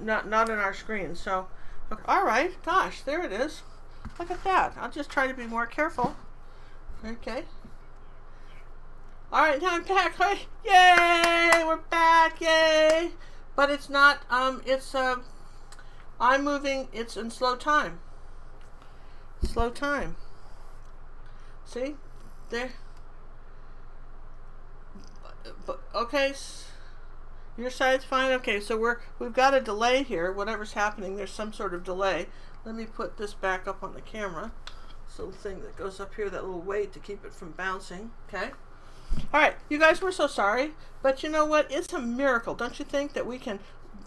not on our screen. So, okay. All right, gosh, there it is. Look at that. I'll just try to be more careful. Okay. All right, now I'm back. Yay, we're back. Yay. But it's not. I'm moving. It's in slow time. Slow time. See, there. But okay. Your side's fine? Okay, so we've got a delay here. Whatever's happening, there's some sort of delay. Let me put this back up on the camera. This little thing that goes up here, that little weight to keep it from bouncing. Okay. All right, you guys, we're so sorry. But you know what? It's a miracle, don't you think, that we can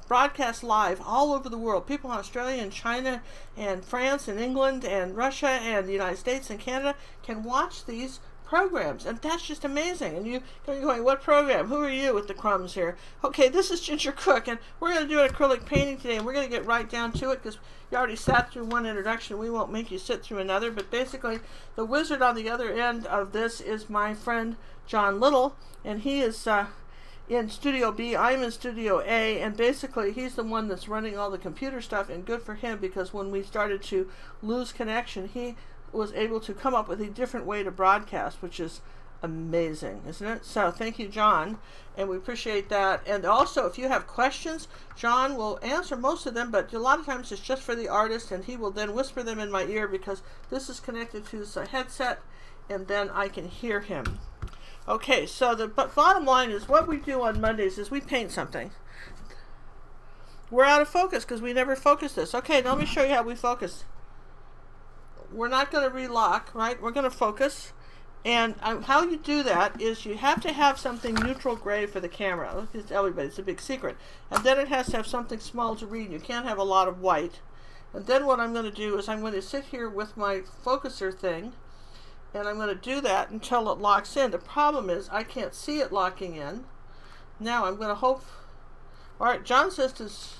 broadcast live all over the world. People in Australia and China and France and England and Russia and the United States and Canada can watch these programs, and that's just amazing. And you're going, what program? Who are you with the crumbs here? Okay, this is Ginger Cook, and we're going to do an acrylic painting today, and we're going to get right down to it because you already sat through one introduction. We won't make you sit through another, but basically the wizard on the other end of this is my friend John Little, and he is in Studio B. I'm in Studio A, and basically he's the one that's running all the computer stuff, and good for him, because when we started to lose connection, he was able to come up with a different way to broadcast, which is amazing, isn't it? So thank you, John, and we appreciate that. And also, if you have questions, John will answer most of them, but a lot of times it's just for the artist, and he will then whisper them in my ear because this is connected to his headset, and then I can hear him. Okay, so the bottom line is what we do on Mondays is we paint something. We're out of focus because we never focus this. Okay, now let me show you how we focus. We're not going to relock, right? We're going to focus. And how you do that is you have to have something neutral gray for the camera. It's everybody, it's a big secret. And then it has to have something small to read. You can't have a lot of white. And then what I'm going to do is I'm going to sit here with my focuser thing, and I'm going to do that until it locks in. The problem is I can't see it locking in. Now I'm going to hope. All right, John says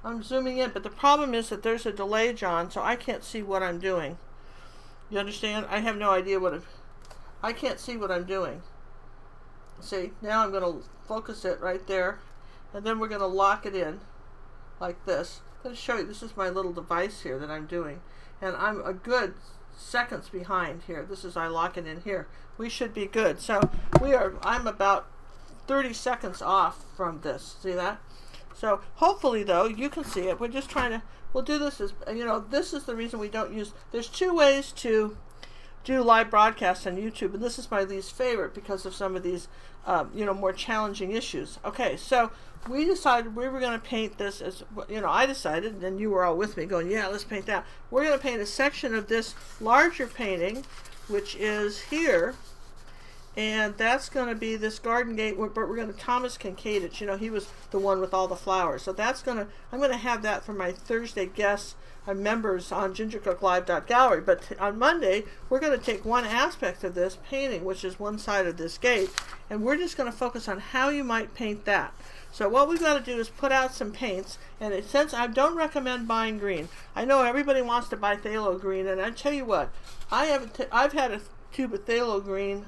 I'm zooming in, but the problem is that there's a delay, John, so I can't see what I'm doing. You understand? I have no idea I can't see what I'm doing. See, now I'm going to focus it right there, and then we're going to lock it in like this. I'm going to show you, this is my little device here that I'm doing, and I'm a good seconds behind here. This is, I lock it in here. We should be good. So I'm about 30 seconds off from this. See that? So hopefully, though, you can see it. We're just trying to, we'll do this as, this is the reason we don't use, there's two ways to do live broadcasts on YouTube, and this is my least favorite because of some of these, more challenging issues. Okay, so we decided we were going to paint this as, I decided, and you were all with me going, yeah, let's paint that. We're going to paint a section of this larger painting, which is here. And that's going to be this garden gate, but we're going to Thomas Kincaid it. He was the one with all the flowers. So I'm going to have that for my Thursday guests and members on gingercooklive.gallery. But on Monday, we're going to take one aspect of this painting, which is one side of this gate, and we're just going to focus on how you might paint that. So what we've got to do is put out some paints, and since I don't recommend buying green. I know everybody wants to buy phthalo green, and I tell you what, I've had a tube of phthalo green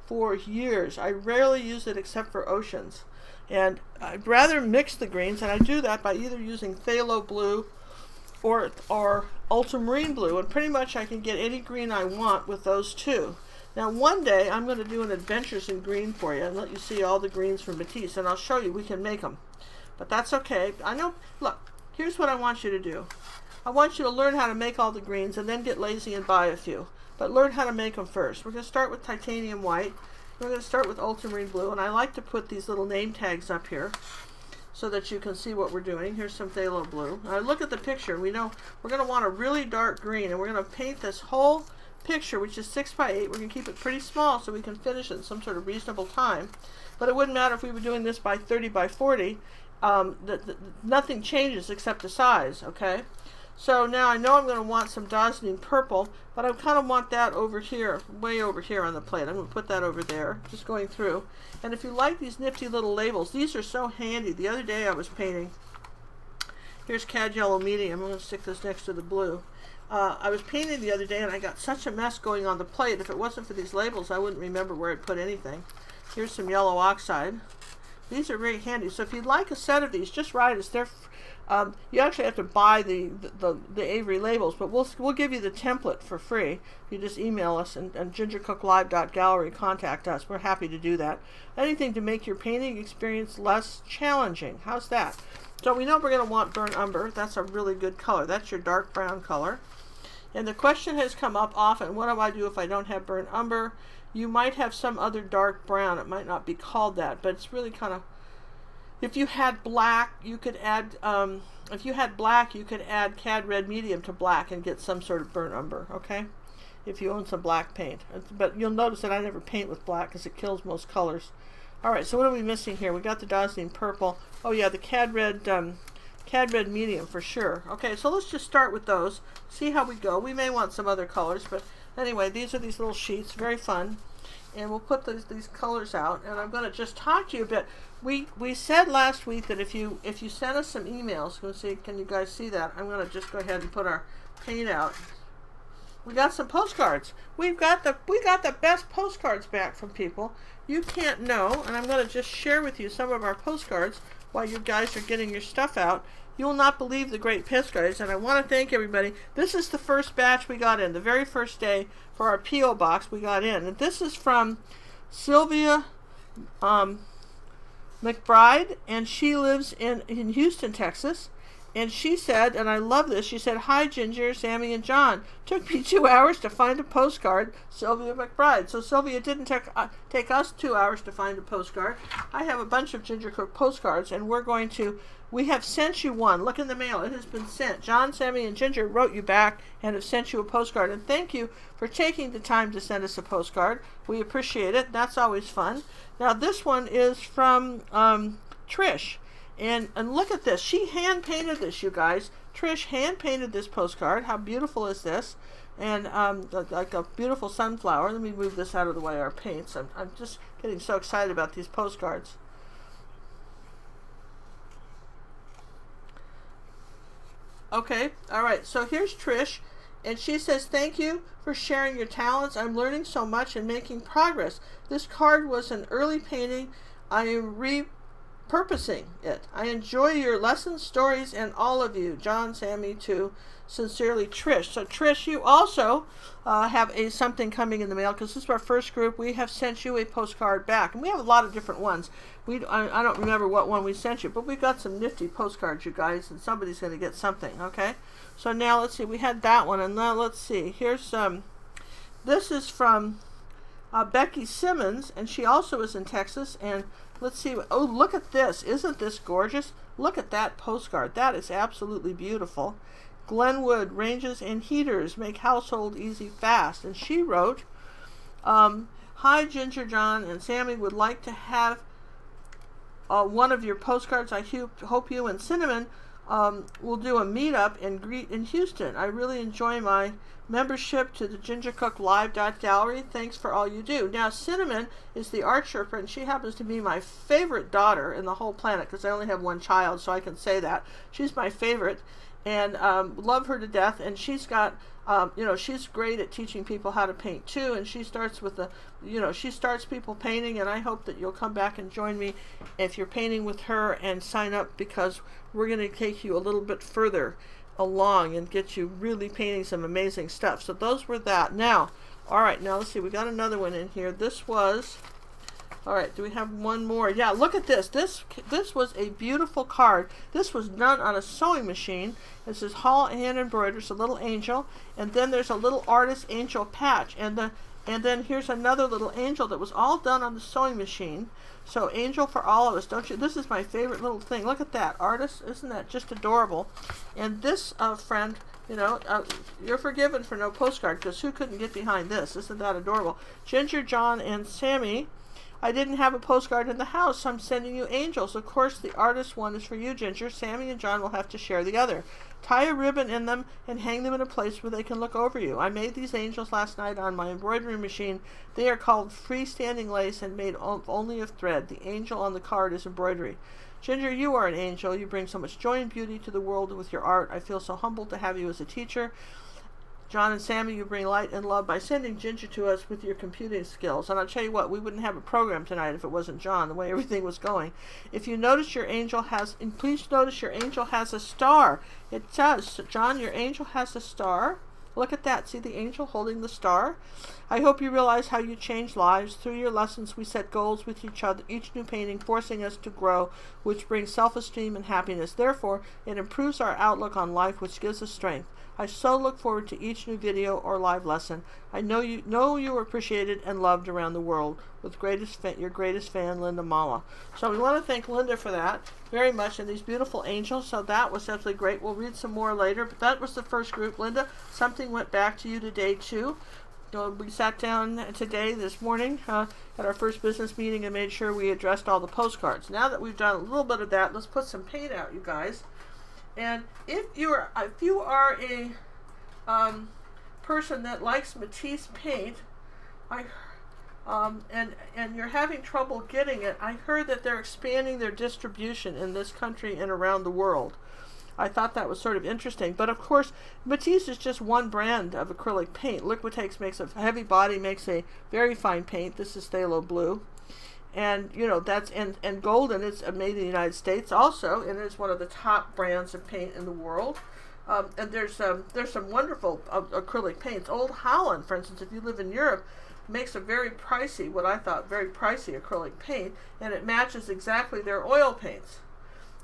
for years. I rarely use it except for oceans, and I'd rather mix the greens, and I do that by either using phthalo blue or ultramarine blue, and pretty much I can get any green I want with those two. Now one day I'm going to do an adventures in green for you and let you see all the greens from Matisse, and I'll show you we can make them, but that's okay. I know. Look, here's what I want you to do. I want you to learn how to make all the greens and then get lazy and buy a few. But learn how to make them first. We're going to start with titanium white. We're going to start with ultramarine blue. And I like to put these little name tags up here so that you can see what we're doing. Here's some phthalo blue. Now look at the picture. We know we're going to want a really dark green. And we're going to paint this whole picture, which is 6 by 8. We're going to keep it pretty small so we can finish it in some sort of reasonable time. But it wouldn't matter if we were doing this by 30 by 40. Nothing changes except the size, okay? So now I know I'm going to want some Dazzling purple, but I kind of want that over here, way over here on the plate. I'm going to put that over there, just going through. And if you like these nifty little labels, these are so handy. The other day I was painting, here's Cad Yellow Medium. I'm going to stick this next to the blue. I was painting the other day and I got such a mess going on the plate. If it wasn't for these labels, I wouldn't remember where I'd put anything. Here's some yellow oxide. These are very handy. So if you'd like a set of these, just write us. They're you actually have to buy the Avery labels, but we'll give you the template for free. You just email us and gingercooklive.gallery, contact us. We're happy to do that. Anything to make your painting experience less challenging. How's that? So we know we're going to want burnt umber. That's a really good color. That's your dark brown color. And the question has come up often, what do I do if I don't have burnt umber? You might have some other dark brown. It might not be called that, but it's really kind of, if you had black, you could add, cad red medium to black and get some sort of burnt umber, okay? If you own some black paint. But you'll notice that I never paint with black because it kills most colors. All right, so what are we missing here? We got the dazzling purple. Oh yeah, the cad red medium for sure. Okay, so let's just start with those. See how we go. We may want some other colors, but anyway, these are these little sheets. Very fun. And we'll put these colors out, and I'm going to just talk to you a bit. We said last week that if you send us some emails, we'll see, can you guys see that? I'm going to just go ahead and put our paint out. We got some postcards. We got the best postcards back from people. You can't know, and I'm going to just share with you some of our postcards while you guys are getting your stuff out. You will not believe the great postcards, and I want to thank everybody. This is the first batch we got in, the very first day for our P.O. box we got in. And this is from Sylvia McBride, and she lives in Houston, Texas. And she said, and I love this, she said, "Hi Ginger, Sammy, and John. Took me 2 hours to find a postcard, Sylvia McBride." So Sylvia didn't take us 2 hours to find a postcard. I have a bunch of Ginger Cook postcards, and we have sent you one. Look in the mail. It has been sent. John, Sammy, and Ginger wrote you back and have sent you a postcard. And thank you for taking the time to send us a postcard. We appreciate it. That's always fun. Now this one is from Trish. And look at this. She hand-painted this, you guys. Trish hand-painted this postcard. How beautiful is this? And like a beautiful sunflower. Let me move this out of the way, our paints. I'm just getting so excited about these postcards. Okay, all right. So here's Trish. And she says, "Thank you for sharing your talents. I'm learning so much and making progress. This card was an early painting. I am repurposing it. I enjoy your lessons, stories, and all of you. John, Sammy, too. Sincerely, Trish." So Trish, you also have something coming in the mail, because this is our first group. We have sent you a postcard back, and we have a lot of different ones. I don't remember what one we sent you, but we've got some nifty postcards, you guys, and somebody's going to get something. Okay, so now let's see. We had that one, and now let's see. Here's this is from Becky Simmons, and she also is in Texas. And let's see. Oh, look at this. Isn't this gorgeous? Look at that postcard. That is absolutely beautiful. Glenwood ranges and heaters make household easy fast. And she wrote, "Hi Ginger, John, and Sammy would like to have one of your postcards. I hope you and Cinnamon will do a meetup and greet in Houston. I really enjoy my membership to the gingercooklive.gallery. Thanks for all you do." Now, Cinnamon is the art sherpa, and she happens to be my favorite daughter in the whole planet, because I only have one child, so I can say that. She's my favorite, and love her to death. And she's got, she's great at teaching people how to paint too. And she starts with she starts people painting, and I hope that you'll come back and join me if you're painting with her and sign up, because we're going to take you a little bit further along and get you really painting some amazing stuff. So those were that. Now, all right, now let's see. We got another one in here. This was, all right, do we have one more? Yeah, look at this. This was a beautiful card. This was done on a sewing machine. This is hand embroidered. It's a little angel, and then there's a little artist angel patch, and then here's another little angel that was all done on the sewing machine. So angel for all of us, don't you? This is my favorite little thing. Look at that, artist. Isn't that just adorable? And this friend, you're forgiven for no postcard, because who couldn't get behind this? Isn't that adorable? Ginger, John, and Sammy, I didn't have a postcard in the house, so I'm sending you angels. Of course, the artist one is for you, Ginger. Sammy and John will have to share the other. Tie a ribbon in them and hang them in a place where they can look over you. I made these angels last night on my embroidery machine. They are called freestanding lace and made only of thread. The angel on the card is embroidery. Ginger, you are an angel. You bring so much joy and beauty to the world with your art. I feel so humbled to have you as a teacher. John and Sammy, you bring light and love by sending ginger to us with your computing skills. And I'll tell you what, we wouldn't have a program tonight if it wasn't John, the way everything was going. If you notice your angel has, and please notice your angel has a star. It does. John, your angel has a star. Look at that. See the angel holding the star? I hope you realize how you change lives. Through your lessons, we set goals with each other, each new painting forcing us to grow, which brings self-esteem and happiness. Therefore, it improves our outlook on life, which gives us strength. I so look forward to each new video or live lesson. I know you are appreciated and loved around the world. With your greatest fan, Linda Mala. So we want to thank Linda for that very much, and these beautiful angels. So that was absolutely great. We'll read some more later, but that was the first group. Linda, something went back to you today too. We sat down today, this morning, at our first business meeting and made sure we addressed all the postcards. Now that we've done a little bit of that, let's put some paint out, you guys. And if you are a person that likes Matisse paint, and you're having trouble getting it, I heard that they're expanding their distribution in this country and around the world. I thought that was sort of interesting. But of course, Matisse is just one brand of acrylic paint. Liquitex makes a heavy body, makes a very fine paint. This is Phthalo blue. And you know, that's and golden is made in the United States also, and it's one of the top brands of paint in the world. And there's some wonderful acrylic paints. Old Holland, for instance, if you live in Europe, makes a very pricey, what I thought very pricey acrylic paint, and it matches exactly their oil paints.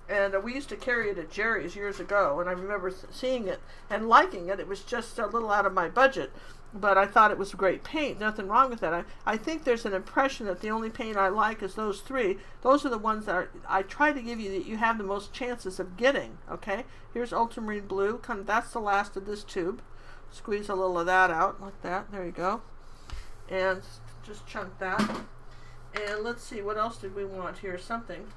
And we used to carry it at Jerry's years ago, and I remember seeing it and liking it. It was just a little out of my budget, but I thought it was great paint. Nothing wrong with that. I think there's an impression that the only paint I like is those three. Those are the ones that I try to give you that you have the most chances of getting. Okay, here's ultramarine blue. That's the last of this tube. Squeeze a little of that out like that. There you go. And just chunk that. And let's see, what else did we want here? Something.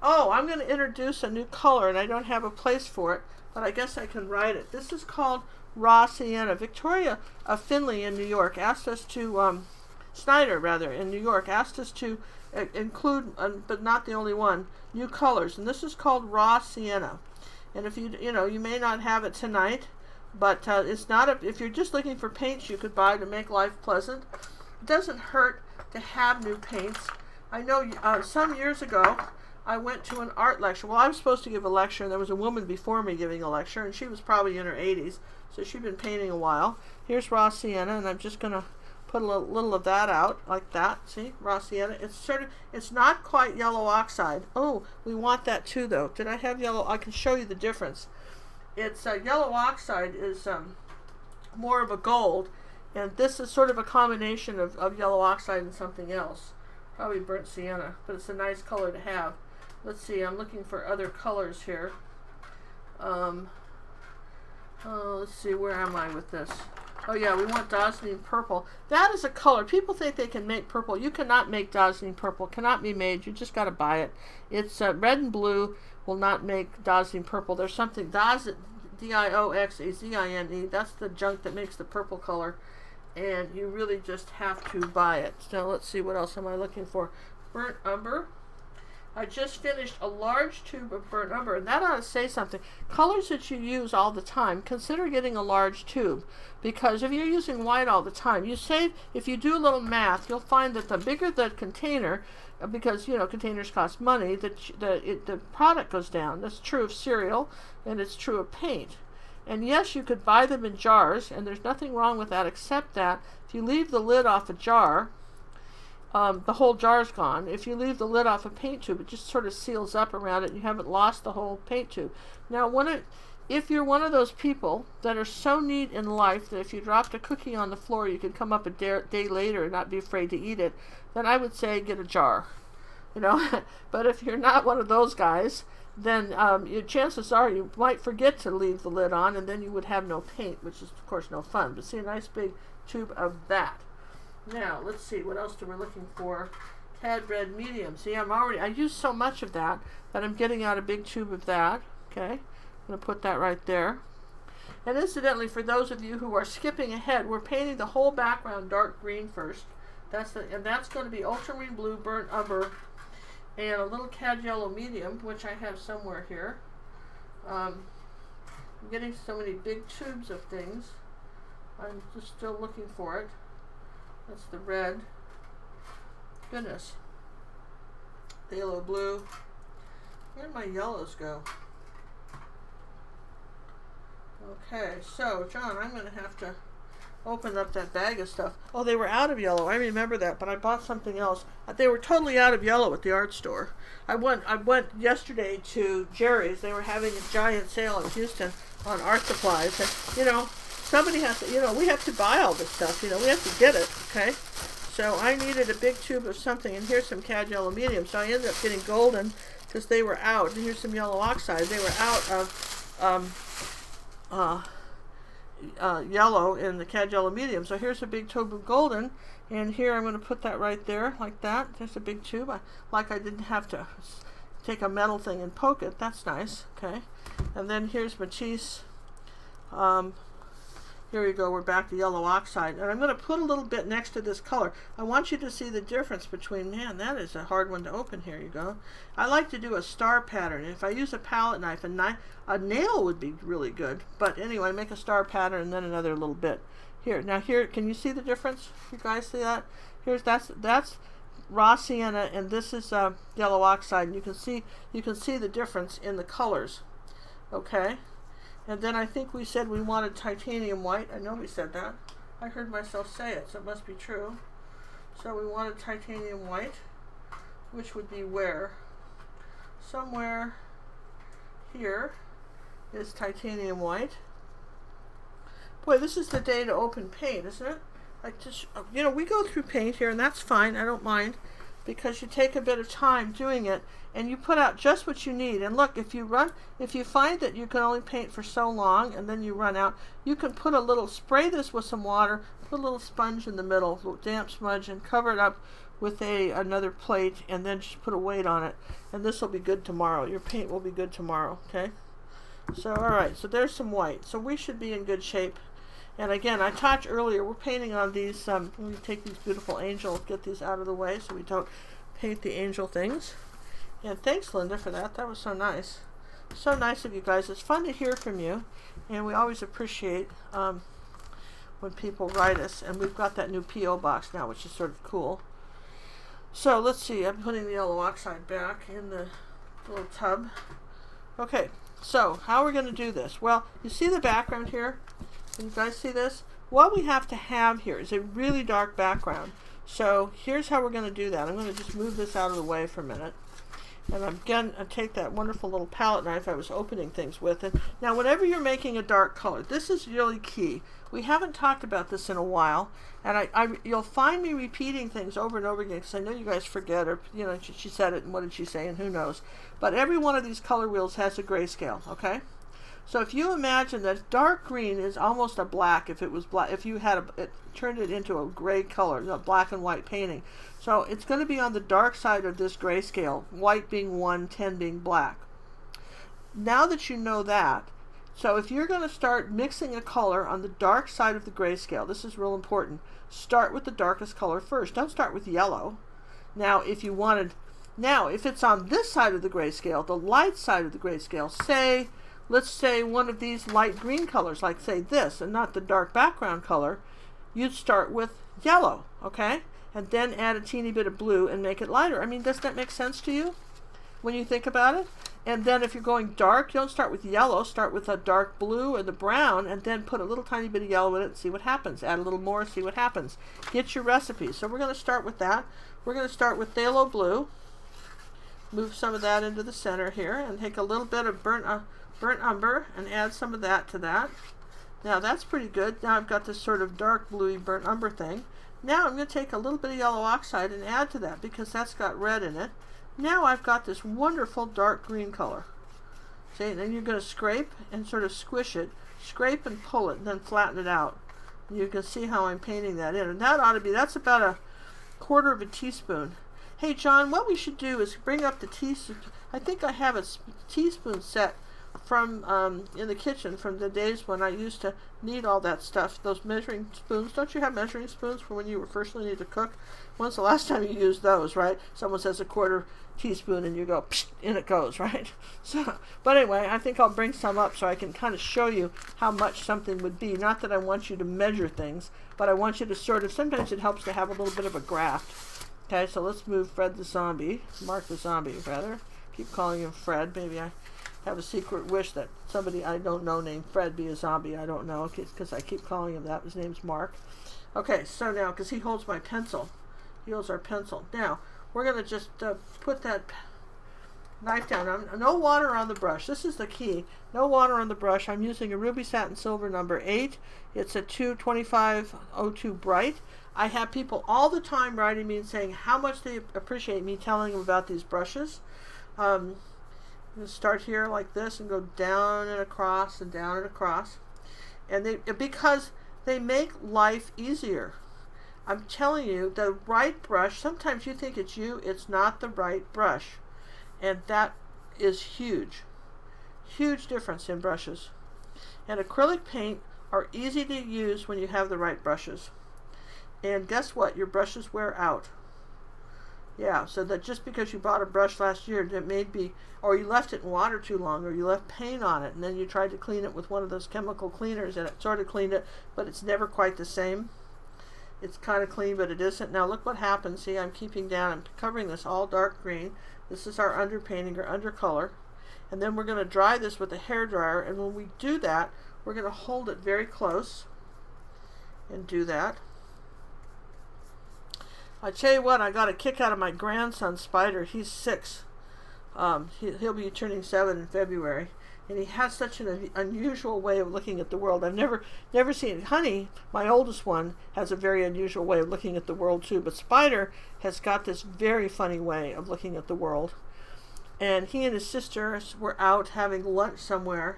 Oh, I'm going to introduce a new color, and I don't have a place for it, but I guess I can write it. This is called Raw Sienna. Victoria Finley in New York asked us to, Snyder rather, in New York, asked us to include, but not the only one, new colors. And this is called Raw Sienna. And if you may not have it tonight, but it's not if you're just looking for paints you could buy to make life pleasant. It doesn't hurt to have new paints. I know some years ago, I went to an art lecture. Well, I was supposed to give a lecture, and there was a woman before me giving a lecture, and she was probably in her 80s, so she'd been painting a while. Here's raw sienna, and I'm just going to put a little of that out, like that. See, raw sienna. It's not quite yellow oxide. Oh, we want that too, though. Did I have yellow? I can show you the difference. It's yellow oxide is more of a gold, and this is sort of a combination of yellow oxide and something else. Probably burnt sienna, but it's a nice color to have. Let's see, I'm looking for other colors here. Let's see, where am I with this? Oh yeah, we want Dazzling Purple. That is a color. People think they can make purple. You cannot make Dazzling Purple. Cannot be made. You just got to buy it. It's red and blue will not make Dazzling Purple. There's something, D-I-O-X-A-Z-I-N-E. That's the junk that makes the purple color. And you really just have to buy it. So let's see, what else am I looking for? Burnt umber. I just finished a large tube of burnt umber, and that ought to say something. Colors that you use all the time, consider getting a large tube, because if you're using white all the time, you save. If you do a little math, you'll find that the bigger the container, because containers cost money, the product goes down. That's true of cereal, and it's true of paint. And yes, you could buy them in jars, and there's nothing wrong with that, except that if you leave the lid off a jar, the whole jar's gone. If you leave the lid off a paint tube, it just sort of seals up around it, and you haven't lost the whole paint tube. Now, if you're one of those people that are so neat in life that if you dropped a cookie on the floor, you could come up a day later and not be afraid to eat it, then I would say get a jar. But if you're not one of those guys, then your chances are you might forget to leave the lid on, and then you would have no paint, which is of course no fun. But see, a nice big tube of that. Now let's see, what else do we're looking for? Tad red medium. See, I use so much of that I'm getting out a big tube of that. Okay, I'm going to put that right there. And incidentally, for those of you who are skipping ahead, we're painting the whole background dark green first. And that's going to be ultramarine blue, burnt umber, and a little cad yellow medium, which I have somewhere here. I'm getting so many big tubes of things. I'm just still looking for it. That's the red. Goodness. Phthalo blue. Where'd my yellows go? Okay, so John, I'm going to have to open up that bag of stuff. Oh, they were out of yellow. I remember that, but I bought something else. They were totally out of yellow at the art store. I went yesterday to Jerry's. They were having a giant sale in Houston on art supplies. And, you know, somebody has to, you know, we have to buy all this stuff. You know, we have to get it, okay? So I needed a big tube of something, and here's some cad yellow medium. So I ended up getting golden because they were out. And here's some yellow oxide. They were out of yellow in the cad yellow medium. So here's a big tube of golden, and here I'm going to put that right there like that. There's a big tube. I didn't have to take a metal thing and poke it. That's nice. Okay, and then here's Matisse. Here we go. We're back to yellow oxide, and I'm going to put a little bit next to this color. I want you to see the difference between, man, that is a hard one to open. Here you go. I like to do a star pattern. If I use a palette knife, a nail would be really good. But anyway, make a star pattern and then another little bit. Here, now here, can you see the difference? You guys see that? That's raw sienna, and this is yellow oxide. And you can see the difference in the colors. Okay. And then I think we said we wanted titanium white. I know we said that. I heard myself say it, so it must be true. So we wanted titanium white, which would be where? Somewhere here is titanium white. Boy, this is the day to open paint, isn't it? Like, just, you know, we go through paint here, and that's fine. I don't mind, because you take a bit of time doing it, and you put out just what you need. And look, if you find that you can only paint for so long and then you run out, you can put a little, spray this with some water, put a little sponge in the middle, a little damp smudge, and cover it up with another plate, and then just put a weight on it. And this will be good tomorrow. Your paint will be good tomorrow, okay? So, all right, so there's some white. So we should be in good shape. And again, I talked earlier, we're painting on these, let me take these beautiful angels, get these out of the way so we don't paint the angel things. And thanks, Linda, for that. That was so nice. So nice of you guys. It's fun to hear from you, and we always appreciate when people write us. And we've got that new P.O. box now, which is sort of cool. So let's see. I'm putting the yellow oxide back in the little tub. Okay, so how are we going to do this? Well, you see the background here? Can you guys see this? What we have to have here is a really dark background. So here's how we're going to do that. I'm going to just move this out of the way for a minute. And I'm going to take that wonderful little palette knife I was opening things with. And now whenever you're making a dark color, this is really key. We haven't talked about this in a while. And you'll find me repeating things over and over again because I know you guys forget, or, you know, she said it and what did she say and who knows. But every one of these color wheels has a grayscale, okay? So if you imagine that dark green is almost a black, if it was black, if you had turned it into a gray color, a black and white painting. So it's going to be on the dark side of this grayscale, white being 1, 10 being black. Now that you know that, so if you're going to start mixing a color on the dark side of the grayscale, this is real important. Start with the darkest color first. Don't start with yellow. Now, if it's on this side of the grayscale, the light side of the grayscale, let's say one of these light green colors, like say this, and not the dark background color, you'd start with yellow, okay? And then add a teeny bit of blue and make it lighter. I mean, does that make sense to you when you think about it? And then if you're going dark, you don't start with yellow, start with a dark blue or the brown, and then put a little tiny bit of yellow in it and see what happens. Add a little more, see what happens. Get your recipe. So we're going to start with that. We're going to start with phthalo blue. Move some of that into the center here, and take a little bit of burnt umber and add some of that to that. Now that's pretty good. Now I've got this sort of dark bluey burnt umber thing. Now I'm going to take a little bit of yellow oxide and add to that because that's got red in it. Now I've got this wonderful dark green color. See, and then you're going to scrape and sort of squish it. Scrape and pull it and then flatten it out. And you can see how I'm painting that in. And that ought to be, that's about a 1/4 of a teaspoon. Hey John, what we should do is bring up the teaspoon. I think I have a teaspoon set in the kitchen from the days when I used to need all that stuff. Those measuring spoons. Don't you have measuring spoons for when you were first learning to cook? When's the last time you used those, right? Someone says a quarter teaspoon and you go, psh, in it goes, right? So, but anyway, I think I'll bring some up so I can kind of show you how much something would be. Not that I want you to measure things, but I want you to sort of, sometimes it helps to have a little bit of a graph. Okay, so let's move Fred the zombie, Mark the zombie, rather. Keep calling him Fred. Maybe I have a secret wish that somebody I don't know named Fred be a zombie. I don't know, because I keep calling him that. His name's Mark. Okay, so now, because he holds my pencil. He holds our pencil. Now, we're going to just put that knife down. No water on the brush. This is the key. No water on the brush. I'm using a Ruby Satin Silver number 8. It's a 22502 bright. I have people all the time writing me and saying how much they appreciate me telling them about these brushes. I'm going to start here like this and go down and across and down and across. And because they make life easier. I'm telling you, the right brush, sometimes you think it's you, it's not the right brush. And that is huge. Huge difference in brushes. And acrylic paint are easy to use when you have the right brushes. And guess what? Your brushes wear out. Yeah, so that just because you bought a brush last year, it may be, or you left it in water too long, or you left paint on it, and then you tried to clean it with one of those chemical cleaners, and it sort of cleaned it, but it's never quite the same. It's kind of clean, but it isn't. Now look what happens. See, I'm keeping down, I'm covering this all dark green. This is our underpainting or undercolor. And then we're going to dry this with a hairdryer, and when we do that, we're going to hold it very close and do that. I tell you what, I got a kick out of my grandson, Spider. He's 6. He'll be turning 7 in February. And he has such an unusual way of looking at the world. I've never seen it. Honey, my oldest one, has a very unusual way of looking at the world too. But Spider has got this very funny way of looking at the world. And he and his sister were out having lunch somewhere.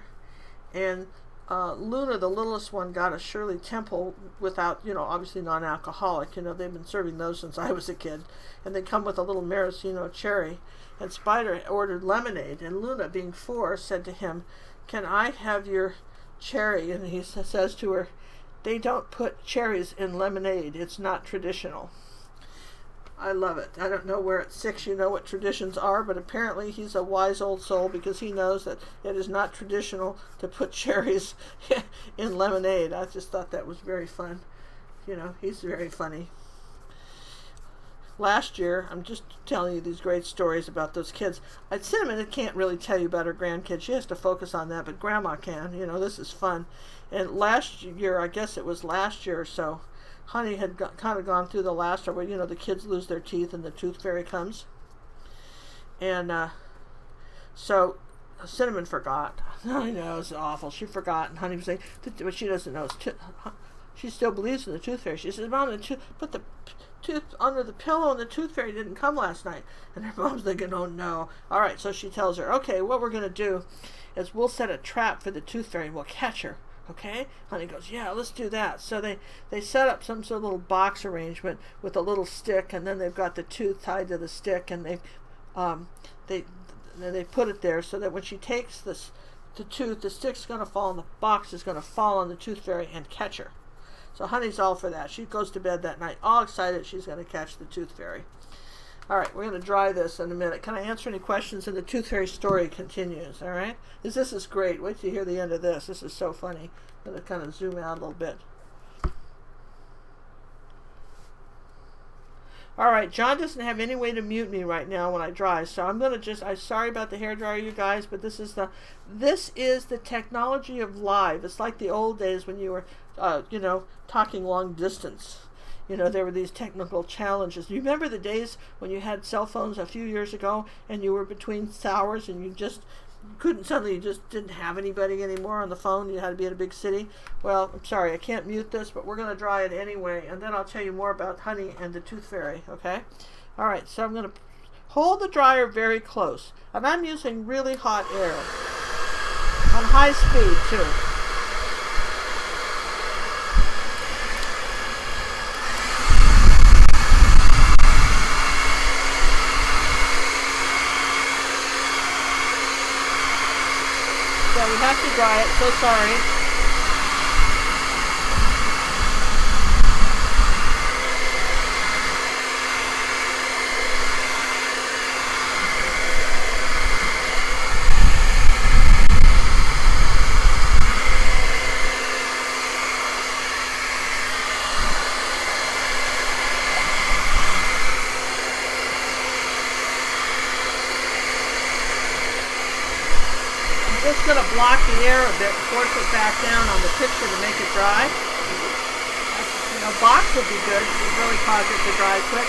And Luna, the littlest one, got a Shirley Temple without, obviously non-alcoholic. They've been serving those since I was a kid. And they come with a little maraschino cherry. And Spider ordered lemonade. And Luna, being 4, said to him, "Can I have your cherry?" And he says to her, "They don't put cherries in lemonade. It's not traditional." I love it. I don't know where at 6 you know what traditions are, but apparently he's a wise old soul because he knows that it is not traditional to put cherries in lemonade. I just thought that was very fun. He's very funny. Last year, I'm just telling you these great stories about those kids. Cinnamon can't really tell you about her grandkids. She has to focus on that, but Grandma can. This is fun. And last year, I guess it was last year or so, Honey had kind of gone through the last year where, the kids lose their teeth and the tooth fairy comes. And so Cinnamon forgot. I know, it's awful. She forgot. And Honey was saying, what she doesn't know is she still believes in the tooth fairy. She says, "Mom, put the tooth under the pillow and the tooth fairy didn't come last night." And her mom's thinking, "Oh no." All right, so she tells her, "Okay, what we're going to do is we'll set a trap for the tooth fairy and we'll catch her. Okay?" Honey goes, "Yeah, let's do that." So they set up some sort of little box arrangement with a little stick, and then they've got the tooth tied to the stick, and they put it there so that when she takes the tooth, the stick's going to fall and the box is going to fall on the tooth fairy and catch her. So Honey's all for that. She goes to bed that night all excited she's going to catch the tooth fairy. All right, we're going to dry this in a minute. Can I answer any questions? And the tooth fairy story continues, all right? This is great. Wait till you hear the end of this. This is so funny. I'm going to kind of zoom out a little bit. All right, John doesn't have any way to mute me right now when I dry, so I'm going to I'm sorry about the hairdryer, you guys, but this is the technology of live. It's like the old days when you were, talking long distance. There were these technical challenges. Do you remember the days when you had cell phones a few years ago and you were between towers and you just didn't have anybody anymore on the phone? You had to be in a big city. Well, I'm sorry, I can't mute this, but we're going to dry it anyway, and then I'll tell you more about Honey and the tooth fairy, okay? All right, so I'm going to hold the dryer very close, and I'm using really hot air on high speed, too. Yeah, we have to dry it. So sorry. Just going to block the air a bit, force it back down on the picture to make it dry. A box would be good. It would really cause it to dry quick.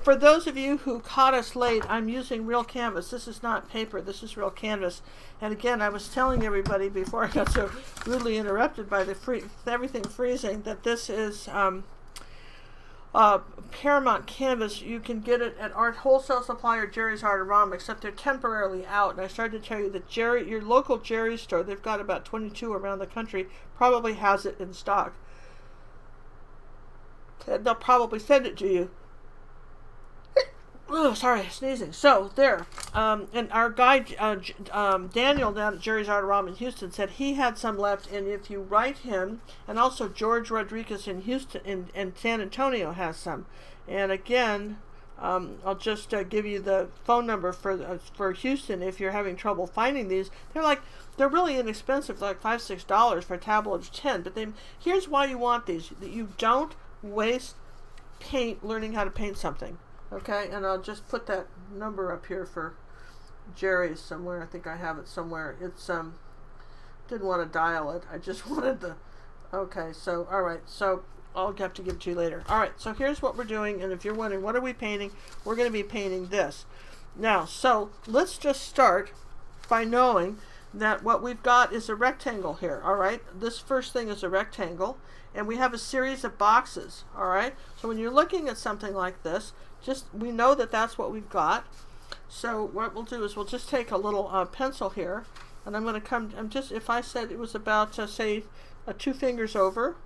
For those of you who caught us late, I'm using real canvas. This is not paper. This is real canvas. And again, I was telling everybody before I got so rudely interrupted by everything freezing that this is Paramount canvas. You can get it at Art Wholesale Supply or Jerry's Artarama, except they're temporarily out. And I started to tell you that your local Jerry's store, they've got about 22 around the country, probably has it in stock. And they'll probably send it to you. Oh, sorry, sneezing. So there, and our guy Daniel down at Jerry's Artarama in Houston said he had some left, and if you write him, and also George Rodriguez in Houston in San Antonio has some. And again, I'll just give you the phone number for Houston if you're having trouble finding these. They're really inexpensive, like $5-6 for a tablet of 10. But here's why you want these: that you don't waste paint learning how to paint something. Okay, and I'll just put that number up here for Jerry's somewhere. I think I have it somewhere. It's didn't want to dial it. I just wanted the. Okay, so all right, so I'll have to give it to you later. All right, so here's what we're doing, and if you're wondering what are we painting, we're going to be painting this. Now, so let's just start by knowing that what we've got is a rectangle here. All right, this first thing is a rectangle, and we have a series of boxes. All right, so when you're looking at something like this, we know that that's what we've got. So what we'll do is we'll just take a little pencil here, and I'm going to if I said it was about say 2 fingers over,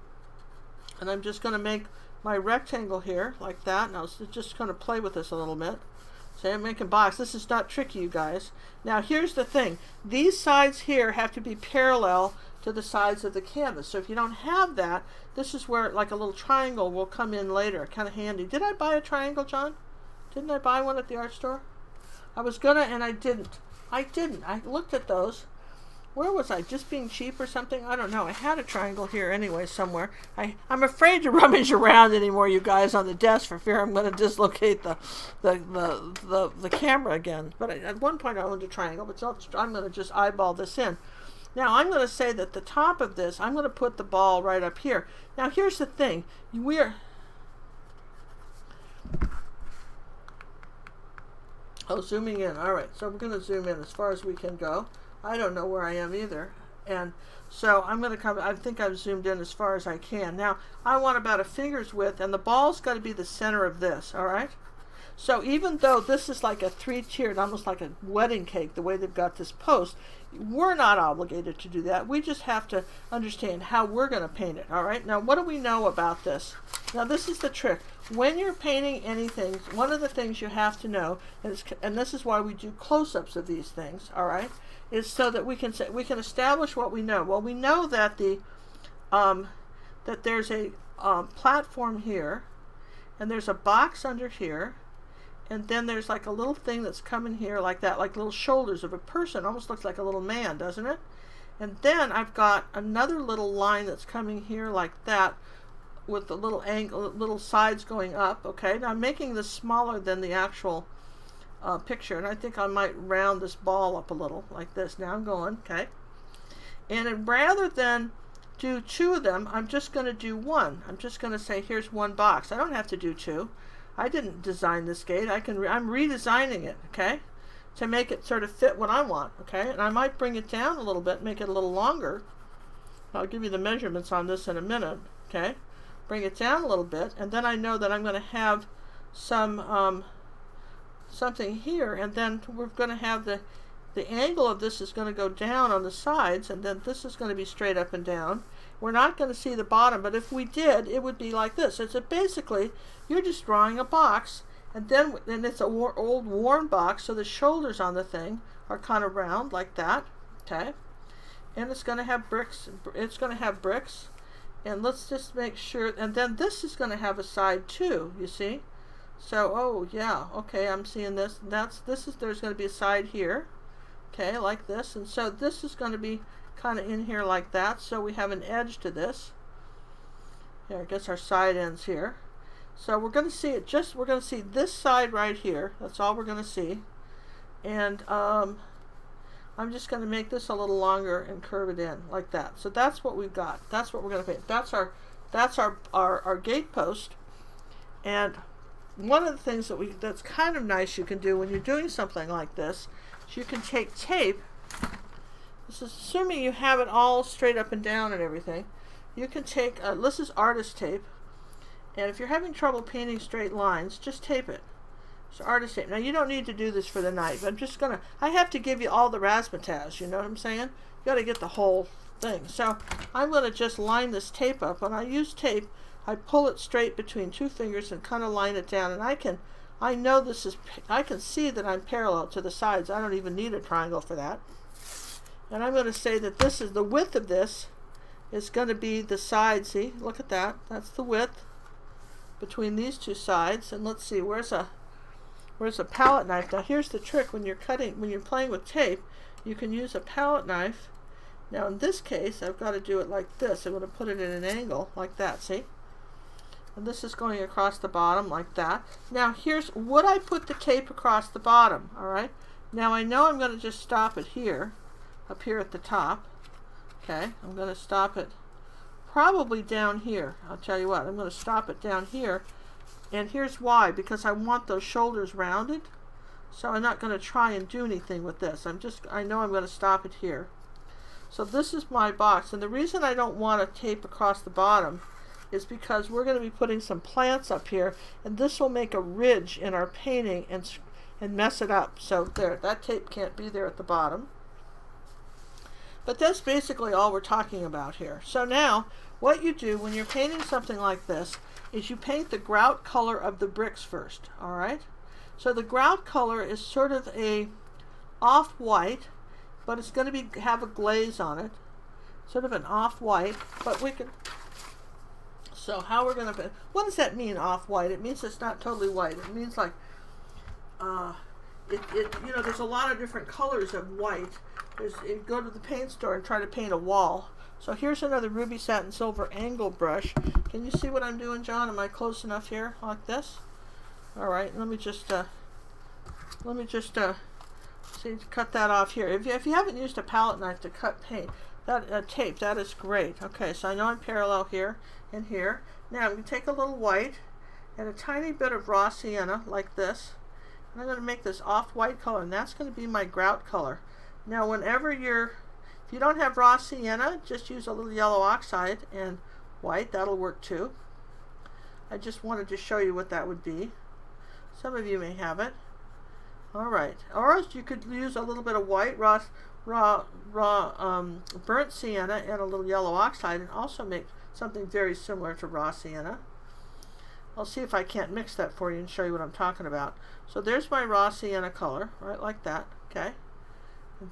and I'm just going to make my rectangle here like that. And I was just going to play with this a little bit. Say I'm making box. This is not tricky, you guys. Now here's the thing: these sides here have to be parallel to the sides of the canvas. So if you don't have that, this is where like a little triangle will come in later. Kind of handy. Did I buy a triangle, John? Didn't I buy one at the art store? I was gonna, and I didn't. I looked at those. Where was I? Just being cheap or something? I don't know. I had a triangle here anyway somewhere. I'm afraid to rummage around anymore, you guys, on the desk for fear I'm going to dislocate the camera again. But at one point I owned a triangle, but I'm going to just eyeball this in. Now I'm going to say that the top of this, I'm going to put the ball right up here. Now here's the thing. Zooming in. All right, so we're going to zoom in as far as we can go. I don't know where I am either. And so I'm going to come, I think I've zoomed in as far as I can. Now I want about a finger's width, and the ball's got to be the center of this. All right. So even though this is like a 3-tiered, almost like a wedding cake, the way they've got this post, we're not obligated to do that. We just have to understand how we're going to paint it. All right. Now, what do we know about this? Now, this is the trick. When you're painting anything, one of the things you have to know, and this is why we do close-ups of these things. All right, is so that we can establish what we know. Well, we know that that there's a platform here, and there's a box under here. And then there's like a little thing that's coming here like that, like little shoulders of a person. Almost looks like a little man, doesn't it? And then I've got another little line that's coming here like that with the little angle, little sides going up. Okay, now I'm making this smaller than the actual picture. And I think I might round this ball up a little like this. Now I'm going, okay. And rather than do 2 of them, I'm just going to do 1. I'm just going to say, here's 1 box. I don't have to do 2. I didn't design this gate. I'm redesigning it, okay, to make it sort of fit what I want, okay. And I might bring it down a little bit, make it a little longer. I'll give you the measurements on this in a minute, okay. Bring it down a little bit, and then I know that I'm going to have some something here, and then we're going to have the angle of this is going to go down on the sides, and then this is going to be straight up and down. we're not going to see the bottom, but if we did, it would be like this. It's basically, you're just drawing a box, and then it's an old worn box, so the shoulders on the thing are kind of round like that, okay? And it's going to have bricks. It's going to have bricks, and let's just make sure. And then this is going to have a side too. You see? So, oh yeah, okay, I'm seeing this. There's going to be a side here, okay, like this, and so this is going to be kind of in here like that. So we have an edge to this. Here, I guess our side ends here. So we're going to see it. We're going to see this side right here. That's all we're going to see. And I'm just going to make this a little longer and curve it in like that. So that's what we've got. That's what we're going to paint. That's our gate post. And one of the things that's kind of nice you can do when you're doing something like this is you can take tape. This is assuming you have it all straight up and down and everything. You can take, this is artist tape. And if you're having trouble painting straight lines, just tape it. So artist tape. Now you don't need to do this for the night. I'm just gonna, I have to give you all the razzmatazz, you know what I'm saying? You gotta get the whole thing. So I'm gonna just line this tape up. When I use tape, I pull it straight between two fingers and kind of line it down. And I can see that I'm parallel to the sides. I don't even need a triangle for that. And I'm gonna say that this is the width of this is gonna be the side. See, look at that. That's the width between these two sides. And let's see, where's a palette knife? Now here's the trick when you're playing with tape, you can use a palette knife. Now in this case, I've got to do it like this. I'm going to put it at an angle like that, see? And this is going across the bottom like that. Now would I put the tape across the bottom, all right? Now I know I'm going to just stop it here, up here at the top. Okay, I'm going to stop it probably down here. I'll tell you what, I'm going to stop it down here. And here's why, because I want those shoulders rounded. So I'm not going to try and do anything with this. I know I'm going to stop it here. So this is my box. And the reason I don't want to tape across the bottom is because we're going to be putting some plants up here. And this will make a ridge in our painting and mess it up. So there, that tape can't be there at the bottom. But that's basically all we're talking about here. So now, what you do when you're painting something like this is you paint the grout color of the bricks first, all right? So the grout color is sort of a off-white, but it's going to have a glaze on it, sort of an off-white, but we can, so how we're going to, what does that mean, off-white? It means it's not totally white. It means like, you know, there's a lot of different colors of white. You go to the paint store and try to paint a wall. So here's another ruby satin silver angle brush. Can you see what I'm doing, John? Am I close enough here, like this? All right, let me just see, cut that off here. If you haven't used a palette knife to cut tape, that is great. Okay, so I know I'm parallel here and here. Now I'm going to take a little white and a tiny bit of raw sienna, like this. And I'm going to make this off-white color, and that's going to be my grout color. Now, if you don't have raw sienna, just use a little yellow oxide and white. That'll work too. I just wanted to show you what that would be. Some of you may have it. All right. Or else you could use a little bit of white, raw burnt sienna and a little yellow oxide and also make something very similar to raw sienna. I'll see if I can't mix that for you and show you what I'm talking about. So there's my raw sienna color, right, like that, okay?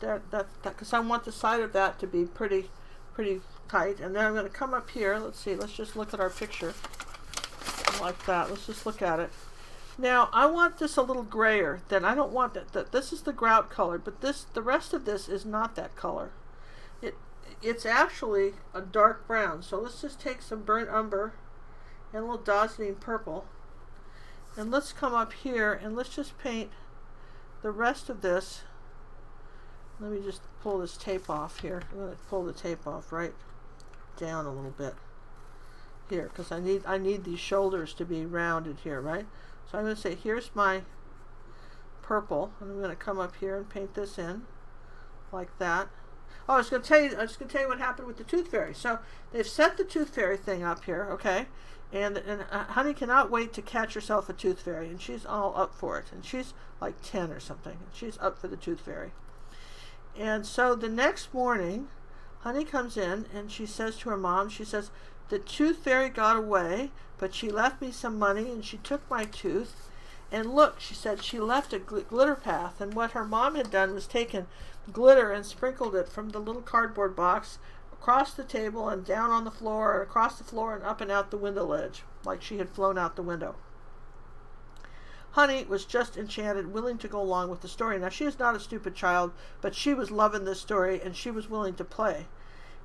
Because I want the side of that to be pretty tight. And then I'm going to come up here. Let's see. Let's just look at our picture like that. Let's just look at it. Now I want this a little grayer. Then I don't want that. This is the grout color, but the rest of this is not that color. It's actually a dark brown. So let's just take some burnt umber and a little dazzling purple, and let's come up here and let's just paint the rest of this. Let me just pull this tape off here. I'm going to pull the tape off right down a little bit here because I need these shoulders to be rounded here, right? So I'm going to say here's my purple, and I'm going to come up here and paint this in like that. Oh, I was going to tell you what happened with the tooth fairy. So they've set the tooth fairy thing up here, okay? And Honey cannot wait to catch herself a tooth fairy, and she's all up for it. And she's like 10 or something, and she's up for the tooth fairy. And so the next morning, Honey comes in and she says to her mom, she says, the tooth fairy got away, but she left me some money and she took my tooth. And look, she said, she left a glitter path. And what her mom had done was taken glitter and sprinkled it from the little cardboard box across the table and down on the floor and across the floor and up and out the window ledge, like she had flown out the window. Honey was just enchanted, willing to go along with the story. Now, she is not a stupid child, but she was loving this story, and she was willing to play.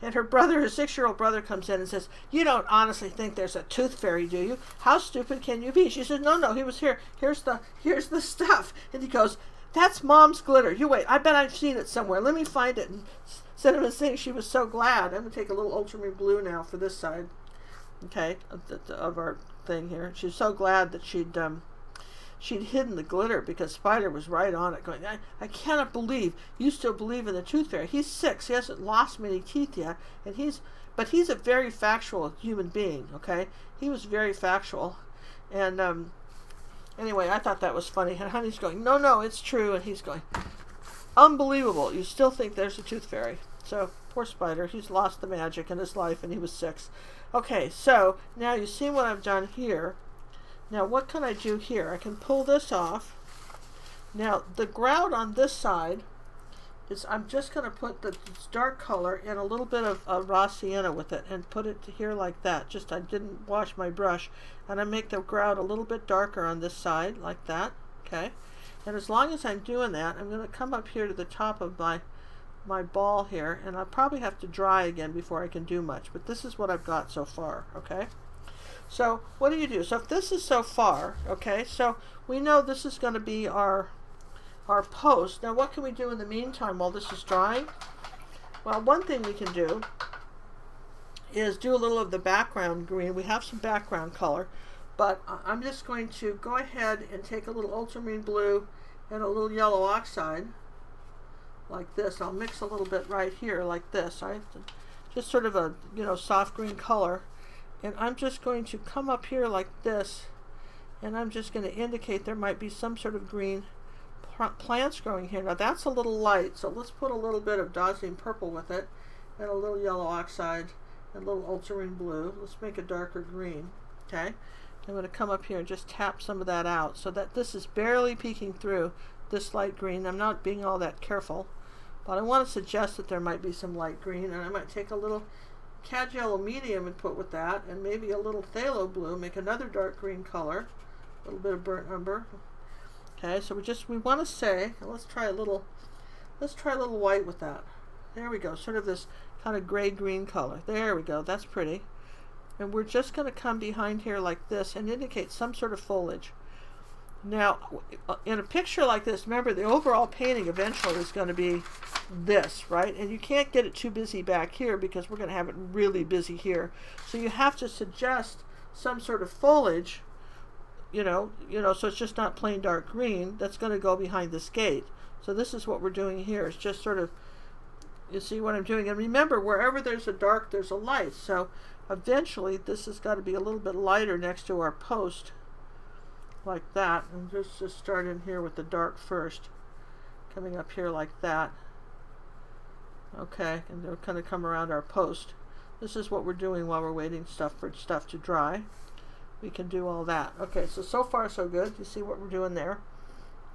And her brother, her 6-year-old brother, comes in and says, you don't honestly think there's a tooth fairy, do you? How stupid can you be? She says, no, he was here. Here's the stuff. And he goes, that's Mom's glitter. You wait, I bet I've seen it somewhere. Let me find it. And instead of saying she was so glad, I'm going to take a little ultramarine blue now for this side, okay, of our thing here. She's so glad that she'd hidden the glitter because Spider was right on it going, I cannot believe you still believe in the tooth fairy. He's 6. He hasn't lost many teeth yet. But he's a very factual human being, okay? He was very factual. And anyway, I thought that was funny. And Honey's going, no, it's true. And he's going, unbelievable. You still think there's a tooth fairy. So poor Spider. He's lost the magic in his life and he was 6. Okay, so now you see what I've done here. Now, what can I do here? I can pull this off. Now, the grout on this side is, I'm just going to put the dark color and a little bit of raw sienna with it and put it to here like that. Just, I didn't wash my brush. And I make the grout a little bit darker on this side, like that. Okay? And as long as I'm doing that, I'm going to come up here to the top of my ball here. And I'll probably have to dry again before I can do much. But this is what I've got so far. Okay? So what do? So if this is so far, okay, so we know this is going to be our post. Now what can we do in the meantime while this is drying? Well, one thing we can do is do a little of the background green. We have some background color, but I'm just going to go ahead and take a little ultramarine blue and a little yellow oxide like this. I'll mix a little bit right here like this, right? Just sort of a, soft green color. And I'm just going to come up here like this, and I'm just going to indicate there might be some sort of green plants growing here. Now that's a little light, so let's put a little bit of dazzling purple with it, and a little yellow oxide, and a little ultramarine blue. Let's make a darker green, okay? I'm going to come up here and just tap some of that out, so that this is barely peeking through this light green. I'm not being all that careful, but I want to suggest that there might be some light green, and I might take a little cad yellow medium and put with that, and maybe a little phthalo blue, make another dark green color, a little bit of burnt umber. Okay, so we want to say, let's try a little white with that. There we go, sort of this kind of gray green color. There we go, that's pretty. And we're just going to come behind here like this and indicate some sort of foliage. Now, in a picture like this, remember the overall painting eventually is going to be this, right? And you can't get it too busy back here because we're going to have it really busy here. So you have to suggest some sort of foliage, so it's just not plain dark green that's going to go behind this gate. So this is what we're doing here. It's just sort of, you see what I'm doing? And remember, wherever there's a dark, there's a light. So eventually this has got to be a little bit lighter next to our post. Like that, and just start in here with the dark first, coming up here like that. Okay, and they'll kind of come around our post. This is what we're doing while we're waiting for stuff to dry. We can do all that. Okay, so far so good. You see what we're doing there.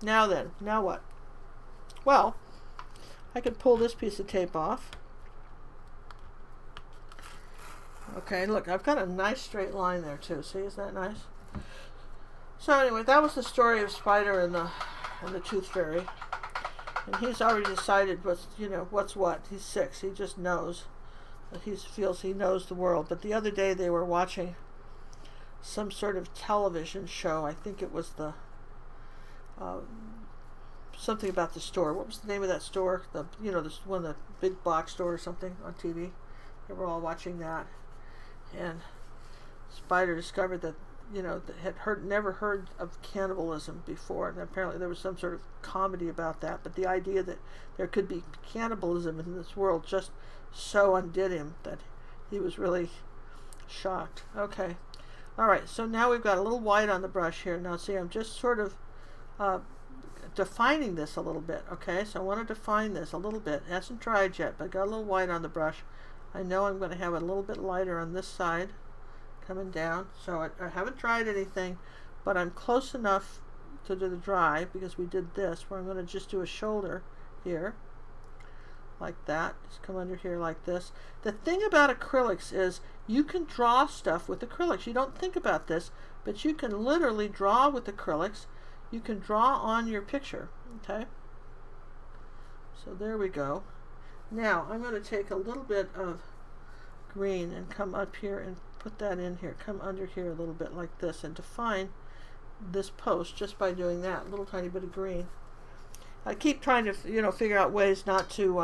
Now what? Well, I could pull this piece of tape off. Okay, look, I've got a nice straight line there too. See, is that nice? So anyway, that was the story of Spider and the Tooth Fairy. And he's already decided what's what. He's 6. He just knows. He feels he knows the world. But the other day they were watching some sort of television show. I think it was the something about the store. What was the name of that store? This one, the big box store or something on TV. They were all watching that, and Spider discovered that had never heard of cannibalism before, and apparently there was some sort of comedy about that, but the idea that there could be cannibalism in this world just so undid him that he was really shocked. Okay, all right, so now we've got a little white on the brush here. Now see, I'm just sort of defining this a little bit, okay? So I want to define this a little bit. It hasn't dried yet, but I got a little white on the brush. I know I'm going to have it a little bit lighter on this side coming down. So I haven't dried anything, but I'm close enough to do the dry because we did this, where I'm going to just do a shoulder here like that. Just come under here like this. The thing about acrylics is you can draw stuff with acrylics. You don't think about this, but you can literally draw with acrylics. You can draw on your picture, okay? So there we go. Now I'm going to take a little bit of green and come up here and put that in here. Come under here a little bit like this and define this post just by doing that. A little tiny bit of green. I keep trying to, you know, figure out ways not to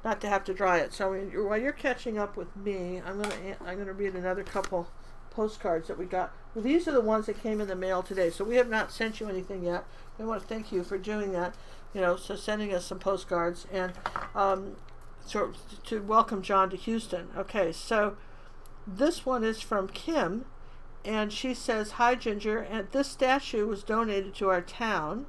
have to dry it. So while you're catching up with me, I'm gonna read another couple postcards that we got. Well, these are the ones that came in the mail today. So we have not sent you anything yet. We want to thank you for doing that. You know, so sending us some postcards and so to welcome John to Houston. Okay, so this one is from Kim, and she says, "Hi Ginger, and this statue was donated to our town.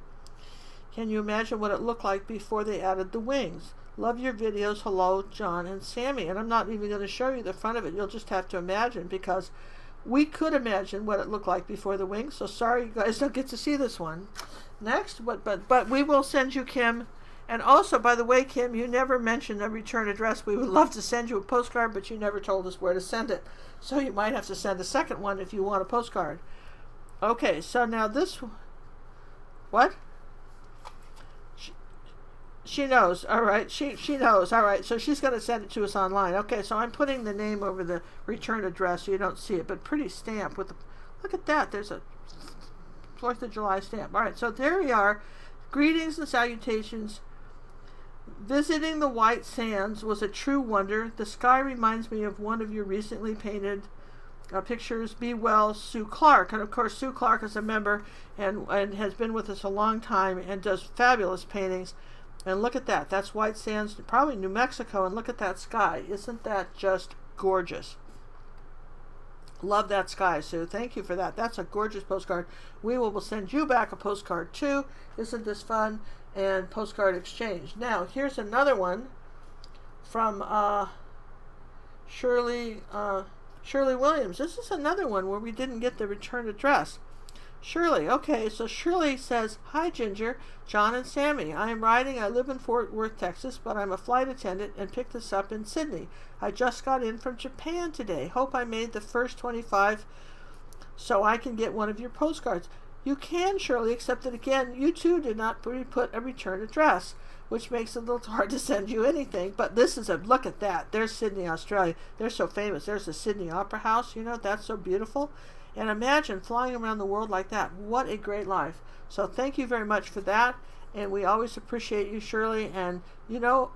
Can you imagine what it looked like before they added the wings? Love your videos. Hello, John and Sammy." And I'm not even going to show you the front of it. You'll just have to imagine, because we could imagine what it looked like before the wings. So sorry you guys don't get to see this one. Next, but we will send you, Kim. And also, by the way, Kim, you never mentioned a return address. We would love to send you a postcard, but you never told us where to send it. So you might have to send a second one if you want a postcard. Okay, so now this... What? She knows. All right. She knows. All right. So she's going to send it to us online. Okay. So I'm putting the name over the return address so you don't see it, but pretty stamp with the, look at that. There's a 4th of July stamp. All right. So there we are. Greetings and salutations. Visiting the White Sands was a true wonder. The sky reminds me of one of your recently painted pictures. Be well, Sue Clark. And of course, Sue Clark is a member and has been with us a long time and does fabulous paintings. And look at that. That's White Sands, probably New Mexico. And look at that sky. Isn't that just gorgeous? Love that sky, Sue. Thank you for that. That's a gorgeous postcard. We will send you back a postcard too. Isn't this fun? And postcard exchange. Now, here's another one from Shirley Williams. This is another one where we didn't get the return address. Shirley, okay, so Shirley says, "Hi Ginger, John and Sammy. I live in Fort Worth, Texas, but I'm a flight attendant and picked this up in Sydney. I just got in from Japan today. Hope I made the first 25 so I can get one of your postcards." You can, Shirley, except that again, you too did not put a return address, which makes it a little hard to send you anything. But this is look at that. There's Sydney, Australia. They're so famous. There's the Sydney Opera House. You know, that's so beautiful. And imagine flying around the world like that. What a great life. So thank you very much for that. And we always appreciate you, Shirley. And, you know,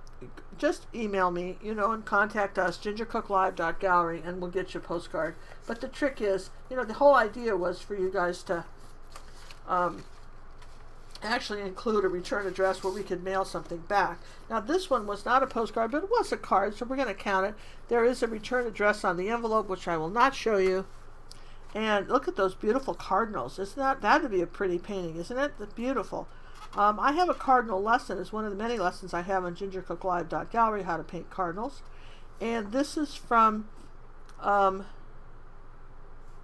just email me, you know, and contact us, gingercooklive.gallery, and we'll get you a postcard. But the trick is, you know, the whole idea was for you guys to actually include a return address where we could mail something back. Now, this one was not a postcard, but it was a card, so we're going to count it. There is a return address on the envelope, which I will not show you. And look at those beautiful cardinals. Isn't that would be a pretty painting, isn't it? That's beautiful. I have a cardinal lesson. It's one of the many lessons I have on gingercooklive.gallery, how to paint cardinals. And this is from,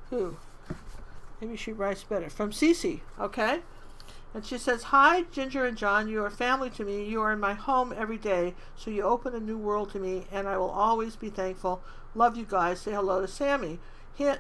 who? Maybe she writes better. From Cece, okay? And she says, "Hi, Ginger and John. You are family to me. You are in my home every day, so you open a new world to me, and I will always be thankful. Love you guys. Say hello to Sammy." Hint.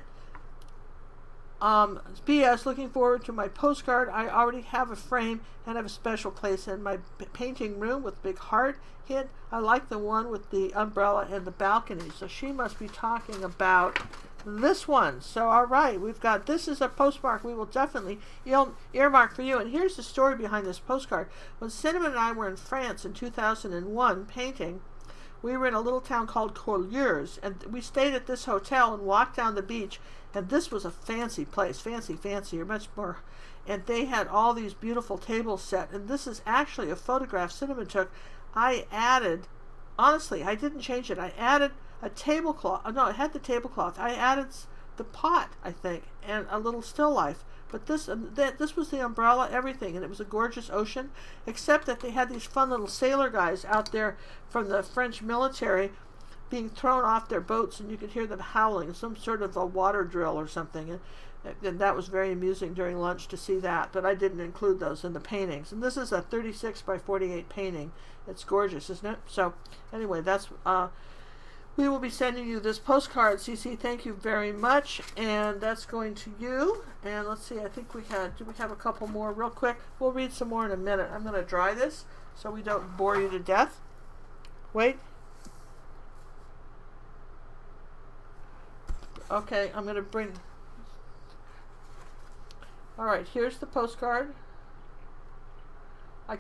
P.S. Looking forward to my postcard. I already have a frame and have a special place in my painting room with big heart. Hint. I like the one with the umbrella and the balcony. So she must be talking about this one. So all right, we've got, this is a postmark we will definitely earmark for you. And here's the story behind this postcard. When Cinnamon and I were in France in 2001 painting, we were in a little town called Collioures, and we stayed at this hotel and walked down the beach. And this was a fancy place, fancier, much more. And they had all these beautiful tables set. And this is actually a photograph Cinnamon took. I added, honestly, I didn't change it. I added a tablecloth. No, I had the tablecloth. I added the pot, I think, and a little still life. But this was the umbrella, everything, and it was a gorgeous ocean, except that they had these fun little sailor guys out there from the French military being thrown off their boats, and you could hear them howling, some sort of a water drill or something. And that was very amusing during lunch to see that, but I didn't include those in the paintings. And this is a 36 by 48 painting. It's gorgeous, isn't it? So anyway, that's we will be sending you this postcard. CC, thank you very much. And that's going to you. And let's see, I think we had, do we have a couple more real quick? We'll read some more in a minute. I'm going to dry this so we don't bore you to death. Wait. Okay, I'm going to bring... All right, here's the postcard. I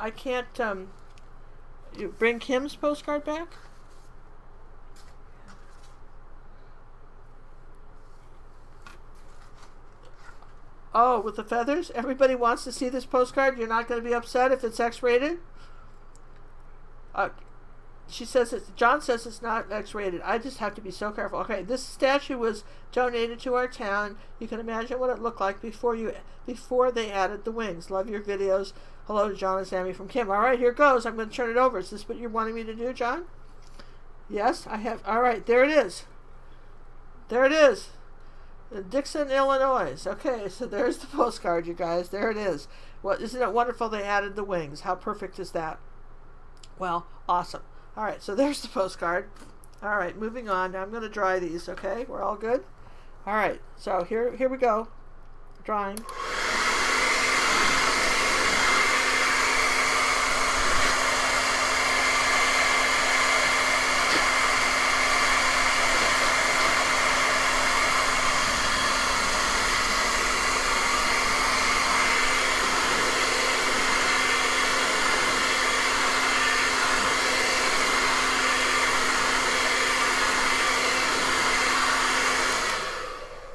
can't, you bring Kim's postcard back? Oh, with the feathers? Everybody wants to see this postcard? You're not going to be upset if it's X-rated? She says John says it's not X-rated. I just have to be so careful. Okay, this statue was donated to our town. You can imagine what it looked like before they added the wings. Love your videos. Hello to John and Sammy from Kim. All right, here goes. I'm going to turn it over. Is this what you're wanting me to do, John? Yes, I have. All right, there it is. There it is. Dixon, Illinois. Okay, so there's the postcard, you guys. There it is. Well, isn't it wonderful they added the wings? How perfect is that? Well, awesome. All right, so there's the postcard. All right, moving on. Now I'm going to dry these, okay? We're all good? All right, so here we go. Drying.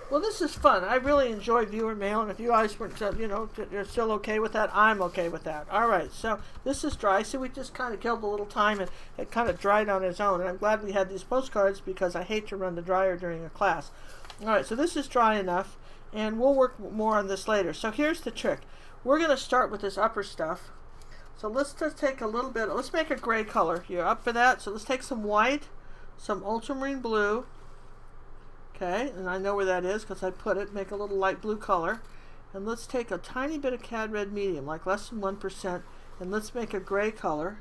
Well, this is fun. I really enjoy viewer mail, and if you guys were, you're still okay with that, I'm okay with that. All right, so this is dry. So we just kind of killed a little time, and it kind of dried on its own. And I'm glad we had these postcards because I hate to run the dryer during a class. All right, so this is dry enough, and we'll work more on this later. So here's the trick. We're going to start with this upper stuff. So let's just take a little bit. Let's make a gray color. You're up for that? So let's take some white, some ultramarine blue. Okay, and I know where that is because I put it. Make a little light blue color. And let's take a tiny bit of cad red medium, like less than 1%, and let's make a gray color.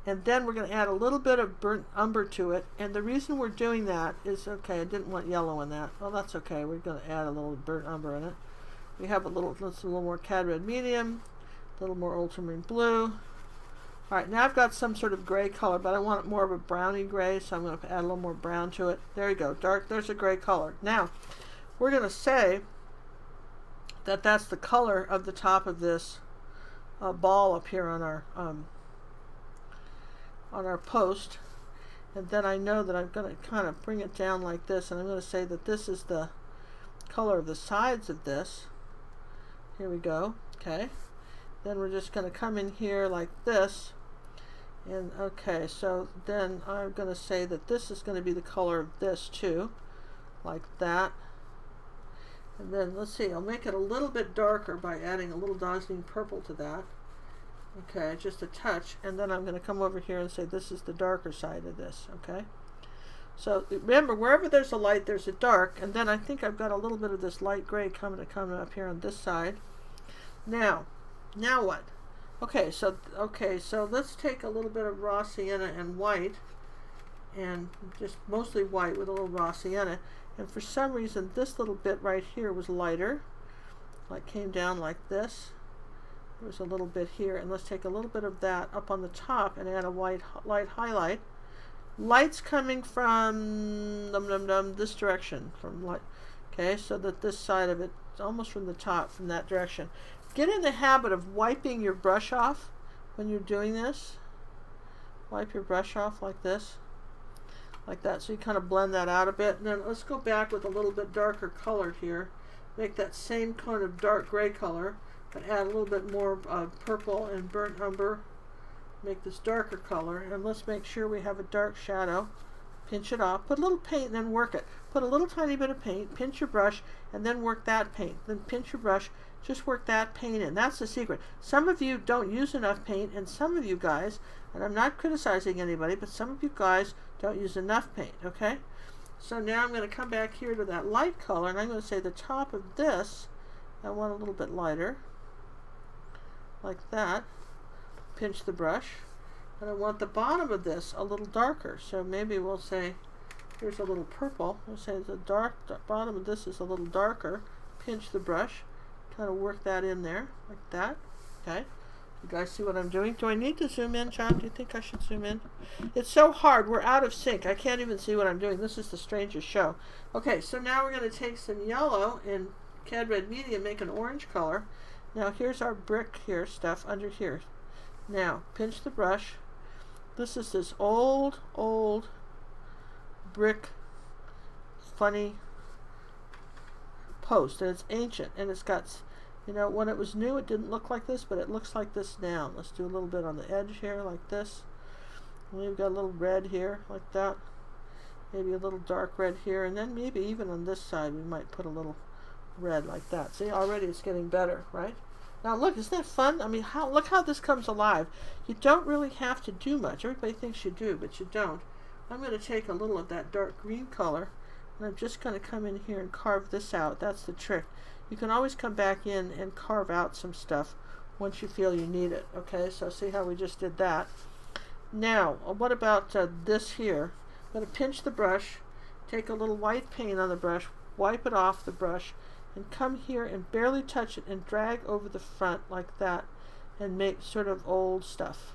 And then we're going to add a little bit of burnt umber to it. And the reason we're doing that is, okay, I didn't want yellow in that. Well, that's okay. We're going to add a little burnt umber in it. We have a little more cad red medium, a little more ultramarine blue. All right, now I've got some sort of gray color, but I want it more of a browny gray, so I'm going to add a little more brown to it. There you go, dark. There's a gray color. Now, we're going to say that that's the color of the top of this ball up here on our post. And then I know that I'm going to kind of bring it down like this, and I'm going to say that this is the color of the sides of this. Here we go. Okay. Then we're just going to come in here like this. And okay, so then I'm going to say that this is going to be the color of this too, like that. And then let's see, I'll make it a little bit darker by adding a little dazzling purple to that. Okay, just a touch. And then I'm going to come over here and say this is the darker side of this. Okay. So remember, wherever there's a light, there's a dark. And then I think I've got a little bit of this light gray coming up here on this side. Now what? Okay, so let's take a little bit of raw sienna and white, and just mostly white with a little raw sienna. And for some reason, this little bit right here was lighter, like came down like this. There was a little bit here, and let's take a little bit of that up on the top and add a light highlight. Light's coming from this direction, from light. Okay, so that this side of it, almost from the top, from that direction. Get in the habit of wiping your brush off when you're doing this. Wipe your brush off like this, like that, so you kind of blend that out a bit. And then let's go back with a little bit darker color here. Make that same kind of dark gray color, but add a little bit more purple and burnt umber. Make this darker color, and let's make sure we have a dark shadow pinch it off, put a little paint and then work it. Put a little tiny bit of paint, pinch your brush, and then work that paint. Then pinch your brush, just work that paint in. That's the secret. Some of you don't use enough paint, and some of you guys, and I'm not criticizing anybody, but some of you guys don't use enough paint, okay? So now I'm going to come back here to that light color, and I'm going to say the top of this, I want a little bit lighter, like that. Pinch the brush. And I want the bottom of this a little darker. So maybe we'll say, here's a little purple. We'll say the bottom of this is a little darker. Pinch the brush. Kind of work that in there, like that. Okay. You guys see what I'm doing? Do I need to zoom in, John? Do you think I should zoom in? It's so hard. We're out of sync. I can't even see what I'm doing. This is the strangest show. Okay, so now we're going to take some yellow in Cad Red Media and make an orange color. Now here's our brick here, stuff under here. Now, pinch the brush. This is this old brick, funny post, and it's ancient, and it's got, you know, when it was new it didn't look like this, but it looks like this now. Let's do a little bit on the edge here, like this. And we've got a little red here, like that. Maybe a little dark red here, and then maybe even on this side we might put a little red like that. See, already it's getting better, right? Now look, isn't that fun? I mean, look how this comes alive. You don't really have to do much. Everybody thinks you do, but you don't. I'm going to take a little of that dark green color, and I'm just going to come in here and carve this out. That's the trick. You can always come back in and carve out some stuff once you feel you need it. Okay, so see how we just did that. Now, what about this here? I'm going to pinch the brush, take a little white paint on the brush, wipe it off the brush, and come here and barely touch it and drag over the front like that and make sort of old stuff.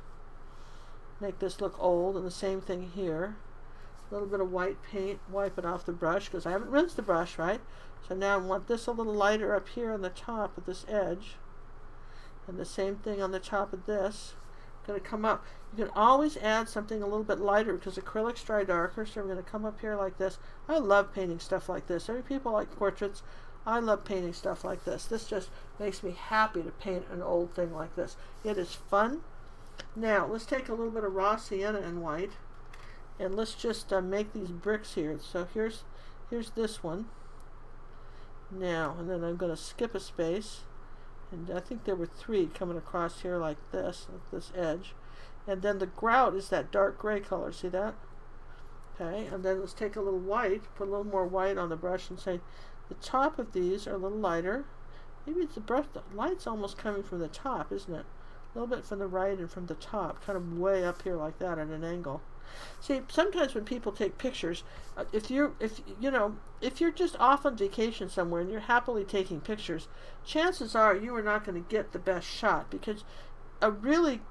Make this look old, and the same thing here. A little bit of white paint, wipe it off the brush because I haven't rinsed the brush, right? So now I want this a little lighter up here on the top of this edge, and the same thing on the top of this. Going to come up. You can always add something a little bit lighter because acrylics dry darker, so we're going to come up here like this. I love painting stuff like this. Every people like portraits. I love painting stuff like this. This just makes me happy to paint an old thing like this. It is fun. Now, let's take a little bit of raw sienna and white, and let's just make these bricks here. So here's this one. Now, and then I'm going to skip a space, and I think there were 3 coming across here like this edge. And then the grout is that dark gray color. See that? Okay, and then let's take a little white, put a little more white on the brush, and say, the top of these are a little lighter. Maybe it's the brush, the light's almost coming from the top, isn't it? A little bit from the right and from the top, kind of way up here like that at an angle. See, sometimes when people take pictures, if you're just off on vacation somewhere and you're happily taking pictures, chances are you are not going to get the best shot, because a really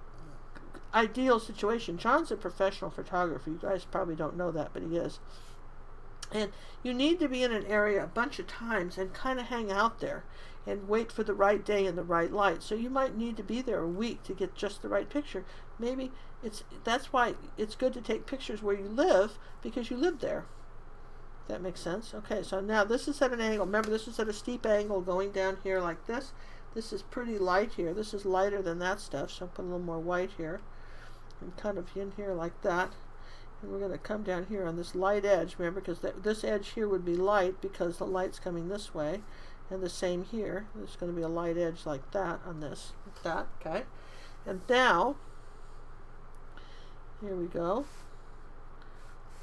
ideal situation, John's a professional photographer. You guys probably don't know that, but he is. And you need to be in an area a bunch of times and kind of hang out there and wait for the right day and the right light. So you might need to be there a week to get just the right picture. Maybe that's why it's good to take pictures where you live, because you live there. That makes sense. Okay, so now this is at an angle. Remember, this is at a steep angle going down here like this. This is pretty light here. This is lighter than that stuff, so I'll put a little more white here and kind of in here like that. And we're going to come down here on this light edge, remember, because this edge here would be light because the light's coming this way. And the same here. There's going to be a light edge like that on this. Like that, okay? And now, here we go.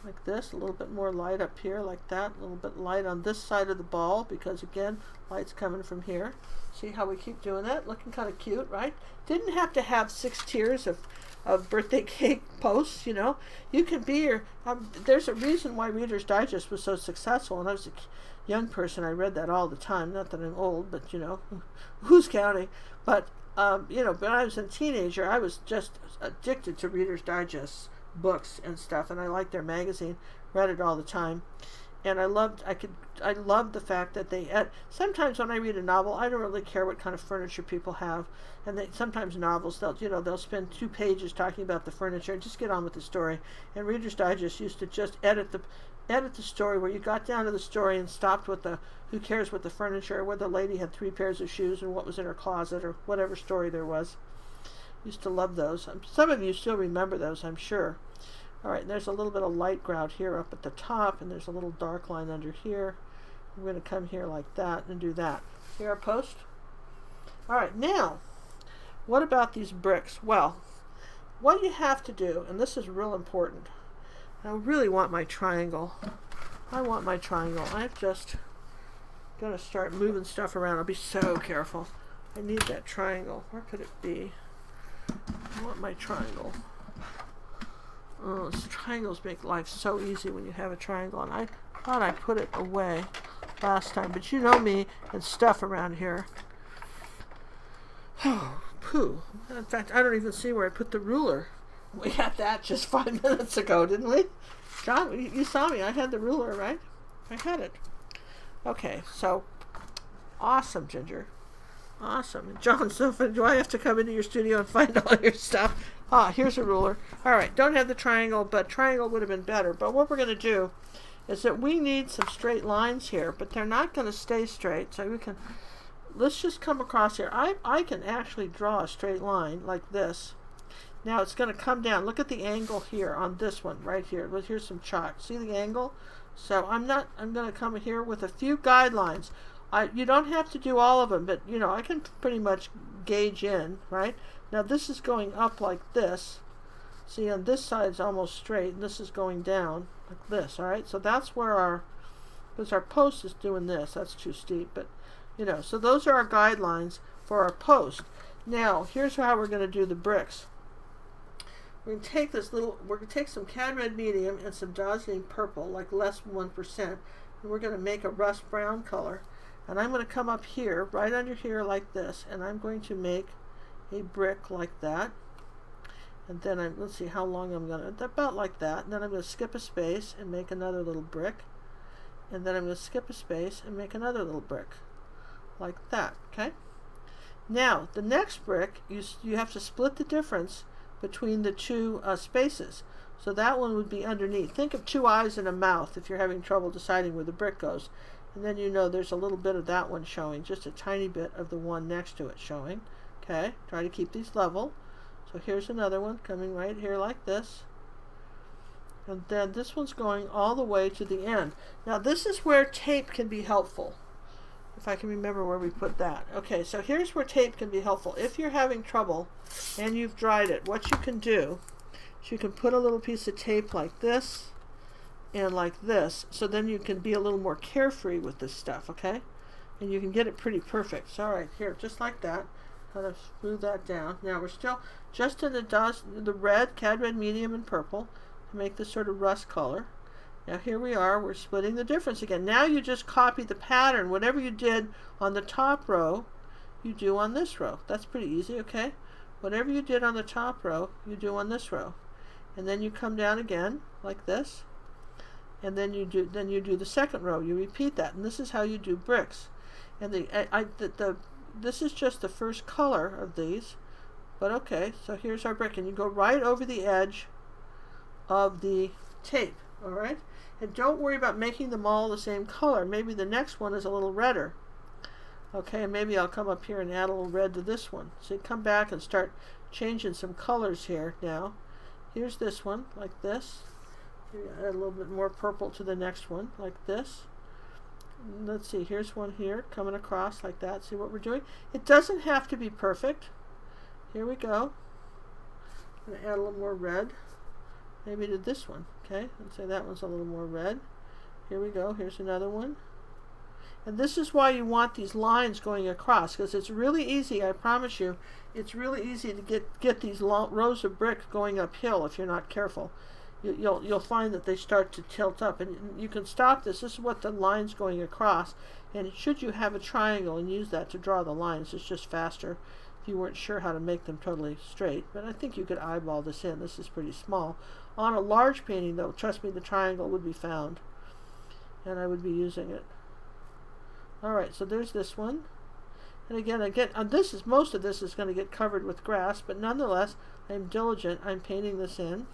Like this, a little bit more light up here like that. A little bit light on this side of the ball because, again, light's coming from here. See how we keep doing that? Looking kind of cute, right? Didn't have to have 6 tiers of birthday cake posts, you know. You can be your, there's a reason why Reader's Digest was so successful. When I was a young person, I read that all the time. Not that I'm old, but, you know, who's counting? But, you know, when I was a teenager, I was just addicted to Reader's Digest books and stuff, and I liked their magazine, read it all the time. And I loved the fact that they, sometimes when I read a novel, I don't really care what kind of furniture people have. And sometimes novels, they'll spend 2 pages talking about the furniture and just get on with the story. And Reader's Digest used to just edit the story where you got down to the story and stopped with the, who cares what the furniture, or where the lady had 3 pairs of shoes and what was in her closet, or whatever story there was. Used to love those. Some of you still remember those, I'm sure. All right, there's a little bit of light ground here up at the top, and there's a little dark line under here. I'm going to come here like that and do that. See our post? All right, now, what about these bricks? Well, what you have to do, and this is real important, I really want my triangle. I want my triangle. I'm just going to start moving stuff around. I'll be so careful. I need that triangle. Where could it be? I want my triangle. Oh, these triangles make life so easy when you have a triangle. And I thought I put it away last time, but you know me and stuff around here. Oh, pooh. In fact, I don't even see where I put the ruler. We had that just 5 minutes ago, didn't we? John, you saw me. I had the ruler, right? I had it. Okay, so awesome, Ginger. Awesome. John, so do I have to come into your studio and find all your stuff? Ah, here's a ruler. All right, don't have the triangle, but triangle would have been better. But what we're going to do is that we need some straight lines here, but they're not going to stay straight. So we can, let's just come across here. I can actually draw a straight line like this. Now it's going to come down. Look at the angle here on this one right here. Well, here's some chalk. See the angle? So I'm going to come here with a few guidelines. You don't have to do all of them, but you know, I can pretty much gauge in, right? Now this is going up like this. See, on this side it's almost straight, and this is going down like this, all right? So that's where because our post is doing this. That's too steep, but you know, so those are our guidelines for our post. Now, here's how we're going to do the bricks. We're going to take some cad red medium and some darkening purple, like less than 1%, and we're going to make a rust brown color. And I'm going to come up here, right under here like this, and I'm going to make a brick like that. And then let's see how long I'm going to, about like that. And then I'm going to skip a space and make another little brick. And then I'm going to skip a space and make another little brick. Like that, okay? Now, the next brick, you have to split the difference between the two spaces. So that one would be underneath. Think of two eyes and a mouth if you're having trouble deciding where the brick goes. And then you know there's a little bit of that one showing, just a tiny bit of the one next to it showing. Okay, try to keep these level. So here's another one coming right here like this. And then this one's going all the way to the end. Now this is where tape can be helpful. If I can remember where we put that. Okay, so here's where tape can be helpful. If you're having trouble and you've dried it, what you can do is you can put a little piece of tape like this and like this, so then you can be a little more carefree with this stuff, okay? And you can get it pretty perfect. So, all right, here, just like that. Kind of smooth that down. Now we're still just in the red, cad red medium, and purple to make this sort of rust color. Now here we are, we're splitting the difference again. Now you just copy the pattern. Whatever you did on the top row, you do on this row. That's pretty easy, okay? Whatever you did on the top row, you do on this row. And then you come down again, like this. And then you do the second row. You repeat that, and this is how you do bricks. And this is just the first color of these, but okay. So here's our brick, and you go right over the edge of the tape. All right, and don't worry about making them all the same color. Maybe the next one is a little redder. Okay, and maybe I'll come up here and add a little red to this one. So you come back and start changing some colors here. Now, here's this one like this. Add a little bit more purple to the next one, like this. Let's see, here's one here, coming across like that. See what we're doing? It doesn't have to be perfect. Here we go. I'm going to add a little more red. Maybe to this one, okay? Let's say that one's a little more red. Here we go, here's another one. And this is why you want these lines going across, because it's really easy, I promise you, it's really easy to get these rows of brick going uphill if you're not careful. You'll find that they start to tilt up, and you can stop this. This is what the line's going across, and should you have a triangle and use that to draw the lines, it's just faster if you weren't sure how to make them totally straight. But I think you could eyeball this in. This is pretty small. On a large painting, though, trust me, the triangle would be found, and I would be using it. All right, so there's this one. And again, most of this is going to get covered with grass, but nonetheless, I'm diligent. I'm painting this in.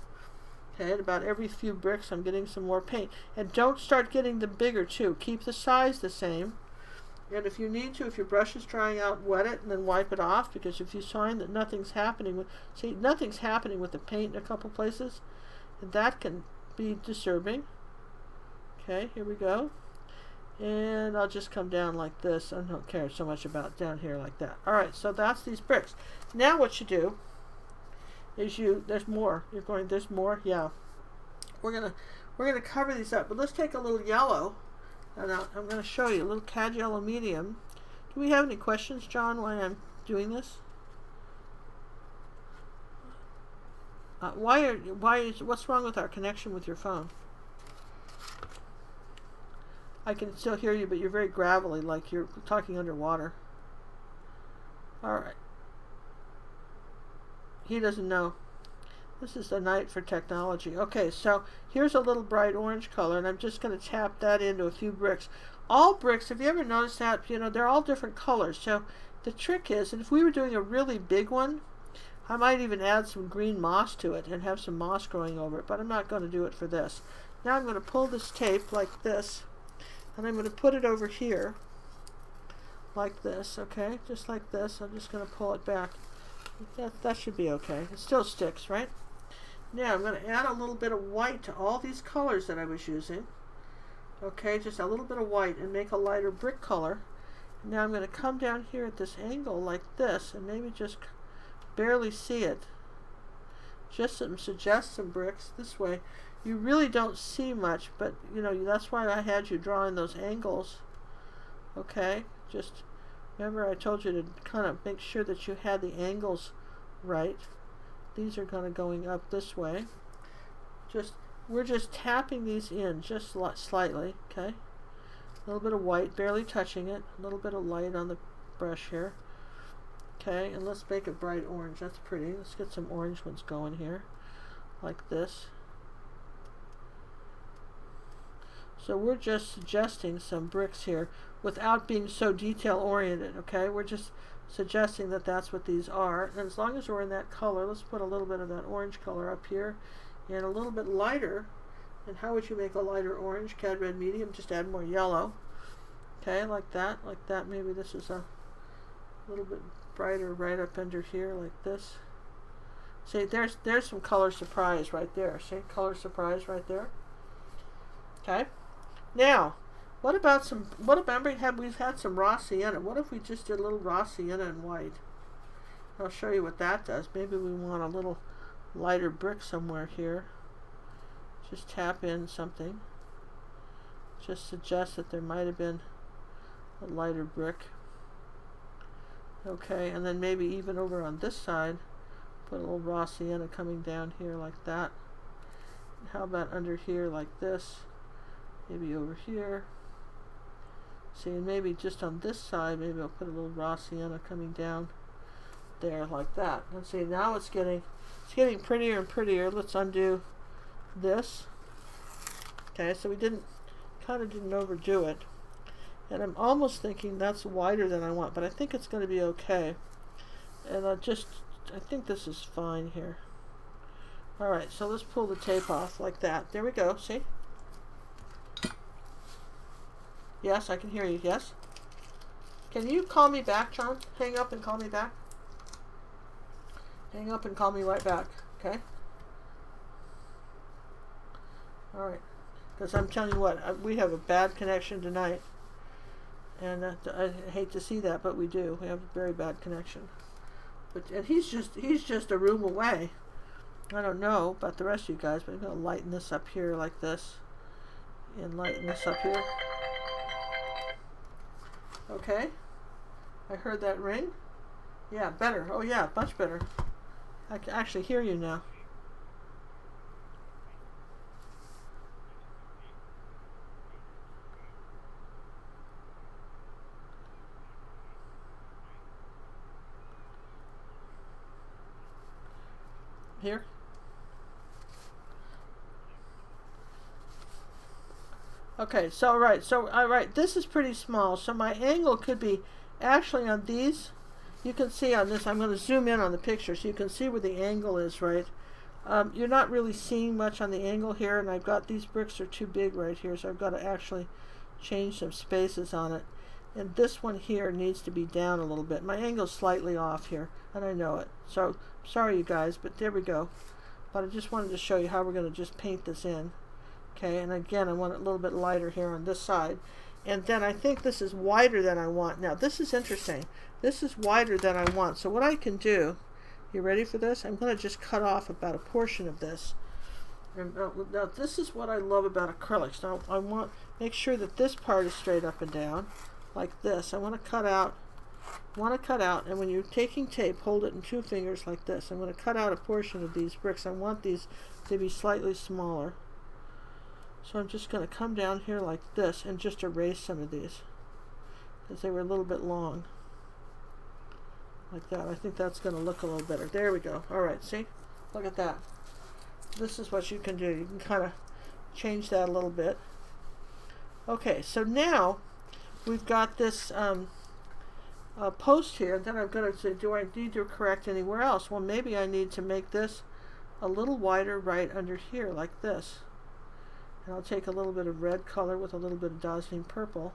Okay, at about every few bricks I'm getting some more paint. And don't start getting them bigger too. Keep the size the same. And if you need to, if your brush is drying out, wet it and then wipe it off, because if you find that nothing's happening with the paint in a couple places, And that can be disturbing. Okay, here we go. And I'll just come down like this. I don't care so much about down here like that. All right, so that's these bricks. Now what you do is there's more. You're going, there's more, yeah. We're gonna cover these up, but let's take a little yellow, and I'm gonna show you a little cad yellow medium. Do we have any questions, John, while I'm doing this? What's wrong with our connection with your phone? I can still hear you, but you're very gravelly, like you're talking underwater. All right. He doesn't know. This is the night for technology. Okay, so here's a little bright orange color, and I'm just going to tap that into a few bricks. All bricks, have you ever noticed that? You know, they're all different colors. So the trick is, and if we were doing a really big one, I might even add some green moss to it and have some moss growing over it, but I'm not going to do it for this. Now I'm going to pull this tape like this, and I'm going to put it over here like this, okay? Just like this. I'm just going to pull it back. That should be okay. It still sticks, right? Now I'm going to add a little bit of white to all these colors that I was using. Okay, just a little bit of white and make a lighter brick color. Now I'm going to come down here at this angle like this and maybe just barely see it. Just suggest some bricks this way. You really don't see much, but you know, that's why I had you drawing those angles. Okay, just remember I told you to kind of make sure that you had the angles right. These are kind of going up this way. We're just tapping these in just slightly, okay? A little bit of white, barely touching it. A little bit of light on the brush here. Okay, and let's make it bright orange. That's pretty. Let's get some orange ones going here, like this. So we're just suggesting some bricks here without being so detail oriented, okay? We're just suggesting that that's what these are. And as long as we're in that color, let's put a little bit of that orange color up here and a little bit lighter. And how would you make a lighter orange? Cad red medium, just add more yellow. Okay, like that, like that. Maybe this is a little bit brighter right up under here like this. See, there's some color surprise right there. See, color surprise right there. Okay. Now, what about we've had some raw sienna. What if we just did a little raw sienna in white? I'll show you what that does. Maybe we want a little lighter brick somewhere here. Just tap in something. Just suggest that there might have been a lighter brick. Okay, and then maybe even over on this side, put a little raw sienna coming down here like that. How about under here like this? Maybe over here. See, and maybe just on this side, maybe I'll put a little raw sienna coming down there like that. And see, now it's getting prettier and prettier. Let's undo this. Okay, so we kind of didn't overdo it. And I'm almost thinking that's wider than I want, but I think it's going to be okay. And I think this is fine here. Alright, so let's pull the tape off like that. There we go, see? Yes, I can hear you, yes? Can you call me back, John? Hang up and call me back. Hang up and call me right back, okay? Alright, because I'm telling you what, we have a bad connection tonight. And I hate to see that, but we do. We have a very bad connection. And he's just a room away. I don't know about the rest of you guys, but I'm going to lighten this up here like this. And lighten this up here. Okay. I heard that ring. Yeah, better. Oh yeah, much better. I can actually hear you now. Here. Okay, so all right, this is pretty small, so my angle could be actually on these. You can see on this, I'm going to zoom in on the picture so you can see where the angle is, right? You're not really seeing much on the angle here, and I've got these bricks are too big right here, so I've got to actually change some spaces on it. And this one here needs to be down a little bit. My angle's slightly off here, and I know it. So, sorry you guys, but there we go. but I just wanted to show you how we're going to just paint this in. Okay, and again, I want it a little bit lighter here on this side. And then I think this is wider than I want. Now, this is interesting. This is wider than I want. So what I can do, you ready for this? I'm going to just cut off about a portion of this. And now this is what I love about acrylics. Now, I want make sure that this part is straight up and down, like this. I want to cut out, and when you're taking tape, hold it in 2 fingers like this. I'm going to cut out a portion of these bricks. I want these to be slightly smaller. So I'm just going to come down here like this and just erase some of these because they were a little bit long. Like that. I think that's going to look a little better. There we go. All right, see? Look at that. This is what you can do. You can kind of change that a little bit. Okay, so now we've got this post here. Then I'm going to say, do I need to correct anywhere else? Well, maybe I need to make this a little wider right under here like this. And I'll take a little bit of red color with a little bit of dazzling purple.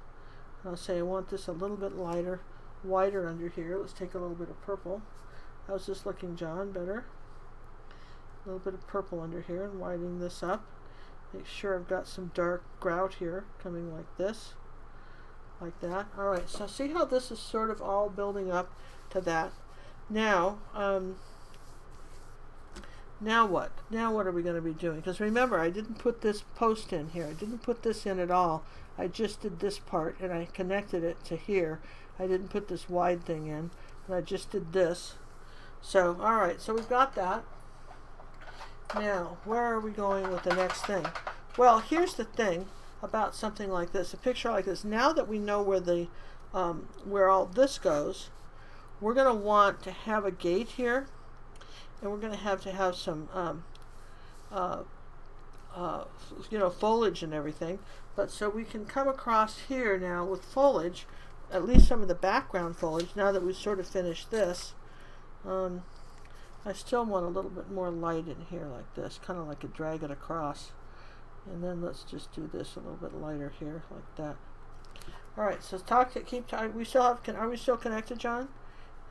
And I'll say I want this a little bit lighter, wider under here. Let's take a little bit of purple. How's this looking, John? Better? A little bit of purple under here and widening this up. Make sure I've got some dark grout here coming like this. Like that. Alright, so see how this is sort of all building up to that. Now, now what? Now what are we going to be doing? Because remember, I didn't put this post in here. I didn't put this in at all. I just did this part and I connected it to here. I didn't put this wide thing in. And I just did this. So, alright, so we've got that. Now, where are we going with the next thing? Well, here's the thing about something like this, a picture like this. Now that we know where the where all this goes, we're going to want to have a gate here, and we're going to have some you know, foliage and everything. But so we can come across here now with foliage, at least some of the background foliage. Now that we've sort of finished this, I still want a little bit more light in here like this, kind of like a drag it across. And then let's just do this a little bit lighter here like that. All right, so keep talking. Are we still connected, John?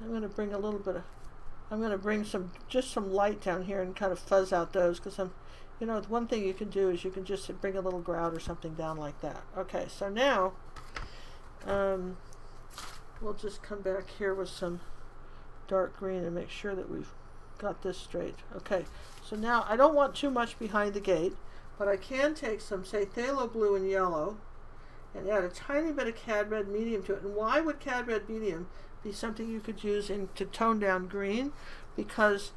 I'm going to bring a little bit of, I'm going to bring just some light down here and kind of fuzz out those, because you know, one thing you can do is you can just bring a little grout or something down like that. Okay, so now we'll just come back here with some dark green and make sure that we've got this straight. Okay, so now I don't want too much behind the gate, but I can take some, say, phthalo blue and yellow and add a tiny bit of cad red medium to it. And why would cad red medium be something you could use to tone down green? Because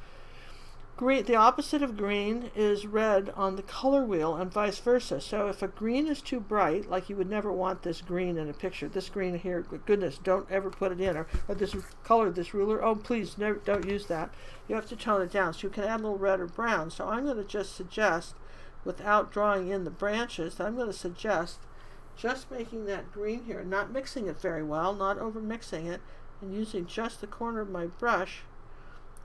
green, the opposite of green is red on the color wheel and vice versa. So if a green is too bright, like you would never want this green in a picture, this green here, goodness, don't ever put it in, or this color, this ruler, oh please, never, don't use that. You have to tone it down. So you can add a little red or brown. So I'm going to just suggest, without drawing in the branches, I'm going to suggest just making that green here, not mixing it very well, not over mixing it, and using just the corner of my brush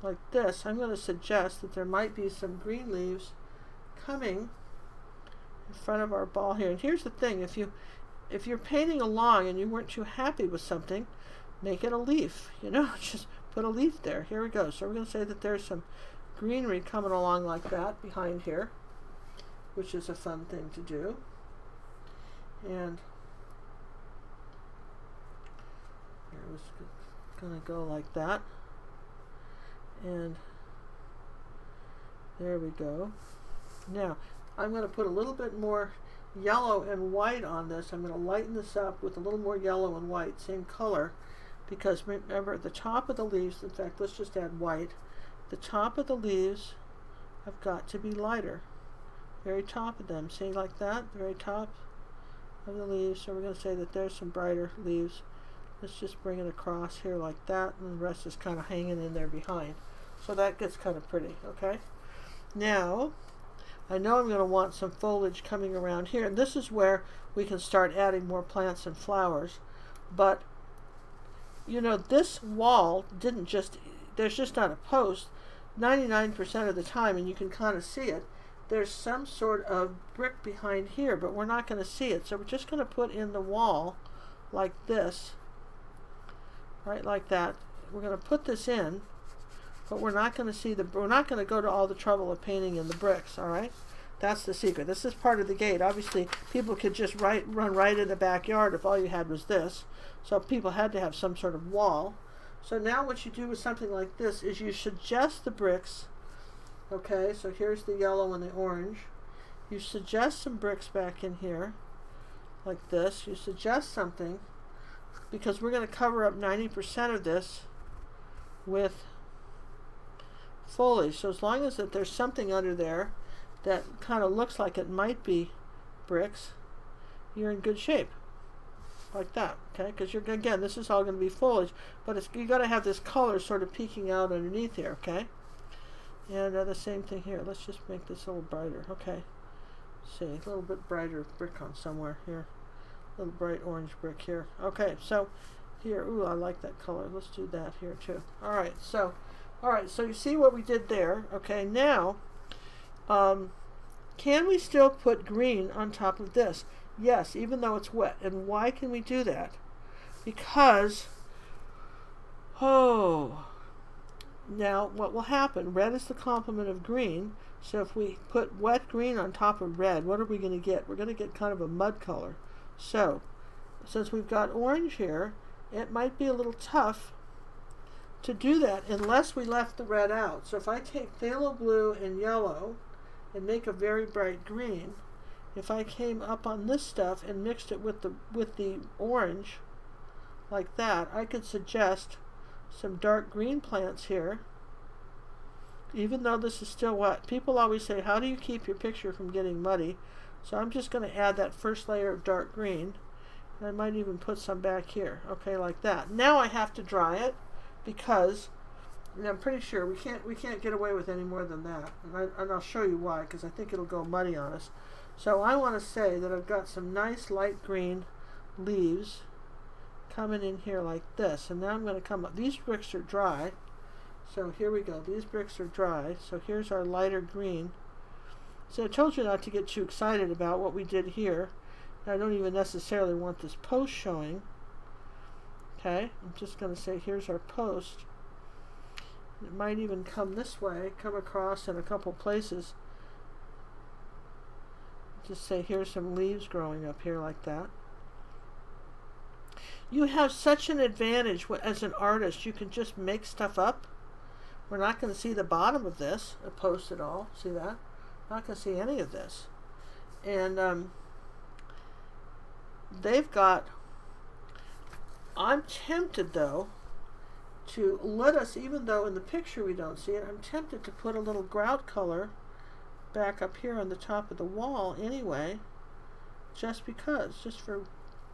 like this. I'm going to suggest that there might be some green leaves coming in front of our ball here. And here's the thing, if you're painting along and you weren't too happy with something, make it a leaf, you know, just put a leaf there. Here we go. So we're going to say that there's some greenery coming along like that behind here, which is a fun thing to do. And here was going to go like that. And there we go. Now I'm going to put a little bit more yellow and white on this. I'm going to lighten this up with a little more yellow and white, same color, because remember the top of the leaves, in fact, let's just add white. The top of the leaves have got to be lighter. Very top of them, see, like that, the very top of the leaves. So we're going to say that there's some brighter leaves. Let's just bring it across here like that, and the rest is kind of hanging in there behind. So that gets kind of pretty, okay? Now, I know I'm going to want some foliage coming around here, and this is where we can start adding more plants and flowers. But, you know, this wall didn't just, there's just not a post. 99% of the time, and you can kind of see it, there's some sort of brick behind here, but we're not going to see it. So we're just going to put in the wall like this, right like that. We're going to put this in but we're not going to we're not going to go to all the trouble of painting in the bricks, all right? That's the secret. This is part of the gate. Obviously, people could just run right in the backyard if all you had was this. So people had to have some sort of wall. So now what you do with something like this is you suggest the bricks. Okay, so here's the yellow and the orange. You suggest some bricks back in here, like this. You suggest something, because we're going to cover up 90% of this with foliage. So as long as there's something under there that kind of looks like it might be bricks, you're in good shape. Like that, okay? Because you're, again, this is all going to be foliage, but you got to have this color sort of peeking out underneath here, okay? And the same thing here. Let's just make this a little brighter, okay? See, a little bit brighter brick on somewhere here. A little bright orange brick here. Okay, so here, ooh, I like that color. Let's do that here too. All right, so you see what we did there, okay? Now, can we still put green on top of this? Yes, even though it's wet. And why can we do that? Because, now what will happen? Red is the complement of green. So if we put wet green on top of red, what are we going to get? We're going to get kind of a mud color. So since we've got orange here, it might be a little tough to do that unless we left the red out. So if I take phthalo blue and yellow and make a very bright green, if I came up on this stuff and mixed it with the orange like that, I could suggest some dark green plants here, even though this is still wet. People always say, how do you keep your picture from getting muddy? So I'm just going to add that first layer of dark green, and I might even put some back here, okay, like that. Now I have to dry it, because I'm pretty sure we can't get away with any more than that, and I'll show you why, because I think it'll go muddy on us. So I want to say that I've got some nice light green leaves coming in here like this, and now I'm going to come up. These bricks are dry, so here we go. These bricks are dry, so here's our lighter green. So I told you not to get too excited about what we did here. I don't even necessarily want this post showing. Okay, I'm just going to say here's our post. It might even come this way, come across in a couple places. Just say here's some leaves growing up here like that. You have such an advantage as an artist. You can just make stuff up. We're not going to see the bottom of this, a post at all. See that? Not going to see any of this. And they've got, I'm tempted though to let us, even though in the picture we don't see it, I'm tempted to put a little grout color back up here on the top of the wall anyway, just because, just for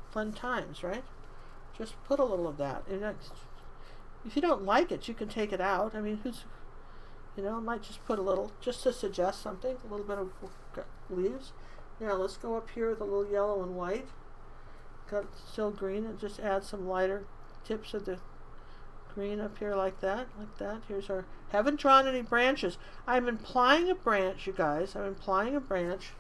fun times, right? Just put a little of that. And if you don't like it, you can take it out. I mean, I might just put a little, just to suggest something, a little bit of leaves. Now let's go up here with a little yellow and white. Got still green, and just add some lighter tips of the green up here like that, Here's our, haven't drawn any branches. I'm implying a branch, you guys. I'm implying a branch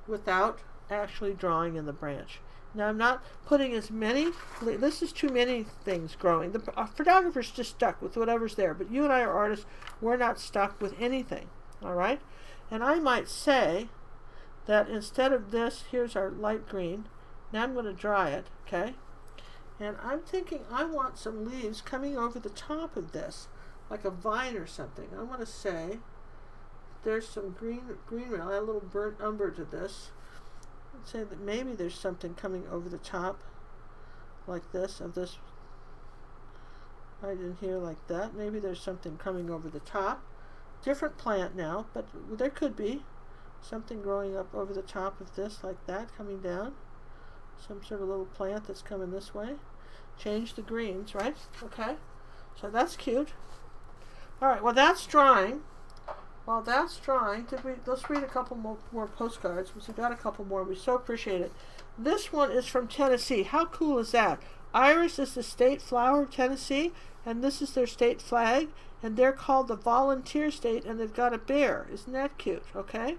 without actually drawing in the branch. Now I'm not putting as many, this is too many things growing. The photographer's just stuck with whatever's there, but you and I are artists, we're not stuck with anything, all right? And I might say that instead of this, here's our light green. Now I'm going to dry it, okay? And I'm thinking I want some leaves coming over the top of this, like a vine or something. I want to say there's some green, add a little burnt umber to this. Let's say that maybe there's something coming over the top like this, of this right in here like that. Maybe there's something coming over the top. Different plant now, but there could be something growing up over the top of this like that, coming down. Some sort of little plant that's coming this way. Change the greens, right? Okay, so that's cute. All right, well that's drying. While that's drying, let's read a couple more postcards. We've got a couple more. We so appreciate it. This one is from Tennessee. How cool is that? Iris is the state flower of Tennessee, and this is their state flag, and they're called the Volunteer State, and they've got a bear. Isn't that cute? Okay.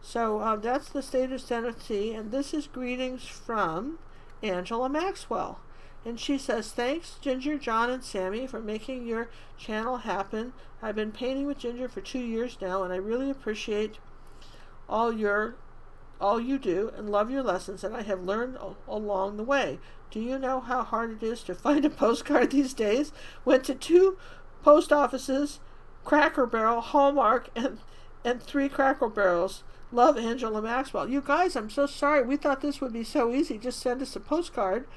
So that's the state of Tennessee, and this is greetings from Angela Maxwell. And she says, thanks, Ginger, John, and Sammy, for making your channel happen. I've been painting with Ginger for 2 years now, and I really appreciate all you do and love your lessons, and I have learned along the way. Do you know how hard it is to find a postcard these days? Went to 2 post offices, Cracker Barrel, Hallmark, and 3 Cracker Barrels. Love, Angela Maxwell. You guys, I'm so sorry. We thought this would be so easy. Just send us a postcard.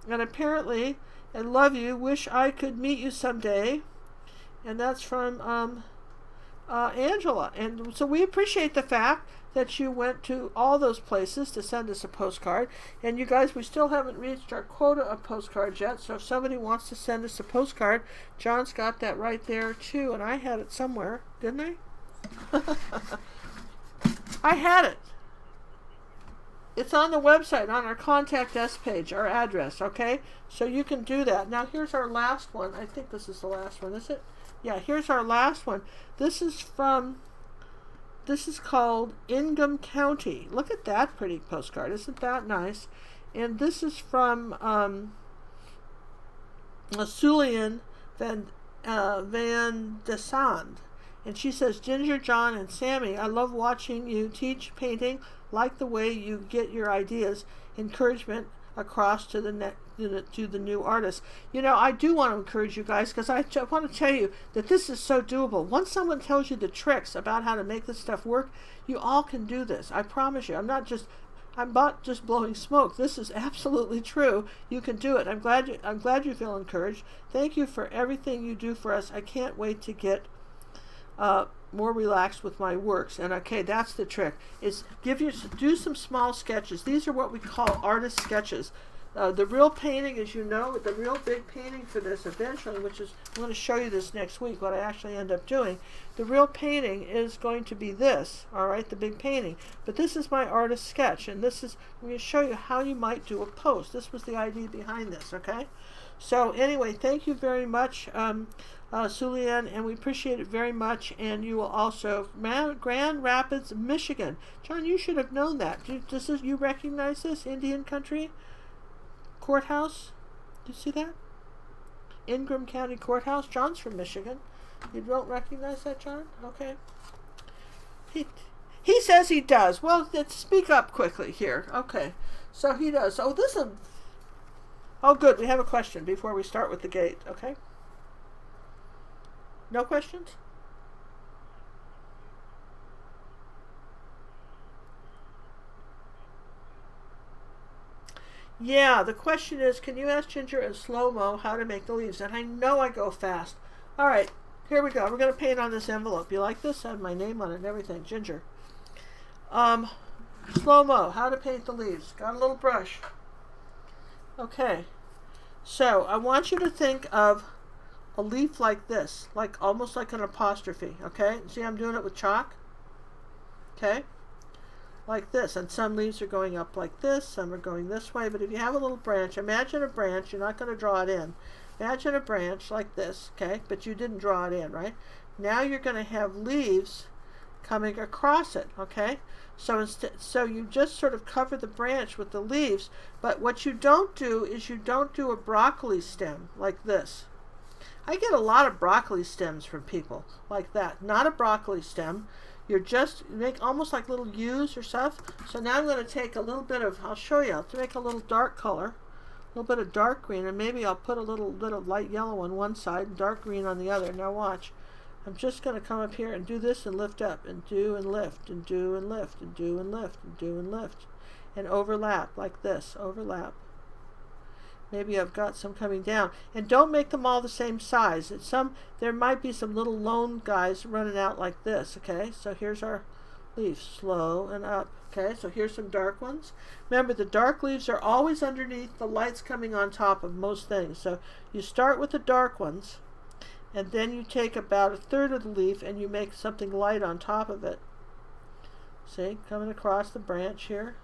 And apparently, and love you, wish I could meet you someday. And that's from Angela. And so we appreciate the fact that you went to all those places to send us a postcard. And you guys, we still haven't reached our quota of postcards yet. So if somebody wants to send us a postcard, John's got that right there too. And I had it somewhere, didn't I? I had it. It's on the website, on our Contact Us page, our address, okay? So you can do that. Now here's our last one. I think this is the last one, is it? Yeah, here's our last one. This is called Ingham County. Look at that pretty postcard. Isn't that nice? And this is from Sulian Van de Sand. And she says, Ginger, John, and Sammy, I love watching you teach painting. Like the way you get your ideas, encouragement across to the new artists. You know, I do want to encourage you guys, because I want to tell you that this is so doable. Once someone tells you the tricks about how to make this stuff work, you all can do this. I promise you. I'm not just blowing smoke. This is absolutely true. You can do it. I'm glad you feel encouraged. Thank you for everything you do for us. I can't wait to get more relaxed with my works. And okay, that's the trick, is do some small sketches. These are what we call artist sketches. The real painting, as you know, the real big painting for this eventually, which is, I'm going to show you this next week, what I actually end up doing. The real painting is going to be this, all right, the big painting. But this is my artist sketch, and this is, I'm going to show you how you might do a post. This was the idea behind this, okay? So anyway, thank you very much, Sulian, and we appreciate it very much. And you will also, Grand Rapids, Michigan. John, you should have known that. You recognize this? Indian Country Courthouse? Do you see that? Ingham County Courthouse. John's from Michigan. You don't recognize that, John? Okay. He says he does. Well, let's speak up quickly here. Okay. So he does. Oh, this is... Oh, good. We have a question before we start with the gate. Okay. No questions? Yeah, the question is, can you ask Ginger in slow-mo how to make the leaves? And I know I go fast. All right, here we go. We're going to paint on this envelope. You like this? I have my name on it and everything. Ginger. Slow-mo, how to paint the leaves. Got a little brush. Okay. So I want you to think of a leaf like this, like almost like an apostrophe, okay? See, I'm doing it with chalk, okay? Like this, and some leaves are going up like this, some are going this way, but if you have a little branch, imagine a branch, you're not going to draw it in. Imagine a branch like this, okay? But you didn't draw it in, right? Now you're going to have leaves coming across it, okay? So you just sort of cover the branch with the leaves, but what you don't do is you don't do a broccoli stem like this. I get a lot of broccoli stems from people like that. Not a broccoli stem. You're just make almost like little U's or stuff. So now I'm going to take a little bit of, I'll show you, to make a little dark color, a little bit of dark green, and maybe I'll put a little bit of light yellow on one side and dark green on the other. Now watch. I'm just going to come up here and do this and lift up and do and lift and do and lift and do and lift and do and lift and overlap like this. Overlap. Maybe I've got some coming down. And don't make them all the same size. There might be some little lone guys running out like this, okay? So here's our leaf, slow and up, okay? So here's some dark ones. Remember, the dark leaves are always underneath the lights coming on top of most things. So you start with the dark ones, and then you take about a third of the leaf and you make something light on top of it. See, coming across the branch here.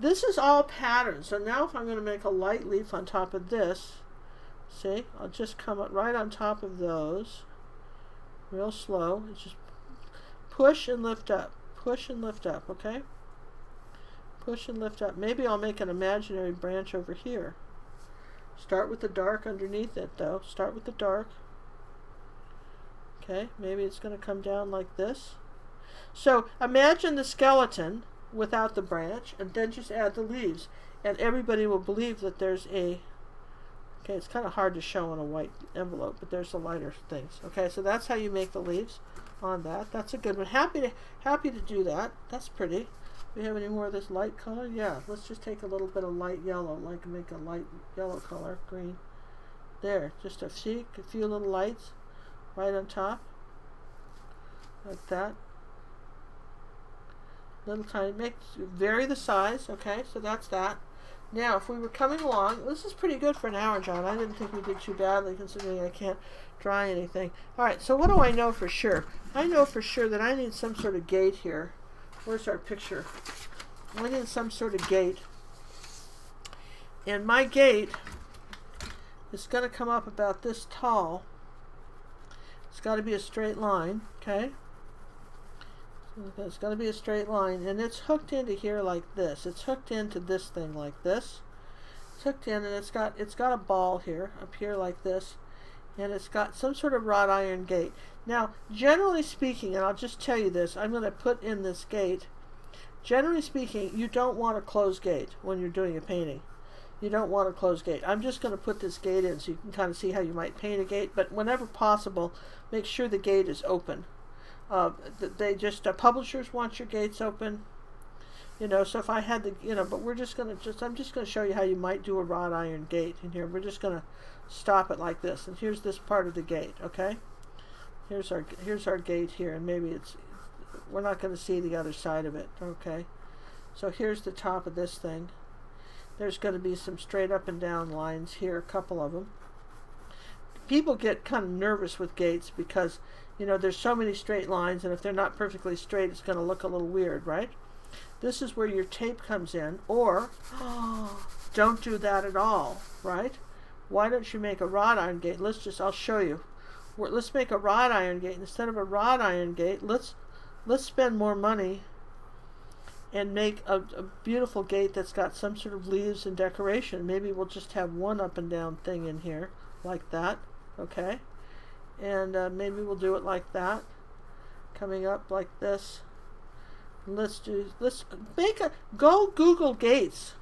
This is all patterns. So now if I'm going to make a light leaf on top of this, see, I'll just come up right on top of those, real slow. It's just push and lift up, okay? Push and lift up. Maybe I'll make an imaginary branch over here. Start with the dark underneath it though. Start with the dark. Okay, maybe it's going to come down like this. So imagine the skeleton without the branch, and then just add the leaves. And everybody will believe that there's a... Okay, it's kind of hard to show on a white envelope, but there's the lighter things. Okay, so that's how you make the leaves on that. That's a good one. Happy to do that. That's pretty. Do we have any more of this light color? Yeah, let's just take a little bit of light yellow, like make a light yellow color, green. There, just a few little lights right on top, like that. Little tiny, vary the size. Okay, so that's that. Now, if we were coming along, this is pretty good for an hour, John. I didn't think we did too badly, considering I can't dry anything. All right, so what do I know for sure? I know for sure that I need some sort of gate here. Where's our picture? I need some sort of gate. And my gate is going to come up about this tall. It's got to be a straight line, okay? So it's got to be a straight line, and it's hooked into here like this. It's hooked into this thing like this. It's hooked in, and it's got a ball here, up here like this, and it's got some sort of wrought iron gate. Now, generally speaking, and I'll just tell you this, I'm going to put in this gate. Generally speaking, you don't want a closed gate when you're doing a painting. You don't want a closed gate. I'm just going to put this gate in so you can kind of see how you might paint a gate, but whenever possible, make sure the gate is open. Publishers want your gates open, you know, so if I had the, you know, but I'm just going to show you how you might do a wrought iron gate in here. We're just going to stop it like this, and here's this part of the gate, okay? Here's our gate here, and maybe we're not going to see the other side of it, okay? So here's the top of this thing. There's going to be some straight up and down lines here, a couple of them. People get kind of nervous with gates because, you know, there's so many straight lines, and if they're not perfectly straight, it's going to look a little weird, right? This is where your tape comes in, or don't do that at all, right? Why don't you make a wrought iron gate? I'll show you. Let's make a wrought iron gate. Instead of a wrought iron gate, let's spend more money and make a beautiful gate that's got some sort of leaves and decoration. Maybe we'll just have one up and down thing in here, like that, okay? And maybe we'll do it like that, coming up like this. Go Google gates,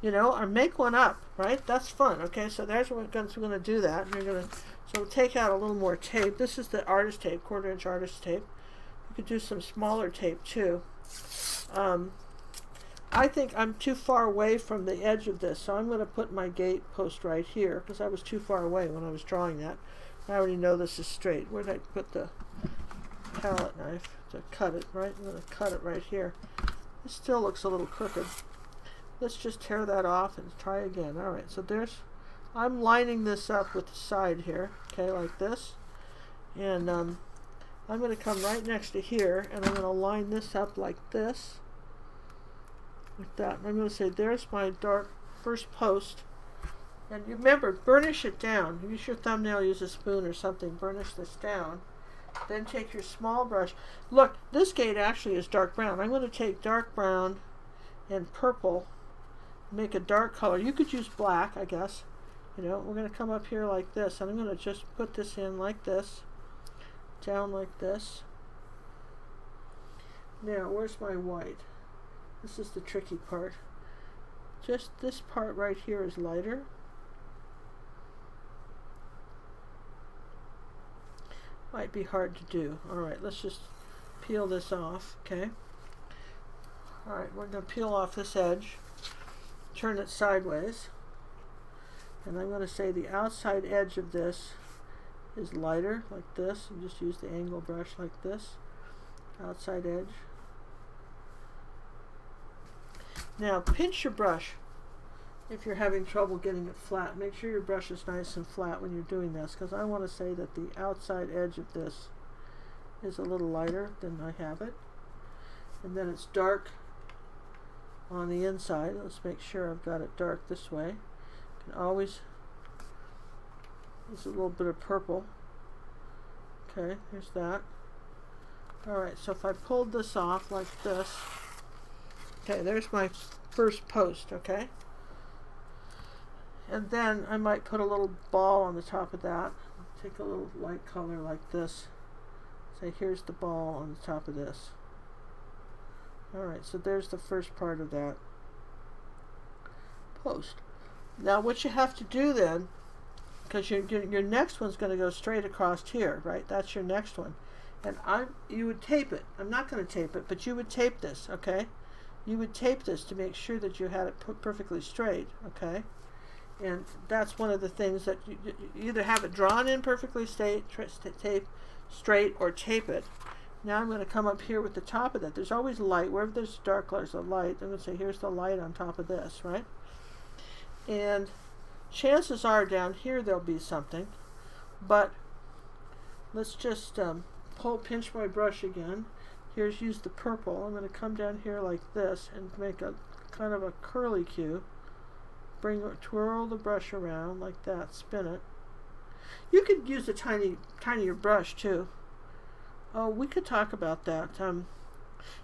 you know, or make one up, right? That's fun. Okay, so there's what we're going to do that. So we'll take out a little more tape. This is the artist tape, 1/4 inch artist tape. You could do some smaller tape too. I think I'm too far away from the edge of this, so I'm going to put my gate post right here because I was too far away when I was drawing that. I already know this is straight. Where did I put the palette knife to cut it, right? I'm going to cut it right here. This still looks a little crooked. Let's just tear that off and try again. All right, so I'm lining this up with the side here, okay, like this. And I'm going to come right next to here, and I'm going to line this up like this, like that. And I'm going to say, there's my dark first post. And you remember, burnish it down. Use your thumbnail, use a spoon or something. Burnish this down. Then take your small brush. Look, this gate actually is dark brown. I'm going to take dark brown and purple, make a dark color. You could use black, I guess. You know, we're going to come up here like this, and I'm going to just put this in like this, down like this. Now, where's my white? This is the tricky part. Just this part right here is lighter. Might be hard to do. Alright, let's just peel this off, okay? Alright, we're going to peel off this edge, turn it sideways, and I'm going to say the outside edge of this is lighter, like this, and just use the angle brush like this, outside edge. Now, pinch your brush if you're having trouble getting it flat. Make sure your brush is nice and flat when you're doing this, because I want to say that the outside edge of this is a little lighter than I have it. And then it's dark on the inside. Let's make sure I've got it dark this way. You can always, there's a little bit of purple. Okay, here's that. Alright, so if I pulled this off like this, Okay, there's my first post, okay? And then I might put a little ball on the top of that. Take a little light color like this. Say, here's the ball on the top of this. Alright, so there's the first part of that post. Now what you have to do then, because your next one's going to go straight across here, right? That's your next one. And you would tape it. I'm not going to tape it, but you would tape this, okay? You would tape this to make sure that you had it put perfectly straight, okay? And that's one of the things that you either have it drawn in perfectly straight, or tape it. Now I'm going to come up here with the top of that. There's always light. Wherever there's dark colors of light, I'm going to say, here's the light on top of this, right? And chances are down here there'll be something. But let's just pinch my brush again. Use the purple. I'm going to come down here like this and make a kind of a curly cue. Twirl the brush around like that. Spin it. You could use a tinier brush too. Oh, we could talk about that.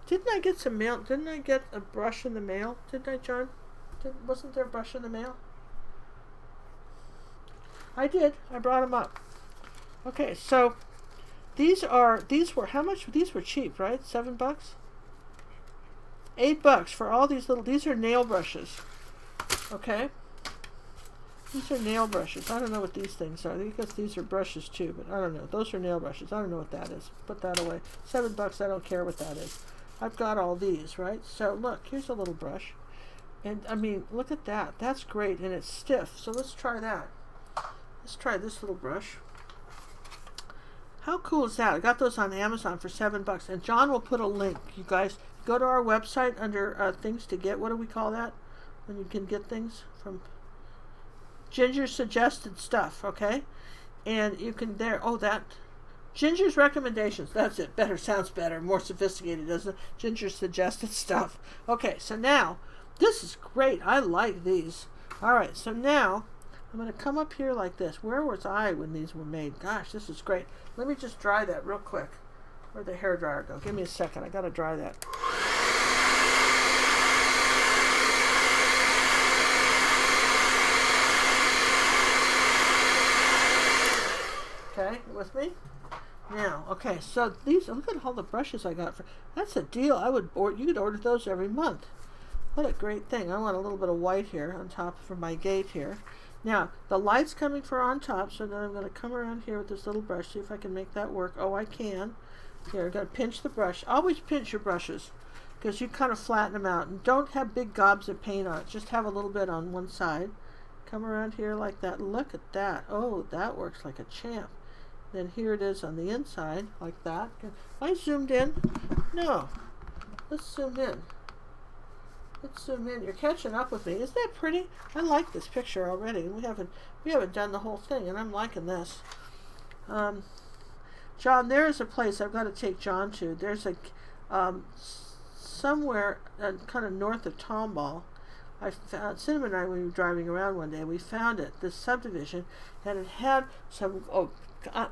Didn't I get some mail? Didn't I get a brush in the mail? Didn't I, John? Wasn't there a brush in the mail? I did. I brought them up. Okay, so these were how much? These were cheap, right? $7? $8 for all these little. These are nail brushes. Okay. These are nail brushes. I don't know what these things are. I guess these are brushes too, but I don't know. Those are nail brushes. I don't know what that is. Put that away. $7. I don't care what that is. I've got all these, right? So look, here's a little brush. And I mean, look at that. That's great, and it's stiff. So let's try that. Let's try this little brush. How cool is that? I got those on Amazon for $7. And John will put a link. You guys go to our website under things to get. What do we call that? When you can get things from Ginger suggested stuff, okay? And you can Ginger's recommendations. That's it. Better, sounds better, more sophisticated, doesn't it? Ginger suggested stuff. Okay, so now this is great. I like these. All right, so now I'm going to come up here like this. Where was I when these were made? Gosh, this is great. Let me just dry that real quick. Where'd the hairdryer go? Give me a second. I got to dry that. Okay, you with me? Now, okay, so these, look at all the brushes I got. That's a deal. You could order those every month. What a great thing. I want a little bit of white here on top for my gate here. Now, the light's coming for on top, so then I'm going to come around here with this little brush, see if I can make that work. Oh, I can. Here, I'm going to pinch the brush. Always pinch your brushes, because you kind of flatten them out. And don't have big gobs of paint on it. Just have a little bit on one side. Come around here like that. Look at that. Oh, that works like a champ. Then here it is on the inside, like that. Am I zoomed in? No. Let's zoom in. Let's zoom in. You're catching up with me. Isn't that pretty? I like this picture already. We haven't done the whole thing, and I'm liking this. John, there is a place I've got to take John to. There's a somewhere kind of north of Tomball. I found Cinnamon and I, when we were driving around one day, we found it, this subdivision, and it had some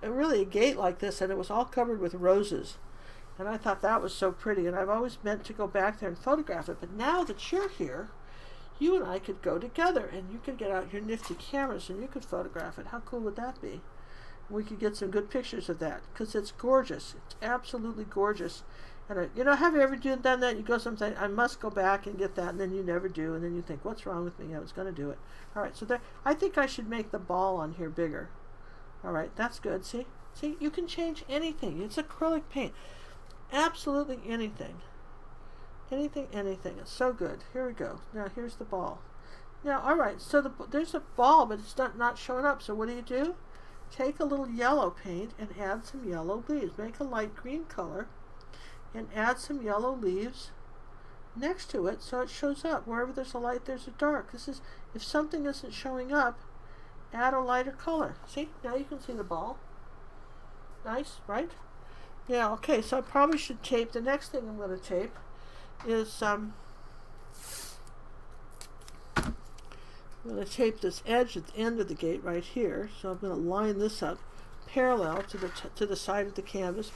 really a gate like this, and it was all covered with roses. And I thought that was so pretty, and I've always meant to go back there and photograph it. But now that you're here, you and I could go together, and you could get out your nifty cameras and you could photograph it. How cool would that be? We could get some good pictures of that, because it's gorgeous. It's absolutely gorgeous. And have you ever done that? You go sometime, I must go back and get that, and then you never do, and then you think, what's wrong with me? I was going to do it. All right, so there. I think I should make the ball on here bigger. All right, that's good. See, you can change anything. It's acrylic paint. Absolutely anything. Anything. It's so good. Here we go. Now here's the ball. Now, all right, so there's a ball, but it's not showing up. So what do? Take a little yellow paint and add some yellow leaves. Make a light green color and add some yellow leaves next to it so it shows up. Wherever there's a light, there's a dark. This is, if something isn't showing up, add a lighter color. See, now you can see the ball. Nice, right? Yeah, okay, so I probably should tape. The next thing I'm going to tape is I'm going to tape this edge at the end of the gate right here. So I'm going to line this up parallel to the side of the canvas.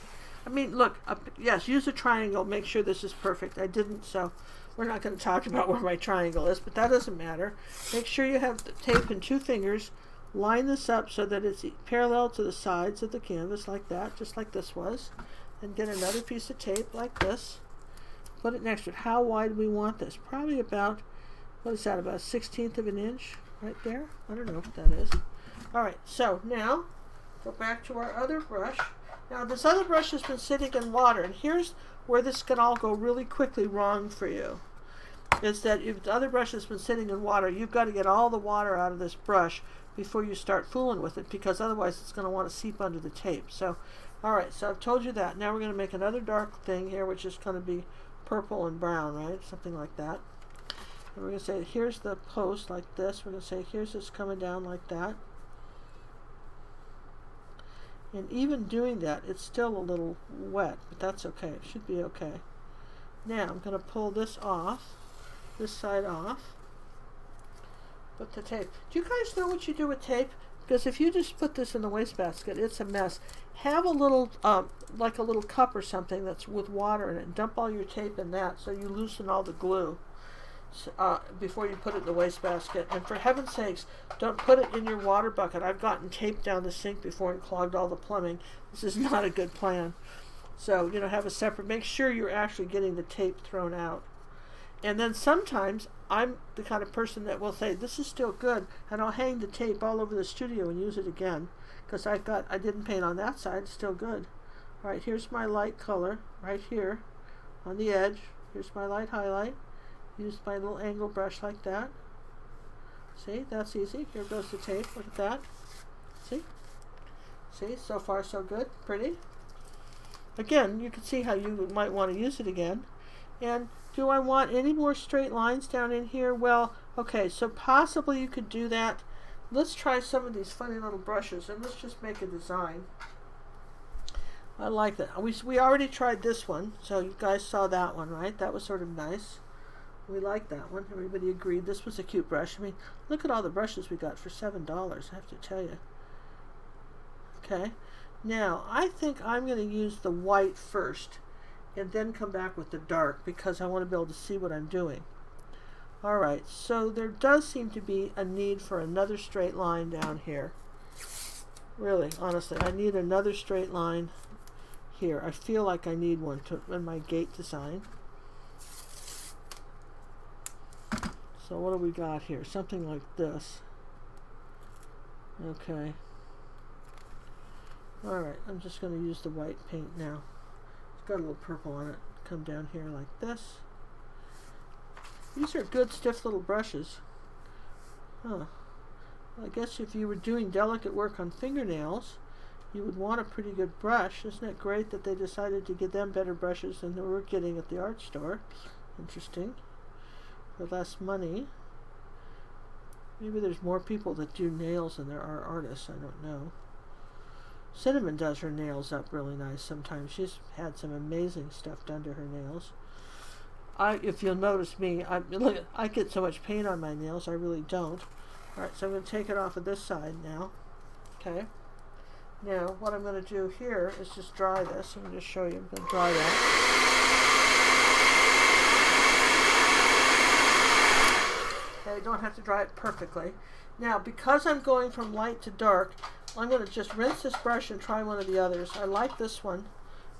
I mean, look, yes, use a triangle. Make sure this is perfect. I didn't, so we're not going to talk about where my triangle is, but that doesn't matter. Make sure you have the tape in 2 fingers. Line this up so that it's parallel to the sides of the canvas like that, just like this was. And get another piece of tape like this. Put it next to it. How wide do we want this? Probably about, what is that, about a 1/16 of an inch right there? I don't know what that is. Alright, so now go back to our other brush. Now this other brush has been sitting in water, and here's where this can all go really quickly wrong for you. Is that if the other brush has been sitting in water, you've got to get all the water out of this brush before you start fooling with it, because otherwise it's going to want to seep under the tape. So, alright, so I've told you that. Now we're going to make another dark thing here, which is going to be purple and brown, right? Something like that. And we're going to say, here's the post like this. We're going to say, here's this coming down like that. And even doing that, it's still a little wet, but that's okay. It should be okay. Now I'm going to pull this off, this side off, put the tape. Do you guys know what you do with tape? Because if you just put this in the wastebasket, it's a mess. Have a little, like a little cup or something that's with water in it, and dump all your tape in that so you loosen all the glue before you put it in the wastebasket. And for heaven's sakes, don't put it in your water bucket. I've gotten tape down the sink before and clogged all the plumbing. This is not a good plan. So, you know, have a separate, make sure you're actually getting the tape thrown out. And then sometimes I'm the kind of person that will say, this is still good, and I'll hang the tape all over the studio and use it again, because I didn't paint on that side, it's still good. All right, here's my light color right here on the edge. Here's my light highlight. Use my little angle brush like that. See, that's easy. Here goes the tape. Look at that. See? See, so far so good. Pretty. Again, you can see how you might want to use it again. And do I want any more straight lines down in here? Well, okay, so possibly you could do that. Let's try some of these funny little brushes, and let's just make a design. I like that. We already tried this one, so you guys saw that one, right? That was sort of nice. We like that one. Everybody agreed this was a cute brush. I mean, look at all the brushes we got for $7, I have to tell you. Okay, now I think I'm going to use the white first and then come back with the dark, because I want to be able to see what I'm doing. Alright, so there does seem to be a need for another straight line down here. Really, honestly, I need another straight line here. I feel like I need one in my gate design. So what do we got here? Something like this. Okay. Alright, I'm just going to use the white paint now. It's got a little purple on it. Come down here like this. These are good stiff little brushes. Huh. I guess if you were doing delicate work on fingernails, you would want a pretty good brush. Isn't it great that they decided to give them better brushes than they were getting at the art store? Interesting. For less money. Maybe there's more people that do nails than there are artists. I don't know. Cinnamon does her nails up really nice sometimes. She's had some amazing stuff done to her nails. If you'll notice me, I get so much paint on my nails, I really don't. Alright, so I'm going to take it off of this side now. Okay. Now, what I'm going to do here is just dry this. I'm going to show you. I'm going to dry that. Okay, don't have to dry it perfectly. Now, because I'm going from light to dark, I'm going to just rinse this brush and try one of the others. I like this one.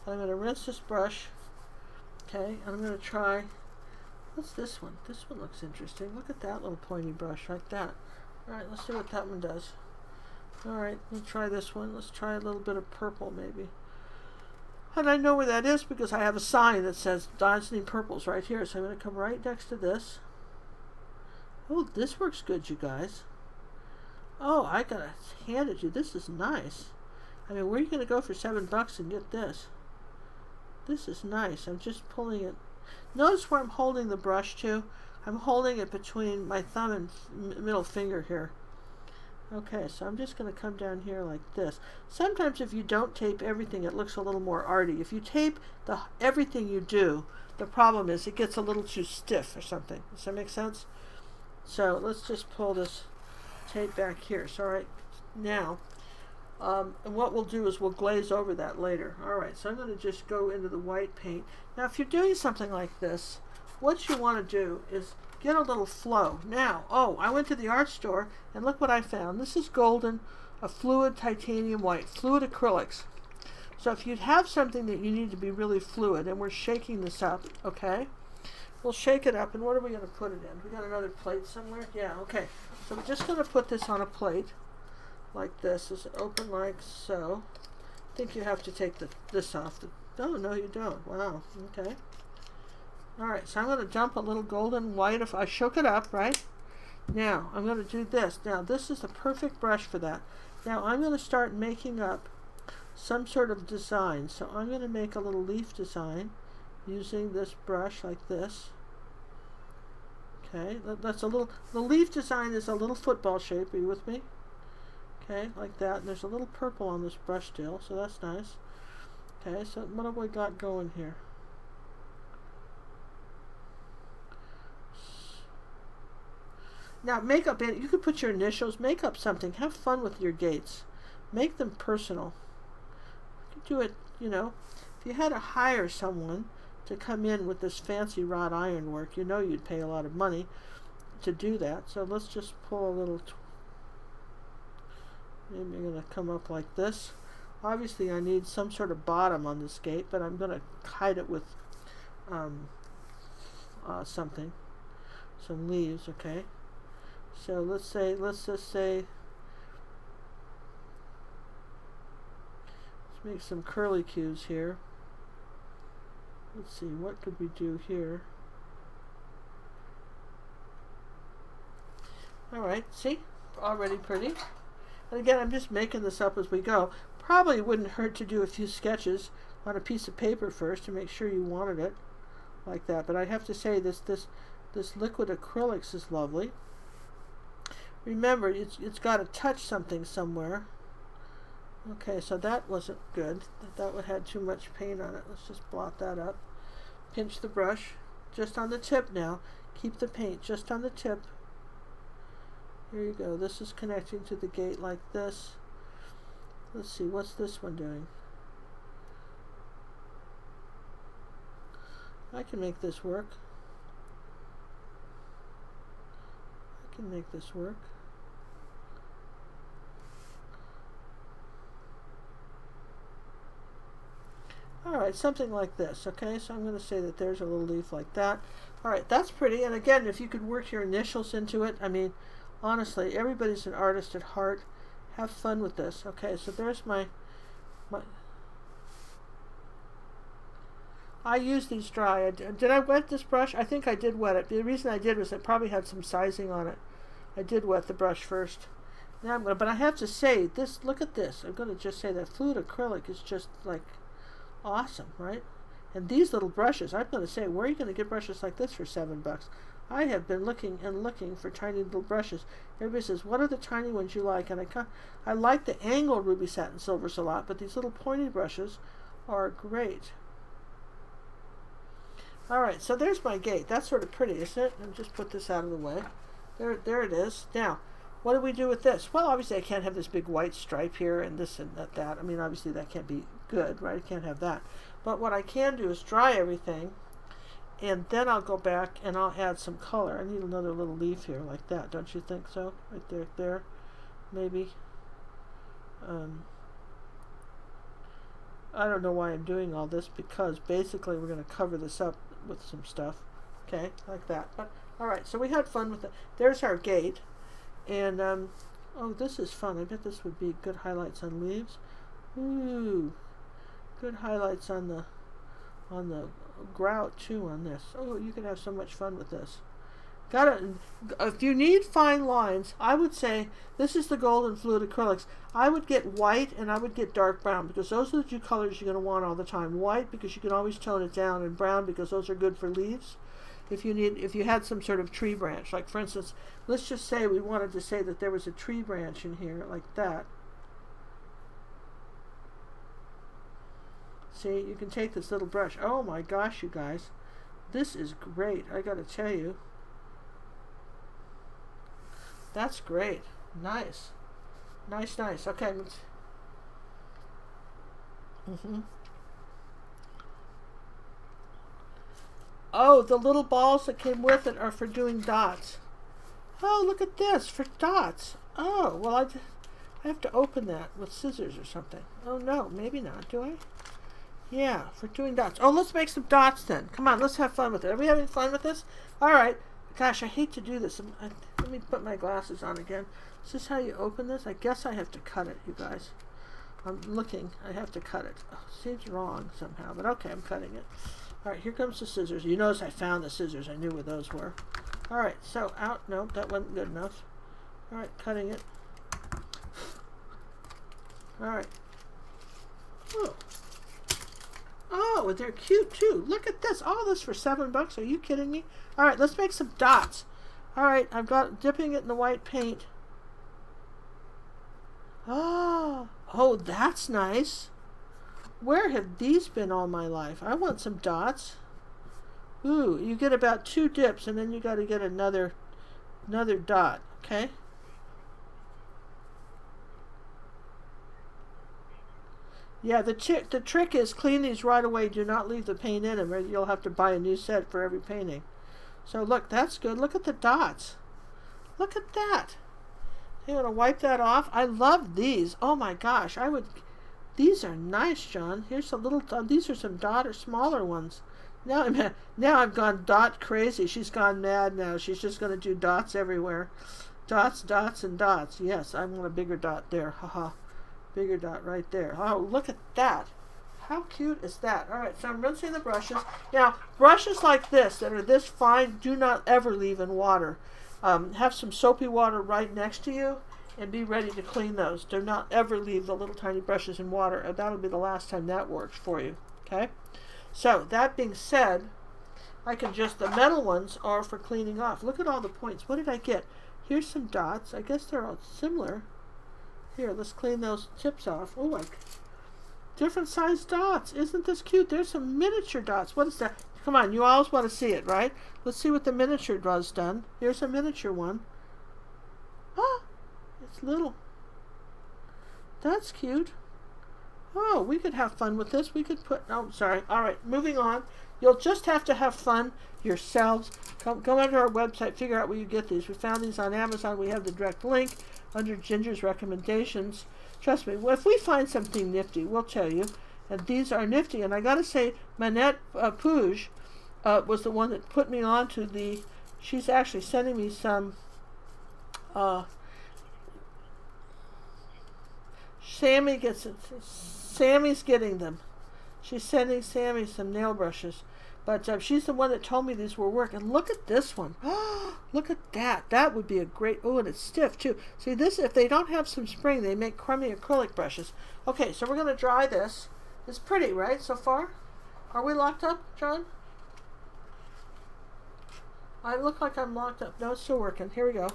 I'm going to rinse this brush. Okay, and I'm going to try, what's this one? This one looks interesting. Look at that little pointy brush like that. Alright, let's see what that one does. Alright, let's try this one. Let's try a little bit of purple maybe. And I know where that is because I have a sign that says Dancing Purples right here. So I'm going to come right next to this. Oh, this works good, you guys. Oh, I gotta hand it to you. This is nice. I mean, where are you going to go for $7 and get this? This is nice. I'm just pulling it. Notice where I'm holding the brush to. I'm holding it between my thumb and middle finger here. Okay, so I'm just going to come down here like this. Sometimes if you don't tape everything, it looks a little more arty. If you tape everything you do, the problem is it gets a little too stiff or something. Does that make sense? So let's just pull this tape back here. So, all right, now, and what we'll do is we'll glaze over that later. All right, so I'm going to just go into the white paint. Now, if you're doing something like this, what you want to do is get a little flow. Now, oh, I went to the art store and look what I found. This is golden, a fluid titanium white, fluid acrylics. So if you'd have something that you need to be really fluid, and we're shaking this up, okay? We'll shake it up, and what are we going to put it in? We got another plate somewhere? Yeah, okay. So we're just going to put this on a plate like this. Is it open like so? I think you have to take this off. Oh, no, you don't. Wow, okay. All right, so I'm going to dump a little golden white. If I shook it up, right? Now, I'm going to do this. Now, this is the perfect brush for that. Now, I'm going to start making up some sort of design. So I'm going to make a little leaf design using this brush like this. Okay, that's a little, the leaf design is a little football shape. Are you with me? Okay, like that. And there's a little purple on this brush still, so that's nice. Okay, so what have we got going here? Now, make up, you could put your initials, make up something. Have fun with your gates. Make them personal. You could do it, you know, if you had to hire someone to come in with this fancy wrought iron work, you know you'd pay a lot of money to do that. So let's just pull a little, maybe I'm going to come up like this. Obviously I need some sort of bottom on this gate, but I'm going to hide it with something, some leaves, okay? So let's just say, let's make some curly cues here. Let's see, what could we do here? Alright, see? Already pretty. And again, I'm just making this up as we go. Probably wouldn't hurt to do a few sketches on a piece of paper first to make sure you wanted it like that. But I have to say this liquid acrylics is lovely. Remember, it's got to touch something somewhere. Okay, so that wasn't good. That would had too much paint on it. Let's just blot that up. Pinch the brush just on the tip now. Keep the paint just on the tip. Here you go. This is connecting to the gate like this. Let's see, what's this one doing? I can make this work. I can make this work. Alright, something like this, okay? So I'm going to say that there's a little leaf like that. Alright, that's pretty. And again, if you could work your initials into it, I mean, honestly, everybody's an artist at heart. Have fun with this. Okay, so there's my I use these dry. Did I wet this brush? I think I did wet it. The reason I did was it probably had some sizing on it. I did wet the brush first. Now I'm going to, but I have to say, this, look at this. I'm going to just say that fluid acrylic is just like awesome, right? And these little brushes, I'm going to say, where are you going to get brushes like this for $7? I have been looking and looking for tiny little brushes. Everybody says, what are the tiny ones you like? And I like the angled ruby satin silvers a lot, but these little pointy brushes are great. Alright, so there's my gate. That's sort of pretty, isn't it? And just put this out of the way. There it is. Now, what do we do with this? Well, obviously I can't have this big white stripe here and this and that. I mean, obviously that can't be good, right? I can't have that. But what I can do is dry everything, and then I'll go back and I'll add some color. I need another little leaf here like that, don't you think so? Right there, maybe. I don't know why I'm doing all this, because basically we're going to cover this up with some stuff. Okay, like that. But alright, so we had fun with it. There's our gate. And, oh, this is fun. I bet this would be good highlights on leaves. Ooh, good highlights on the grout too on this. Oh, you could have so much fun with this. If you need fine lines, I would say this is the golden fluid acrylics. I would get white and I would get dark brown, because those are the two colors you're going to want all the time. White because you can always tone it down, and brown because those are good for leaves. If you had some sort of tree branch, like for instance, let's just say we wanted to say that there was a tree branch in here like that. See, you can take this little brush. Oh my gosh, you guys, this is great. I gotta tell you, that's great. Nice. Okay. Oh, the little balls that came with it are for doing dots. Oh, look at this, for dots. Oh, well, I have to open that with scissors or something. Oh, no, maybe not, do I? Yeah, for doing dots. Oh, let's make some dots then. Come on, let's have fun with it. Are we having fun with this? All right. Gosh, I hate to do this. Let me put my glasses on again. Is this how you open this? I guess I have to cut it, you guys. I'm looking. I have to cut it. Oh, seems wrong somehow, but okay, I'm cutting it. All right, here comes the scissors. You notice I found the scissors. I knew where those were. All right, so out. No, that wasn't good enough. All right, cutting it. All right. Oh. Oh, they're cute too. Look at this. All this for $7. Are you kidding me? All right, let's make some dots. All right, I've got dipping it in the white paint. Oh, that's nice. Where have these been all my life? I want some dots. Ooh, you get about 2 dips, and then you got to get another dot. Okay. Yeah, the trick is clean these right away. Do not leave the paint in them, or you'll have to buy a new set for every painting. So look, that's good. Look at the dots. Look at that. I'm going to wipe that off. I love these. Oh my gosh, these are nice, John. Here's some little, these are some dot or smaller ones. Now I've gone dot crazy. She's gone mad now. She's just going to do dots everywhere. Dots, dots, and dots. Yes, I want a bigger dot there. Haha. Bigger dot right there. Oh, look at that. How cute is that? All right, so I'm rinsing the brushes. Now, brushes like this that are this fine, do not ever leave in water. Have some soapy water right next to you and be ready to clean those. Do not ever leave the little tiny brushes in water. That'll be the last time that works for you. Okay? So, that being said, the metal ones are for cleaning off. Look at all the points. What did I get? Here's some dots. I guess they're all similar. Here, let's clean those tips off. Oh, like different size dots. Isn't this cute? There's some miniature dots. What is that? Come on, you always want to see it, right? Let's see what the miniature does done. Here's a miniature one. Ah, it's little. That's cute. Oh, we could have fun with this. We could put, oh, sorry. All right, moving on. You'll just have to have fun yourselves. Go onto our website, figure out where you get these. We found these on Amazon. We have the direct link under Ginger's recommendations. Trust me, if we find something nifty, we'll tell you. And these are nifty. And I got to say, Manette Pouge was the one that put me on to the, she's actually sending me some, Sammy's getting them. She's sending Sammy some nail brushes. But she's the one that told me these will work. And look at this one. Look at that. That would be a great... Oh, and it's stiff, too. See, this, if they don't have some spring, they make crummy acrylic brushes. Okay, so we're going to dry this. It's pretty, right, so far? Are we locked up, John? I look like I'm locked up. No, it's still working. Here we go.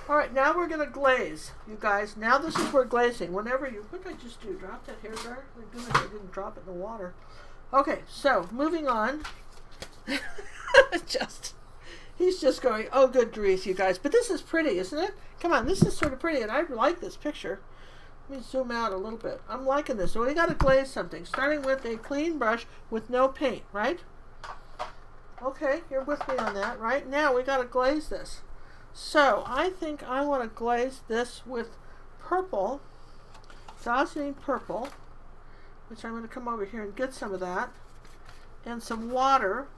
Alright, now we're going to glaze, you guys. Now this is where glazing. Whenever you... What did I just do? Drop that hair dryer? Thank goodness I didn't drop it in the water. Okay, so, moving on. He's just going, oh, good grief, you guys. But this is pretty, isn't it? Come on, this is sort of pretty, and I like this picture. Let me zoom out a little bit. I'm liking this. So we got to glaze something, starting with a clean brush with no paint, right? Okay, you're with me on that, right? Now we got to glaze this. So, I think I want to glaze this with purple, Dazzling purple, which I'm going to come over here and get some of that, and some water,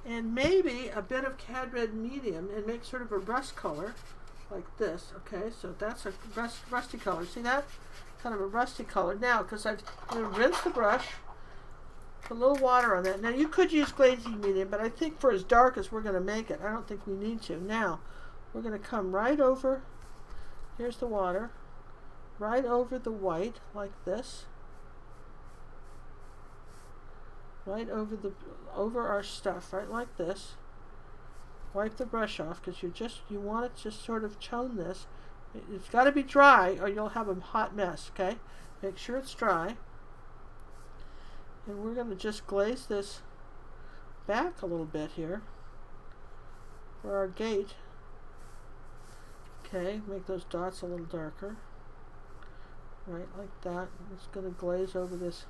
and maybe a bit of cad red medium, and make sort of a rust color, like this. Okay, so that's a rusty color. See that? Kind of a rusty color. Now, because I'm going to rinse the brush, put a little water on that. Now you could use glazing medium, but I think for as dark as we're going to make it, I don't think we need to. Now, we're going to come right over, here's the water, right over the white, like this. Right over our stuff, right like this. Wipe the brush off, because you want it to sort of tone this. It's got to be dry, or you'll have a hot mess, okay? Make sure it's dry. And we're going to just glaze this back a little bit here for our gate. Okay, make those dots a little darker. Right, like that. I'm just going to glaze over this.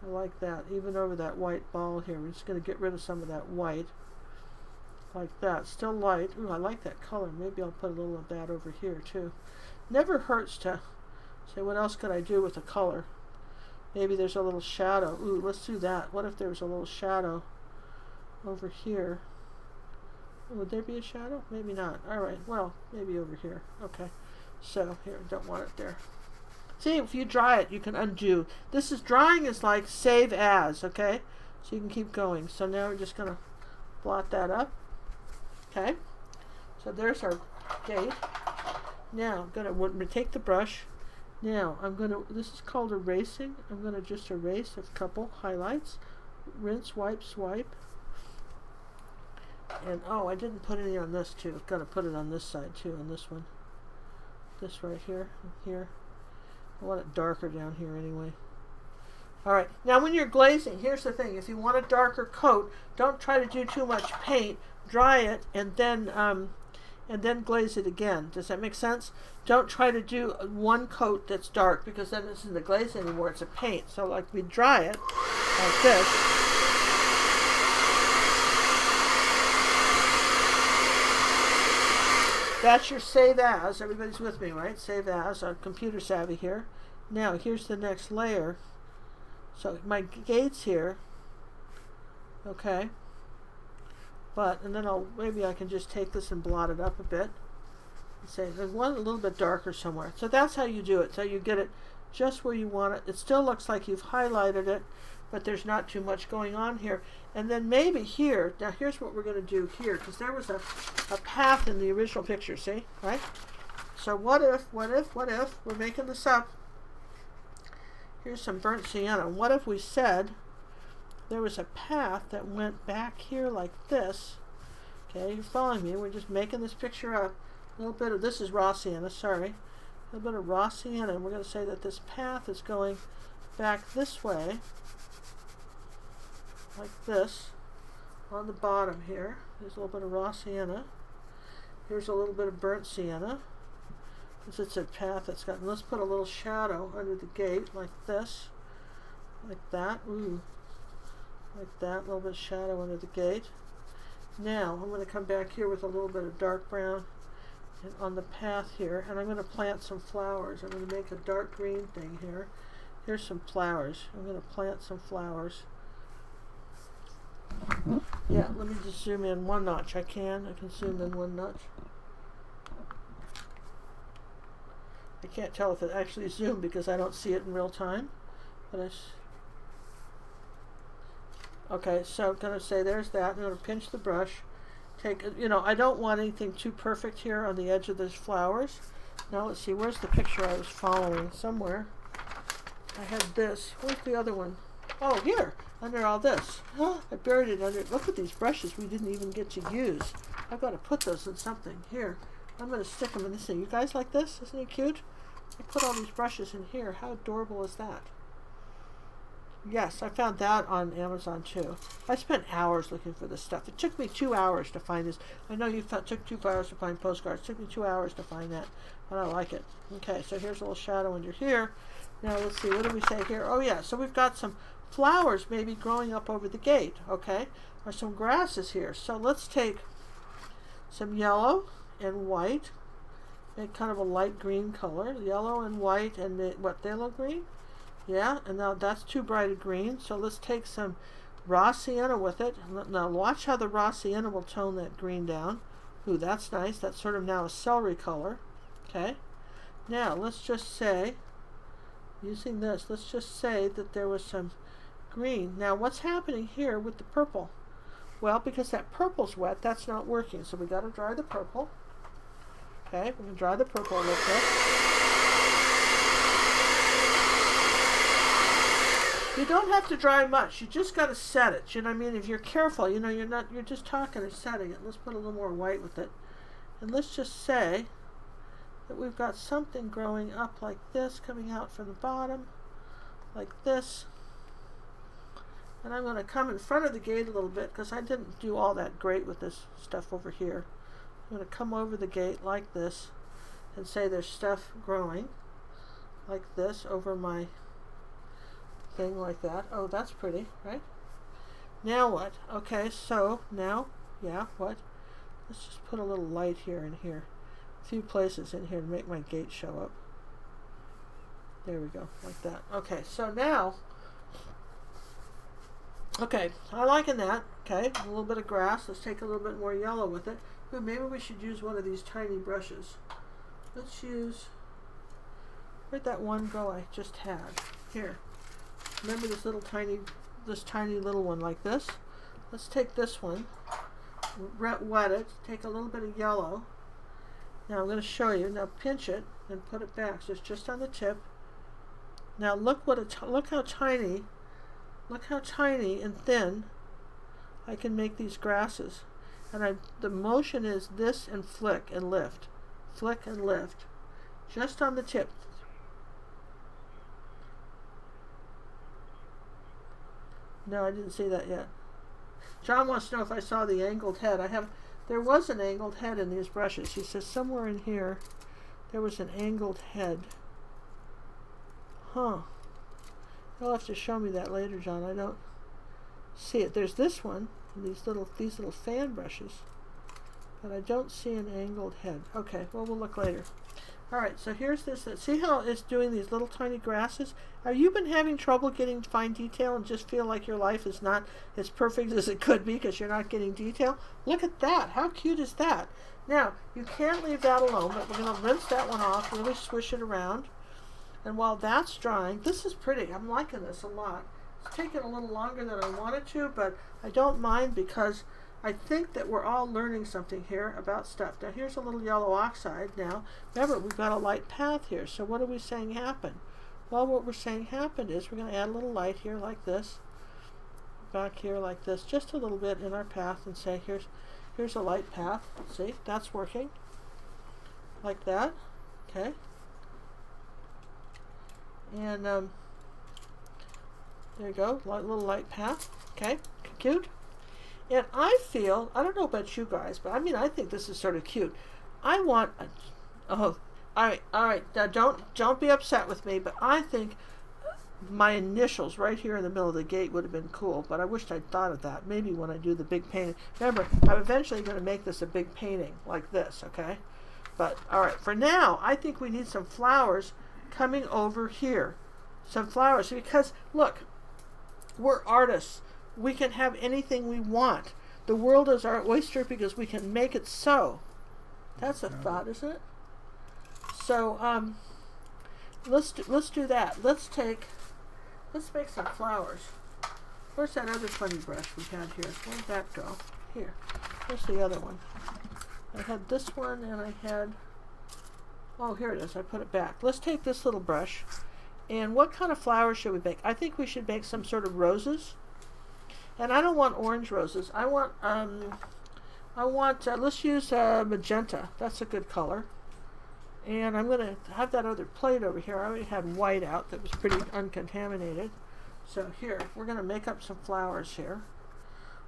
I like that. Even over that white ball here. We're just going to get rid of some of that white. Like that. Still light. Ooh, I like that color. Maybe I'll put a little of that over here too. Never hurts to say, what else could I do with the color? Maybe there's a little shadow. Ooh, let's do that. What if there was a little shadow over here? Would there be a shadow? Maybe not. Alright, well, maybe over here. Okay. So, here, don't want it there. See, if you dry it, you can undo. This is drying is like save as, okay? So you can keep going. So now we're just going to blot that up. Okay? So there's our gate. Now, I'm going to take the brush. Now, I'm going to, this is called erasing. I'm going to just erase a couple highlights. Rinse, wipe, swipe. And, oh, I didn't put any on this too. I've got to put it on this side too, on this one. This right here, here. I want it darker down here anyway. Alright, now when you're glazing, here's the thing. If you want a darker coat, don't try to do too much paint. Dry it and then glaze it again. Does that make sense? Don't try to do one coat that's dark because then it isn't the glaze anymore, it's a paint. So like we dry it like this. That's your save as. Everybody's with me, right? Save as. I'm computer savvy here. Now, here's the next layer. So my gate's here. Okay. And then maybe I can just take this and blot it up a bit. And say, there's one a little bit darker somewhere. So that's how you do it. So you get it just where you want it. It still looks like you've highlighted it, but there's not too much going on here. And then maybe here, now here's what we're going to do here, because there was a path in the original picture, see, right? So what if, we're making this up. Here's some burnt sienna. What if we said there was a path that went back here like this? Okay, you're following me. We're just making this picture up. A little bit of, this is raw sienna, sorry. A little bit of raw sienna, and we're going to say that this path is going back this way. Like this, on the bottom here. There's a little bit of raw sienna. Here's a little bit of burnt sienna. It's a path that's got, let's put a little shadow under the gate, like this. Like that, ooh. Like that, a little bit of shadow under the gate. Now, I'm going to come back here with a little bit of dark brown on the path here, and I'm going to plant some flowers. I'm going to make a dark green thing here. Here's some flowers. I'm going to plant some flowers. Yeah, let me just zoom in one notch. I can zoom in one notch. I can't tell if it actually zoomed because I don't see it in real time. But okay, so I'm going to say there's that. I'm going to pinch the brush. Take, I don't want anything too perfect here on the edge of those flowers. Now let's see, where's the picture I was following? Somewhere. I had this. Where's the other one? Oh, here. Under all this. Oh, I buried it under. Look at these brushes we didn't even get to use. I've got to put those in something. Here. I'm going to stick them in this thing. You guys like this? Isn't it cute? I put all these brushes in here. How adorable is that? Yes, I found that on Amazon too. I spent hours looking for this stuff. It took me 2 hours to find this. I know you took 2 hours to find postcards. It took me 2 hours to find that. But I like it. Okay, so here's a little shadow under here. Now let's see, what do we say here? Oh yeah, so we've got some flowers maybe growing up over the gate, okay? Or some grasses here. So let's take some yellow and white, make kind of a light green color. Yellow and white and what, phthalo green? Yeah, and now that's too bright a green. So let's take some raw sienna with it. Now watch how the raw sienna will tone that green down. Ooh, that's nice. That's sort of now a celery color. Okay. Now let's just say, using this, let's just say that there was some green. Now what's happening here with the purple? Well, because that purple's wet, that's not working. So we got to dry the purple. Okay, we're going to dry the purple a little bit. You don't have to dry much. You just got to set it. You know what I mean? If you're careful, you're just talking and setting it. Let's put a little more white with it. And let's just say that we've got something growing up like this, coming out from the bottom, like this. And I'm going to come in front of the gate a little bit because I didn't do all that great with this stuff over here. I'm going to come over the gate like this and say there's stuff growing like this over my thing like that. Oh, that's pretty, right? Now what? Okay, so now, yeah, what? Let's just put a little light here and here. A few places in here to make my gate show up. There we go, like that. Okay, so now, okay, I'm liking that. Okay, a little bit of grass. Let's take a little bit more yellow with it. Ooh, maybe we should use one of these tiny brushes. Let's use, where'd that one go I just had? Here. Remember this tiny little one like this? Let's take this one, wet it, take a little bit of yellow. Now I'm going to show you. Now pinch it and put it back. So it's just on the tip. Now look how tiny and thin I can make these grasses. And the motion is this and flick and lift, just on the tip. No, I didn't see that yet. John wants to know if I saw the angled head. There was an angled head in these brushes. He says somewhere in here there was an angled head. Huh. You'll have to show me that later, John. I don't see it. There's this one, and these little fan brushes, but I don't see an angled head. Okay, well, we'll look later. All right, so here's this. See how it's doing these little tiny grasses? Have you been having trouble getting fine detail and just feel like your life is not as perfect as it could be because you're not getting detail? Look at that. How cute is that? Now, you can't leave that alone, but we're going to rinse that one off, really swish it around. And while that's drying, this is pretty. I'm liking this a lot. It's taken a little longer than I wanted to, but I don't mind because I think that we're all learning something here about stuff. Now here's a little yellow oxide now. Remember, we've got a light path here. So what are we saying happened? Well, what we're saying happened is we're going to add a little light here like this, back here like this, just a little bit in our path and say here's a light path. See, that's working. Like that. Okay. And there you go, little light path. Okay, cute. And I don't know about you guys, but I think this is sort of cute. I want all right. Now don't be upset with me, but I think my initials right here in the middle of the gate would have been cool, but I wished I'd thought of that. Maybe when I do the big painting. Remember, I'm eventually going to make this a big painting like this, okay? But, all right, for now, I think we need some flowers coming over here. Some flowers, because, look, we're artists. We can have anything we want. The world is our oyster because we can make it so. That's a thought, isn't it? So, let's do that. Let's make some flowers. Where's that other funny brush we had here? Where did that go? Here. Where's the other one? I had this one and I had, oh, here it is. I put it back. Let's take this little brush. And what kind of flowers should we make? I think we should make some sort of roses. And I don't want orange roses. I want let's use magenta. That's a good color. And I'm going to have that other plate over here. I already had white out that was pretty uncontaminated. So here, we're going to make up some flowers here.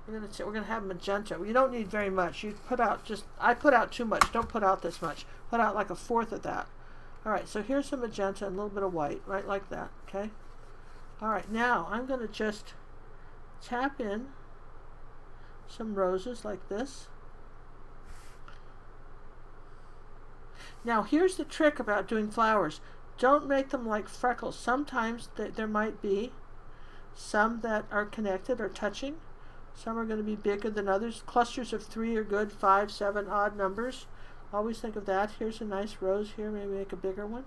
We're going to have magenta. You don't need very much. You put out I put out too much. Don't put out this much. Put out like a fourth of that. All right, so here's some magenta and a little bit of white, right like that, okay? All right, now I'm going to just tap in some roses like this. Now here's the trick about doing flowers. Don't make them like freckles. Sometimes there might be some that are connected or touching. Some are going to be bigger than others. Clusters of 3 are good, 5, 7, odd numbers. Always think of that. Here's a nice rose here. Maybe make a bigger one.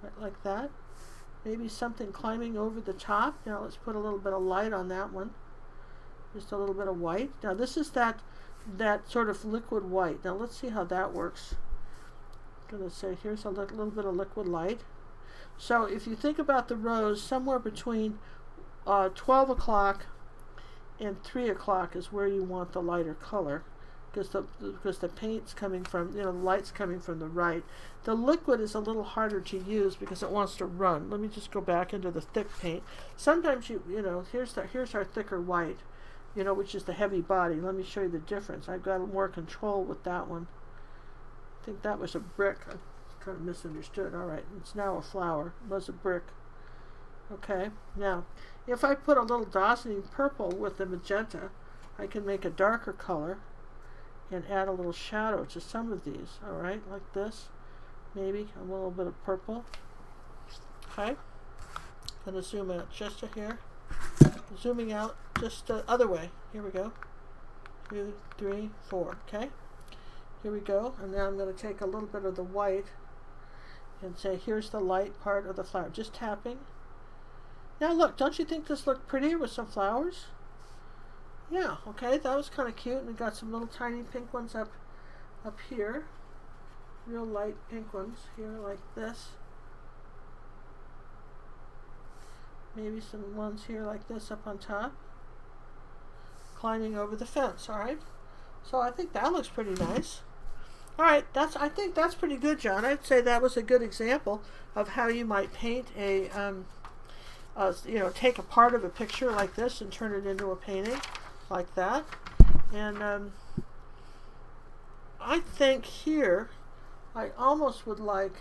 Right like that. Maybe something climbing over the top. Now let's put a little bit of light on that one. Just a little bit of white. Now this is that sort of liquid white. Now let's see how that works. I'm going to say here's a little bit of liquid light. So if you think about the rose, somewhere between 12 o'clock and 3 o'clock is where you want the lighter color. because the paint's coming from, you know, the light's coming from the right. The liquid is a little harder to use because it wants to run. Let me just go back into the thick paint. Sometimes you know, here's our thicker white, you know, which is the heavy body. Let me show you the difference. I've got more control with that one. I think that was a brick. I kind of misunderstood. All right, it's now a flower. It was a brick. Okay, now if I put a little darkening purple with the magenta, I can make a darker color and add a little shadow to some of these. All right, like this. Maybe a little bit of purple. Okay, gonna zoom out just to here. Zooming out just the other way. Here we go. 2, 3, 4. Okay, here we go. And now I'm going to take a little bit of the white and say, here's the light part of the flower. Just tapping. Now look, don't you think this looked prettier with some flowers? Yeah, okay, that was kind of cute. And we got some little tiny pink ones up here. Real light pink ones here like this. Maybe some ones here like this up on top. Climbing over the fence, all right? So I think that looks pretty nice. All right, I think that's pretty good, John. I'd say that was a good example of how you might paint a, you know, take a part of a picture like this and turn it into a painting like that. And I think here, I almost would like,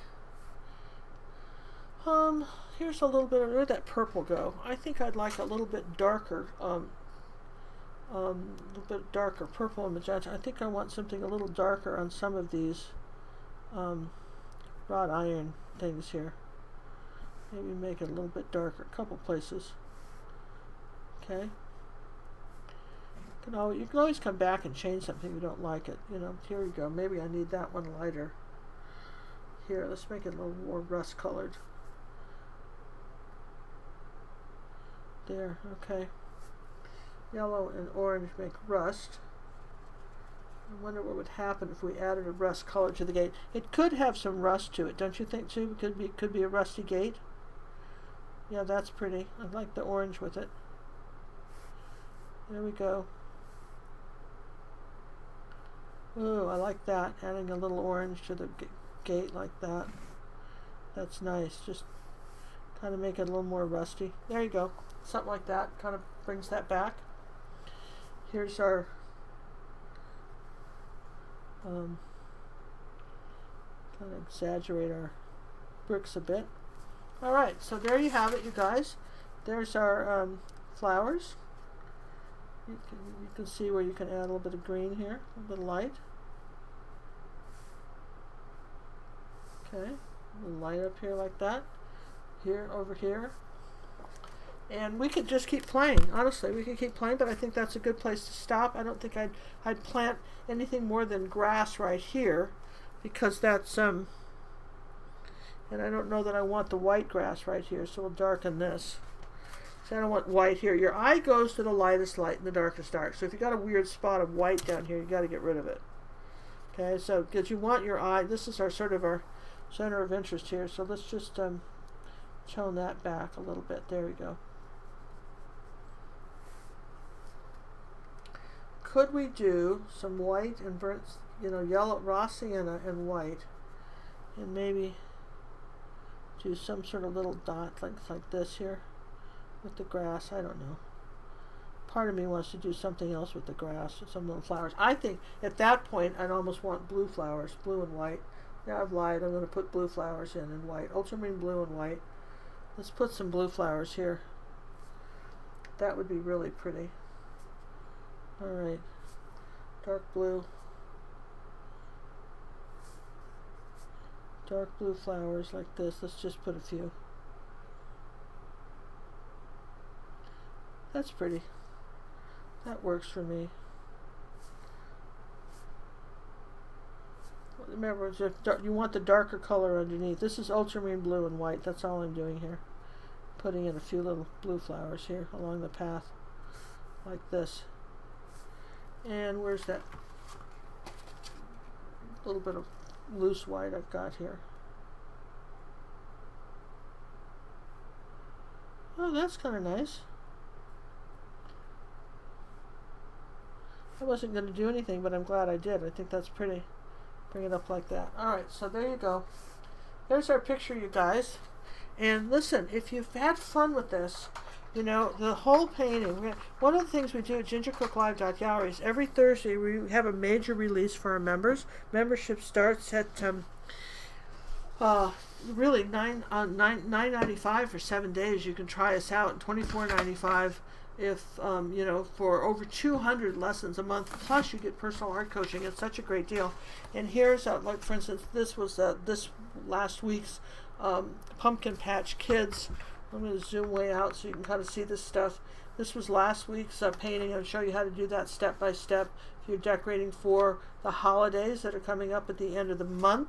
here's a little bit of, where'd that purple go? I think I'd like a little bit darker, purple and magenta. I think I want something a little darker on some of these wrought iron things here. Maybe make it a little bit darker, a couple places. Okay. You can always come back and change something if you don't like it. You know, here we go. Maybe I need that one lighter. Here, let's make it a little more rust colored. There, okay. Yellow and orange make rust. I wonder what would happen if we added a rust color to the gate. It could have some rust to it, don't you think, too? It could be a rusty gate. Yeah, that's pretty. I like the orange with it. There we go. Ooh, I like that. Adding a little orange to the gate like that. That's nice. Just kind of make it a little more rusty. There you go. Something like that. Kind of brings that back. Here's our kind of exaggerate our bricks a bit. All right, so there you have it, you guys. There's our flowers. You can see where you can add a little bit of green here, a little bit of light. Okay, a little light up here like that. Here, over here. And we could just keep playing. Honestly, we could keep playing, but I think that's a good place to stop. I don't think I'd plant anything more than grass right here, because that's and I don't know that I want the white grass right here, so we'll darken this. So I don't want white here. Your eye goes to the lightest light and the darkest dark. So if you got a weird spot of white down here, you got to get rid of it. Okay, so because you want your eye, this is our sort of our center of interest here. So let's just tone that back a little bit. There we go. Could we do some white and burnt, you know, yellow, raw sienna and white, and maybe do some sort of little dot length like this here with the grass? I don't know. Part of me wants to do something else with the grass, some little flowers. I think at that point I'd almost want blue flowers, blue and white. Now I've lied. I'm going to put blue flowers in white, ultramarine blue and white. Let's put some blue flowers here. That would be really pretty. All right, dark blue flowers like this. Let's just put a few. That's pretty. That works for me. Remember, you want the darker color underneath. This is ultramarine blue and white. That's all I'm doing here. Putting in a few little blue flowers here along the path like this. And where's that little bit of loose white I've got here? Oh, that's kind of nice. I wasn't going to do anything, but I'm glad I did. I think that's pretty. Bring it up like that. Alright, so there you go. There's our picture, you guys. And listen, if you've had fun with this, you know, the whole painting, one of the things we do at gingercooklive.gallery is every Thursday we have a major release for our members. Membership starts at really $9.95 for 7 days. You can try us out, and $24.95 if you know, for over 200 lessons a month. Plus you get personal art coaching. It's such a great deal. And here's like, for instance, this was this last week's Pumpkin Patch Kids. I'm going to zoom way out so you can kind of see this stuff. This was last week's painting. I'll show you how to do that step by step if you're decorating for the holidays that are coming up at the end of the month.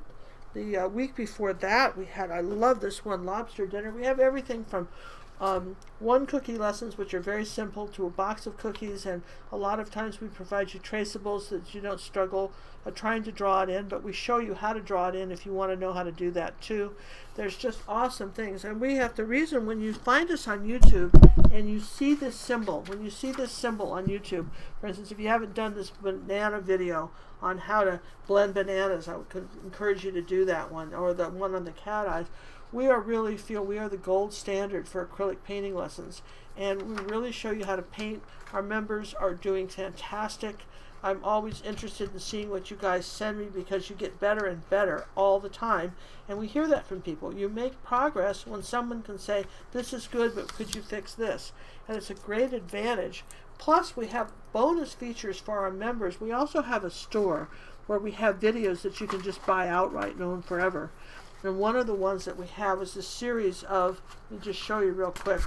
The week before that, we had, I love this one, lobster dinner. We have everything from one cookie lessons, which are very simple, to a box of cookies, and a lot of times we provide you traceables so that you don't struggle trying to draw it in, but we show you how to draw it in if you want to know how to do that too. There's just awesome things. And we have the reason, when you find us on YouTube and you see this symbol, when you see this symbol on YouTube, for instance, if you haven't done this banana video on how to blend bananas, I would encourage you to do that one, or the one on the cat eyes. We really feel we are the gold standard for acrylic painting lessons, and we really show you how to paint. Our members are doing fantastic. I'm always interested in seeing what you guys send me, because you get better and better all the time, and we hear that from people. You make progress when someone can say, this is good, but could you fix this? And it's a great advantage. Plus, we have bonus features for our members. We also have a store where we have videos that you can just buy outright and own forever. And one of the ones that we have is a series of, let me just show you real quick,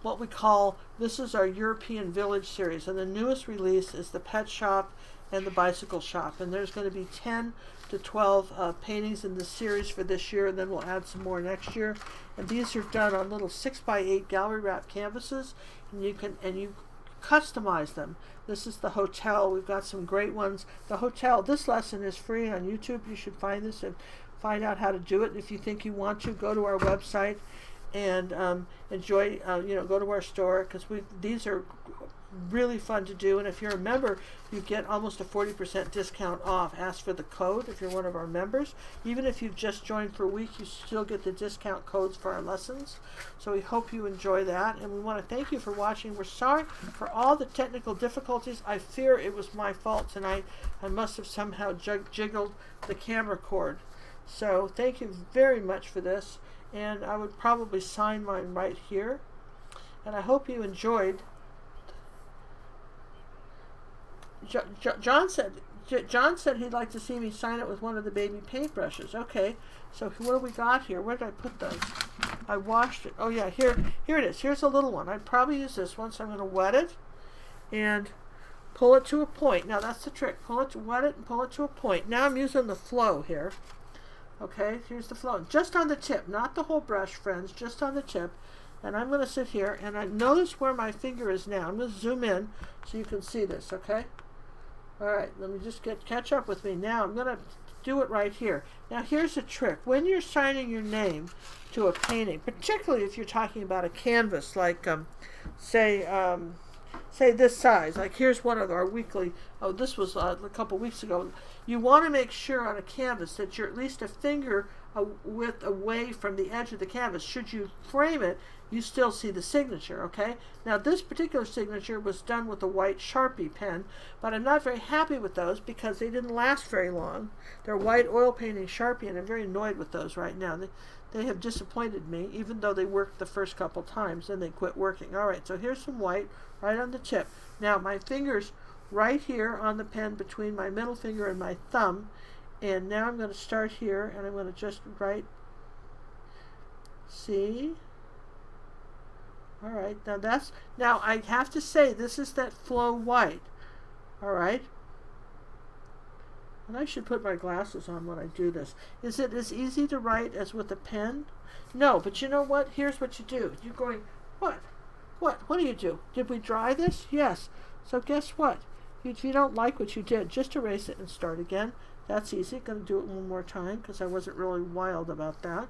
what we call, this is our European Village series, and the newest release is the pet shop and the bicycle shop, and there's going to be 10 to 12 paintings in this series for this year, and then we'll add some more next year. And these are done on little 6x8 gallery wrap canvases, and you customize them. This is the hotel. We've got some great ones. The hotel, this lesson is free on YouTube. You should find this and find out how to do it. If you think you want to, go to our website and enjoy, you know, go to our store, because these are really fun to do. And if you're a member, you get almost a 40% discount off. Ask for the code if you're one of our members. Even if you've just joined for a week, you still get the discount codes for our lessons. So we hope you enjoy that, and we want to thank you for watching. We're sorry for all the technical difficulties. I fear it was my fault tonight. I must have somehow jiggled the camera cord. So thank you very much for this, and I would probably sign mine right here. And I hope you enjoyed. John said he'd like to see me sign it with one of the baby paintbrushes. Okay, so what do we got here? Where did I put those? I washed it. Oh yeah, here it is. Here's a little one. I'd probably use this one, so I'm going to wet it and pull it to a point. Now that's the trick. Wet it and pull it to a point. Now I'm using the flow here. Okay, here's the flow. Just on the tip, not the whole brush, friends, just on the tip. And I'm going to sit here, and I notice where my finger is now. I'm going to zoom in so you can see this, okay? All right, let me just catch up with me. Now I'm going to do it right here. Now here's a trick. When you're signing your name to a painting, particularly if you're talking about a canvas, like say this size, like here's one of our weekly, this was a couple weeks ago. You want to make sure on a canvas that you're at least a finger width away from the edge of the canvas. Should you frame it, you still see the signature, okay? Now this particular signature was done with a white Sharpie pen, but I'm not very happy with those because they didn't last very long. They're white oil painting Sharpie, and I'm very annoyed with those right now. They have disappointed me, even though they worked the first couple times, and they quit working. All right, so here's some white right on the tip. Now my finger's right here on the pen between my middle finger and my thumb, and now I'm going to start here, and I'm going to just write, see? All right, now I have to say this is that flow white, all right? And I should put my glasses on when I do this. Is it as easy to write as with a pen? No, but you know what? Here's what you do. You're going, what? What do you do? Did we dry this? Yes. So guess what? If you don't like what you did, just erase it and start again. That's easy. Going to do it one more time because I wasn't really wild about that.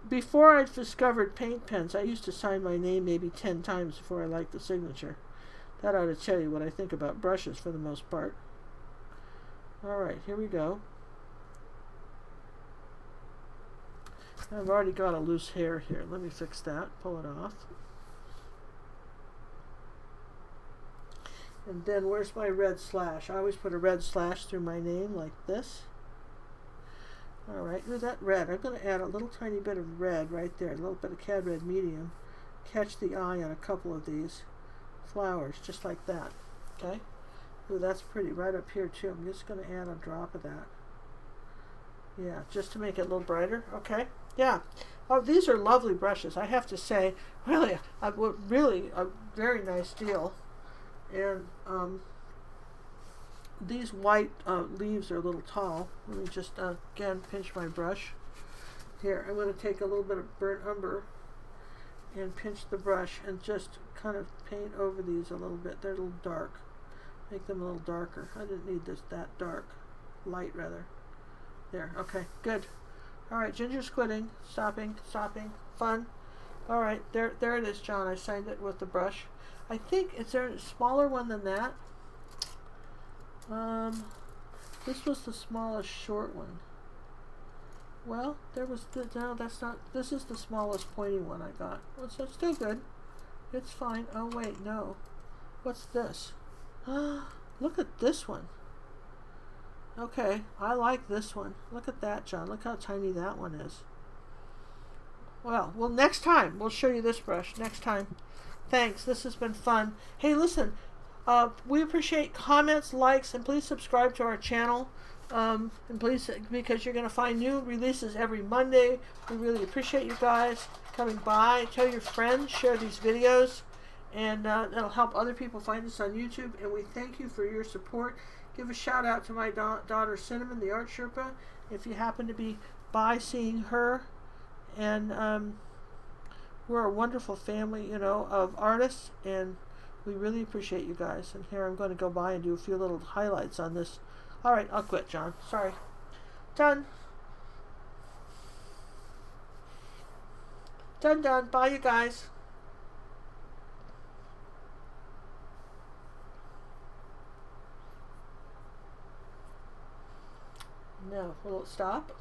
Before I discovered paint pens, I used to sign my name maybe 10 times before I liked the signature. That ought to tell you what I think about brushes for the most part. Alright, here we go. I've already got a loose hair here. Let me fix that. Pull it off. And then where's my red slash? I always put a red slash through my name like this. Alright, with that red, I'm going to add a little tiny bit of red right there. A little bit of Cad Red Medium. Catch the eye on a couple of these flowers, just like that. Okay? Ooh, that's pretty. Right up here too. I'm just going to add a drop of that. Yeah, just to make it a little brighter. Okay? Yeah. Oh, these are lovely brushes. I have to say, really a very nice deal. And these white leaves are a little tall. Let me just again pinch my brush. Here, I'm going to take a little bit of burnt umber and pinch the brush and just kind of paint over these a little bit. They're a little dark. Make them a little darker. I didn't need this that dark. Light rather. There. Okay, good. Alright, ginger squidding. Stopping. Fun. Alright, there it is, John. I signed it with the brush. I think, is there a smaller one than that? This was the smallest short one. Well, there was no, that's not, this is the smallest pointy one I got. Well, so it's still good. It's fine. Oh wait, no. What's this? Look at this one. Okay, I like this one. Look at that, John. Look how tiny that one is. Well, next time we'll show you this brush. Next time. Thanks. This has been fun. Hey, listen. We appreciate comments, likes, and please subscribe to our channel. And please, because you're going to find new releases every Monday. We really appreciate you guys coming by. Tell your friends, share these videos, and that'll help other people find us on YouTube. And we thank you for your support. Give a shout out to my daughter Cinnamon, the art Sherpa, if you happen to be by seeing her. And we're a wonderful family, you know, of artists, and we really appreciate you guys. And here I'm going to go by and do a few little highlights on this. All right, I'll quit, John. Sorry. Done. Done. Bye, you guys. Now, will it stop?